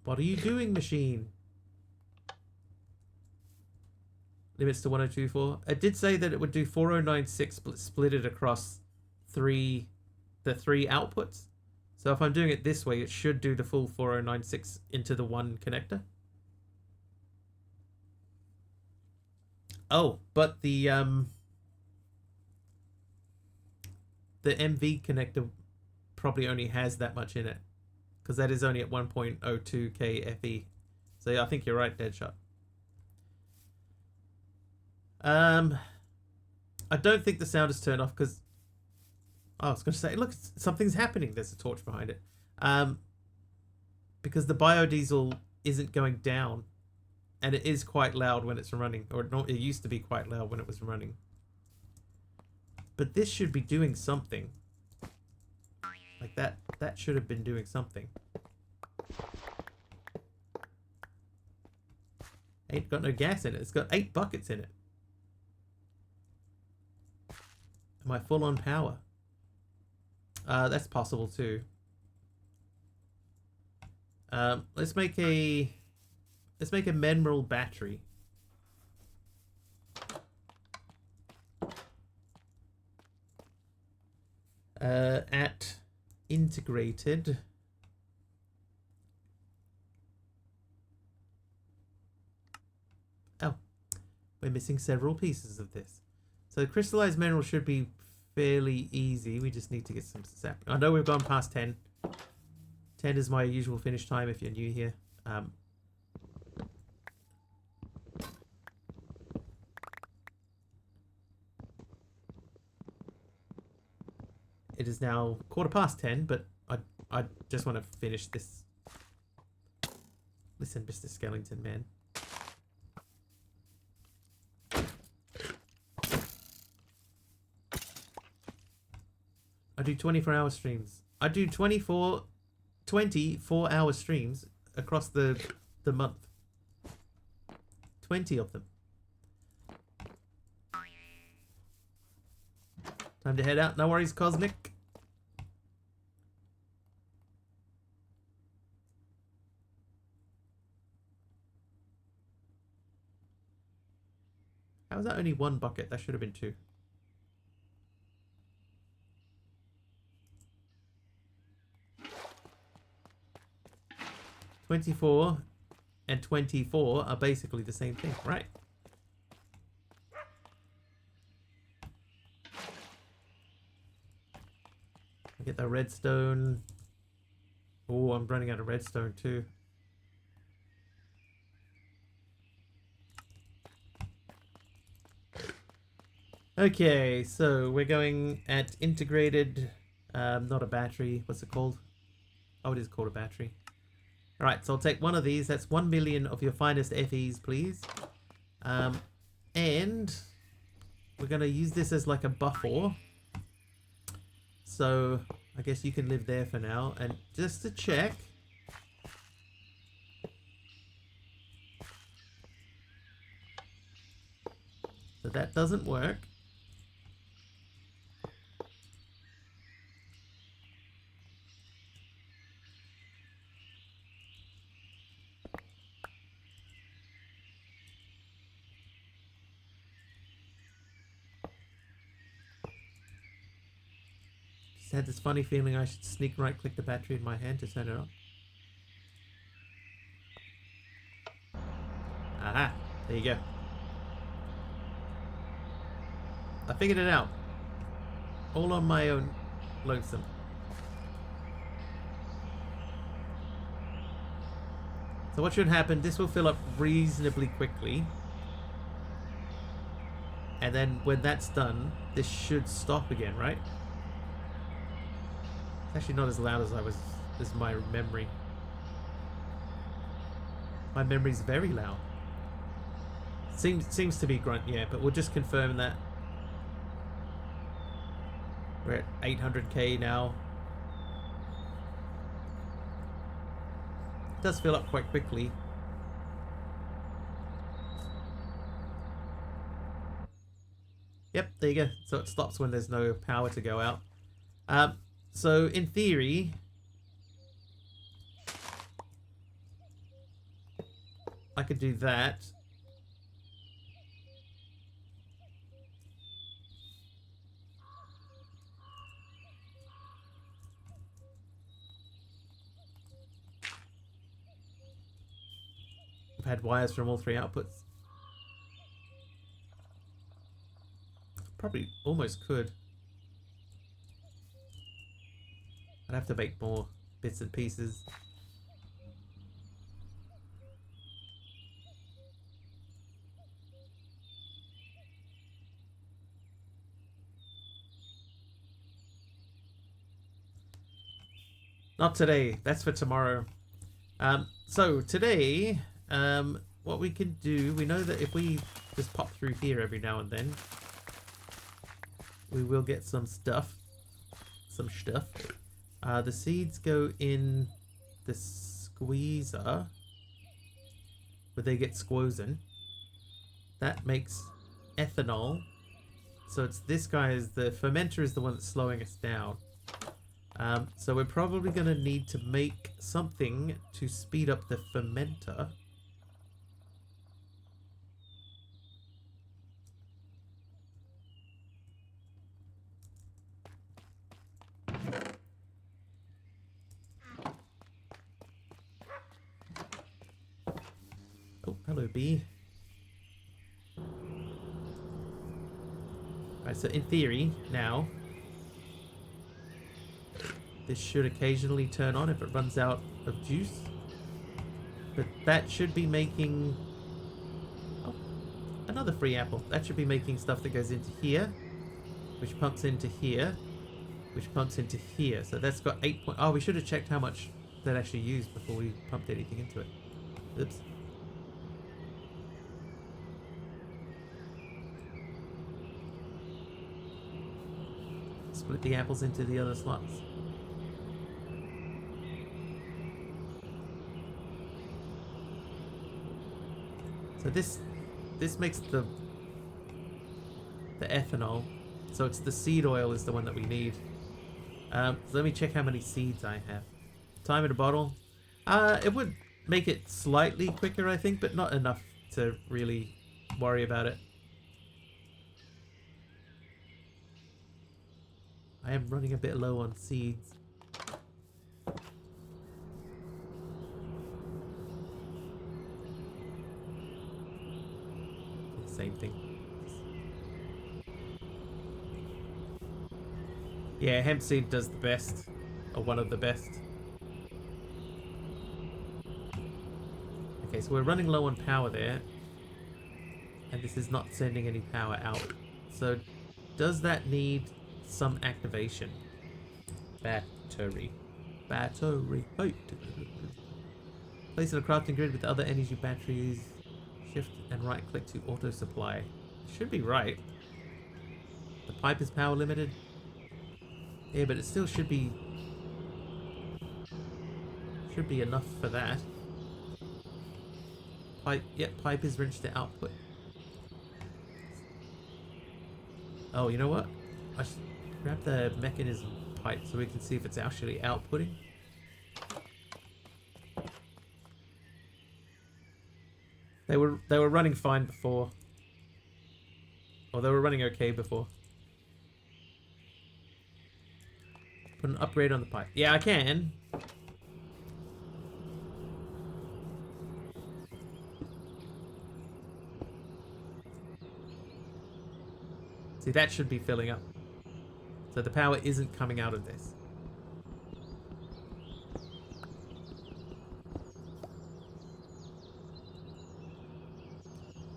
What are you doing, machine? Limits to 1024. It did say that it would do 4096 split it across the 3 outputs. So if I'm doing it this way, it should do the full 4096 into the one connector. Oh, but the MV connector probably only has that much in it, because that is only at 1.02k FE. So I think you're right, Deadshot. I don't think the sound is turned off because... Oh, I was going to say, look, something's happening. There's a torch behind it. Because the biodiesel isn't going down. And it is quite loud when it's running. Or it used to be quite loud when it was running. But this should be doing something. Like that. That should have been doing something. Ain't got no gas in it. It's got 8 buckets in it. Am I full on power? That's possible too. Let's make a mineral battery. At integrated. Oh, we're missing several pieces of this. So crystallized mineral should be fairly easy. We just need to get some sap. I know we've gone past 10. 10 is my usual finish time if you're new here. It is now 10:15, but I just want to finish this. Listen, Mr. Skellington, man. I do 24-hour streams. I do 24-hour streams across the month. 20 of them. Time to head out. No worries, Cosmic. How is that only 1 bucket? That should have been 2. $24 and 24 are basically the same thing, right? I get the redstone. Oh, I'm running out of redstone too. Okay, so we're going at integrated, not a battery. What's it called? Oh, it is called a battery. All right, so I'll take 1 of these. That's 1 million of your finest FEs, please. And we're going to use this as like a buffer. So I guess you can live there for now. And just to check. So that doesn't work. Had this funny feeling I should sneak right click the battery in my hand to turn it on. Aha, there you go. I figured it out. All on my own lonesome. So what should happen, this will fill up reasonably quickly. And then when that's done, this should stop again, right? It's actually not as loud as as my memory. My memory's very loud. Seems to be grunt, yeah, but we'll just confirm that. We're at 800k now. It does fill up quite quickly. Yep, there you go. So it stops when there's no power to go out. So in theory, I could do that. I've had wires from all 3 outputs. Probably almost could. I'd have to make more bits and pieces. Not today. That's for tomorrow. So today, what we can do, we know that if we just pop through here every now and then, we will get some stuff. The seeds go in the squeezer. where they get squozen. That makes ethanol. So it's this guy is the fermenter is the one that's slowing us down. So we're probably going to need to make something to speed up the fermenter. Oh, hello, bee. Alright, so in theory, now, this should occasionally turn on if it runs out of juice. But that should be making... Oh, another free apple. That should be making stuff that goes into here, which pumps into here, which pumps into here. So that's got 8 point... Oh, we should have checked how much that actually used before we pumped anything into it. Oops. Split the apples into the other slots. So this makes the ethanol. So it's the seed oil is the one that we need. So let me check how many seeds I have. Time in a bottle. It would make it slightly quicker, I think, but not enough to really worry about it. I am running a bit low on seeds. Same thing. Yeah, hemp seed does the best, or one of the best. Okay, so we're running low on power there, and this is not sending any power out. So does that need some activation? Battery. Hey. Place in a crafting grid with other energy batteries. Shift and right click to auto supply. Should be right. The pipe is power limited. Yeah, but it still should be enough for that. Pipe, yep, pipe is wrenched to output. Oh, you know what? I should grab the mechanism pipe so we can see if it's actually outputting. They were running fine before. Or they were running okay before. Put an upgrade on the pipe. Yeah, I can. See, that should be filling up. So the power isn't coming out of this.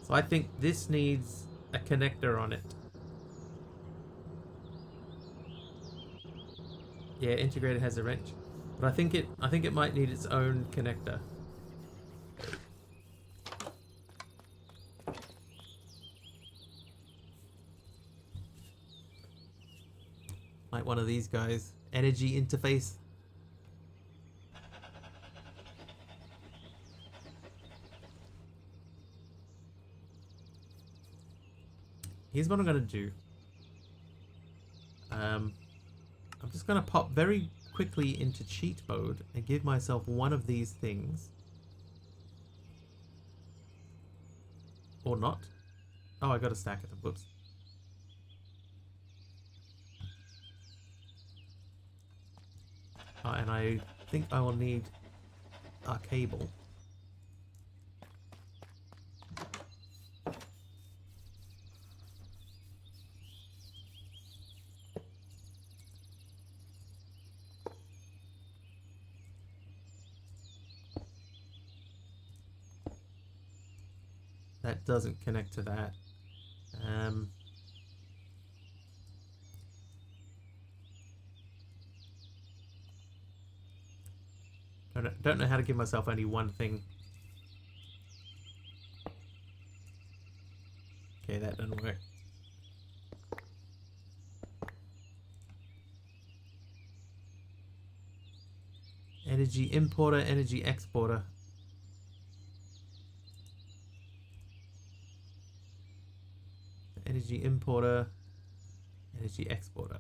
So I think this needs a connector on it. Yeah, integrated has a wrench, but I think it might need its own connector. Like one of these guys, energy interface. Here's what I'm gonna do. I'm just gonna pop very quickly into cheat mode and give myself one of these things. Or not. Oh, I got a stack of them. Whoops. And I think I will need a cable. That doesn't connect to that. Don't know how to give myself only one thing. Okay, that doesn't work. Energy importer, energy exporter. energy importer, energy exporter.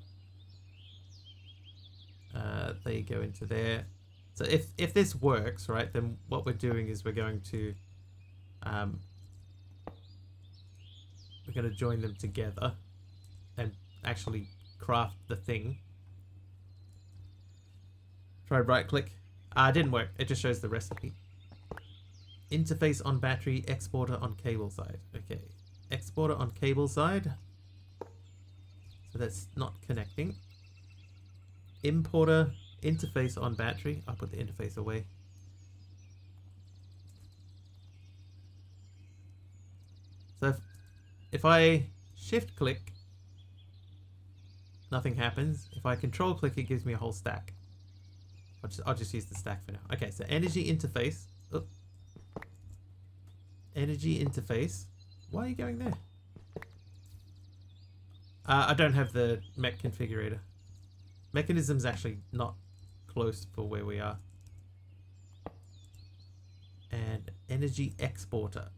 They go into there. So if this works, right, then what we're doing is we're going to join them together and actually craft the thing. Try right click. It didn't work. It just shows the recipe. Interface on battery, exporter on cable side. Okay, exporter on cable side. So that's not connecting. Importer, interface on battery. I'll put the interface away. So if I shift click, nothing happens. If I control click, it gives me a whole stack. I'll just use the stack for now. Okay, so energy interface. Oh. Energy interface. Why are you going there? I don't have the mech configurator. Mechanism's actually not close for where we are. And energy exporter.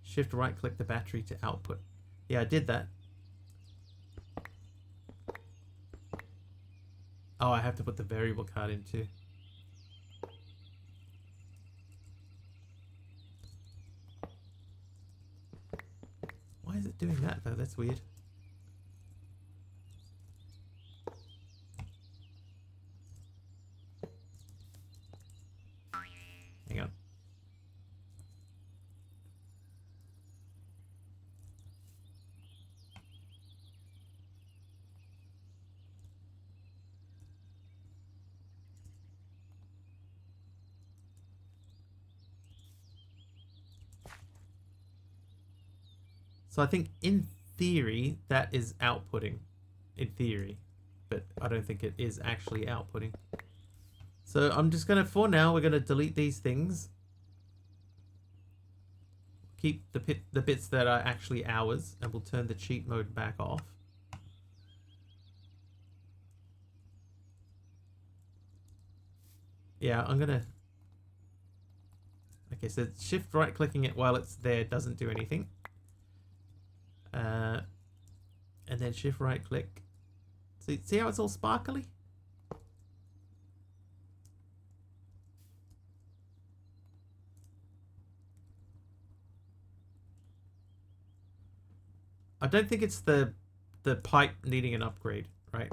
Shift right click the battery to output. Yeah, I did that. Oh, I have to put the variable card in too. Why is it doing that though? That's weird. Hang on. So I think in theory that is outputting, in theory, but I don't think it is actually outputting. So I'm just gonna, for now, we're gonna delete these things. Keep the bits that are actually ours, and we'll turn the cheat mode back off. Yeah, I'm gonna. Okay, so shift right clicking it while it's there doesn't do anything. And then shift right click. See how it's all sparkly? I don't think it's the pipe needing an upgrade, right?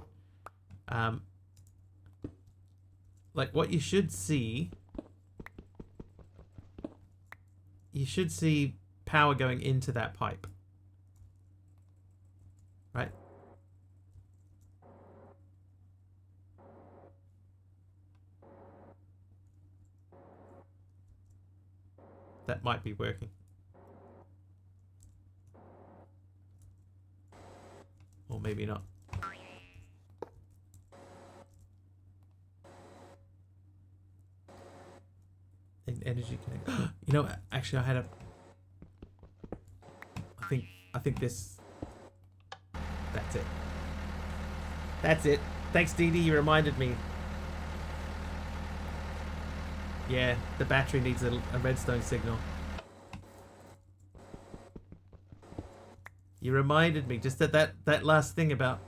Like what you should see power going into that pipe. Right? That might be working. Or maybe not. Energy connect. You know, actually I had a I think this. That's it. That's it. Thanks, DD. You reminded me. Yeah, the battery needs a redstone signal. You reminded me just that last thing about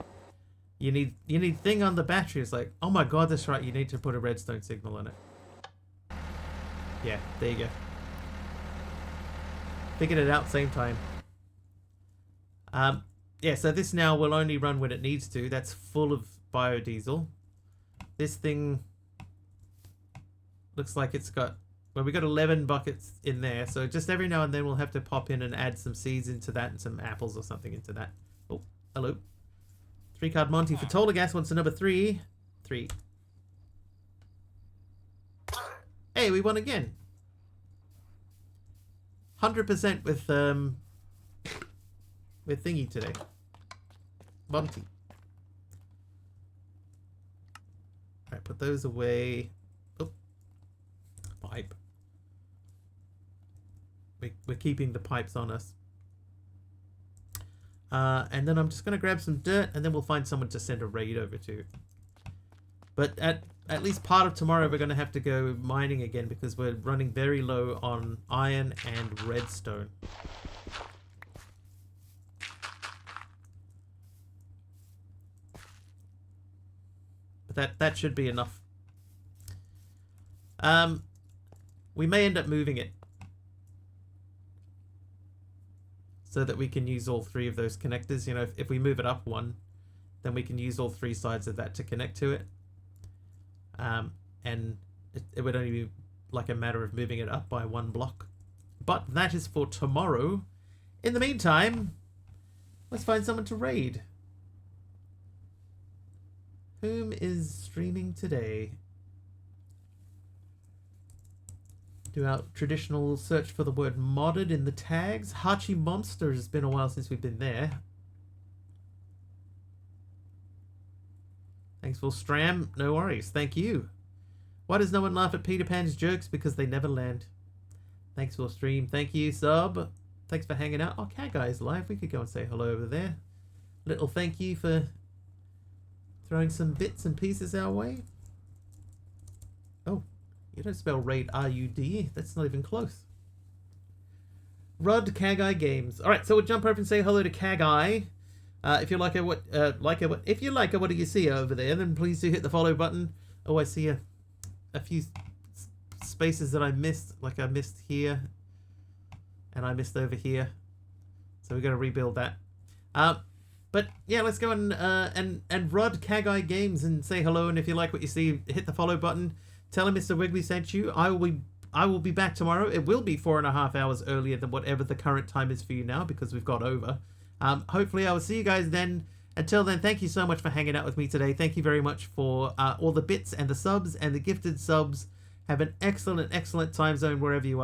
you need thing on the battery. It's like, oh my god, that's right. You need to put a redstone signal on it. Yeah, there you go. Figured it out same time. Yeah, so this now will only run when it needs to. That's full of biodiesel. This thing looks like it's got, well, we got 11 buckets in there. So just every now and then we'll have to pop in and add some seeds into that and some apples or something into that. Oh, hello. 3-card Monty for Tolagas wants a number 3. 3. Hey, we won again. 100% with thingy today. Monty. Alright, put those away. Oh. Pipe. We're keeping the pipes on us. And then I'm just going to grab some dirt and then we'll find someone to send a raid over to. But at at least part of tomorrow we're going to have to go mining again because we're running very low on iron and redstone. But that should be enough. We may end up moving it so that we can use all three of those connectors. You know, if we move it up one, then we can use all three sides of that to connect to it. And it would only be like a matter of moving it up by one block. But that is for tomorrow. In the meantime, let's find someone to raid. Whom is streaming today? Do our traditional search for the word modded in the tags. Hachi Monster, has been a while since we've been there. Thanks for Stram. No worries. Thank you. Why does no one laugh at Peter Pan's jokes? Because they never land. Thanks for stream. Thank you, sub. Thanks for hanging out. Oh, Cat Guy is live. We could go and say hello over there. Little thank you for throwing some bits and pieces our way. Oh, you don't spell raid R-U-D. That's not even close. Rud Kagai Games. All right, so we'll jump over and say hello to Kagai. If you like her, if you like her, what do you see over there? Then please do hit the follow button. Oh, I see a few spaces that I missed. Like I missed here, and I missed over here. So we're gonna rebuild that. But yeah, let's go and Rod Kagai Games and say hello. And if you like what you see, hit the follow button. Tell him Mr. Wiggly sent you. I will be back tomorrow. It will be 4.5 hours earlier than whatever the current time is for you now because we've got over. Hopefully I will see you guys then. Until then, thank you so much for hanging out with me today. Thank you very much for all the bits and the subs and the gifted subs. Have an excellent, excellent time zone wherever you are.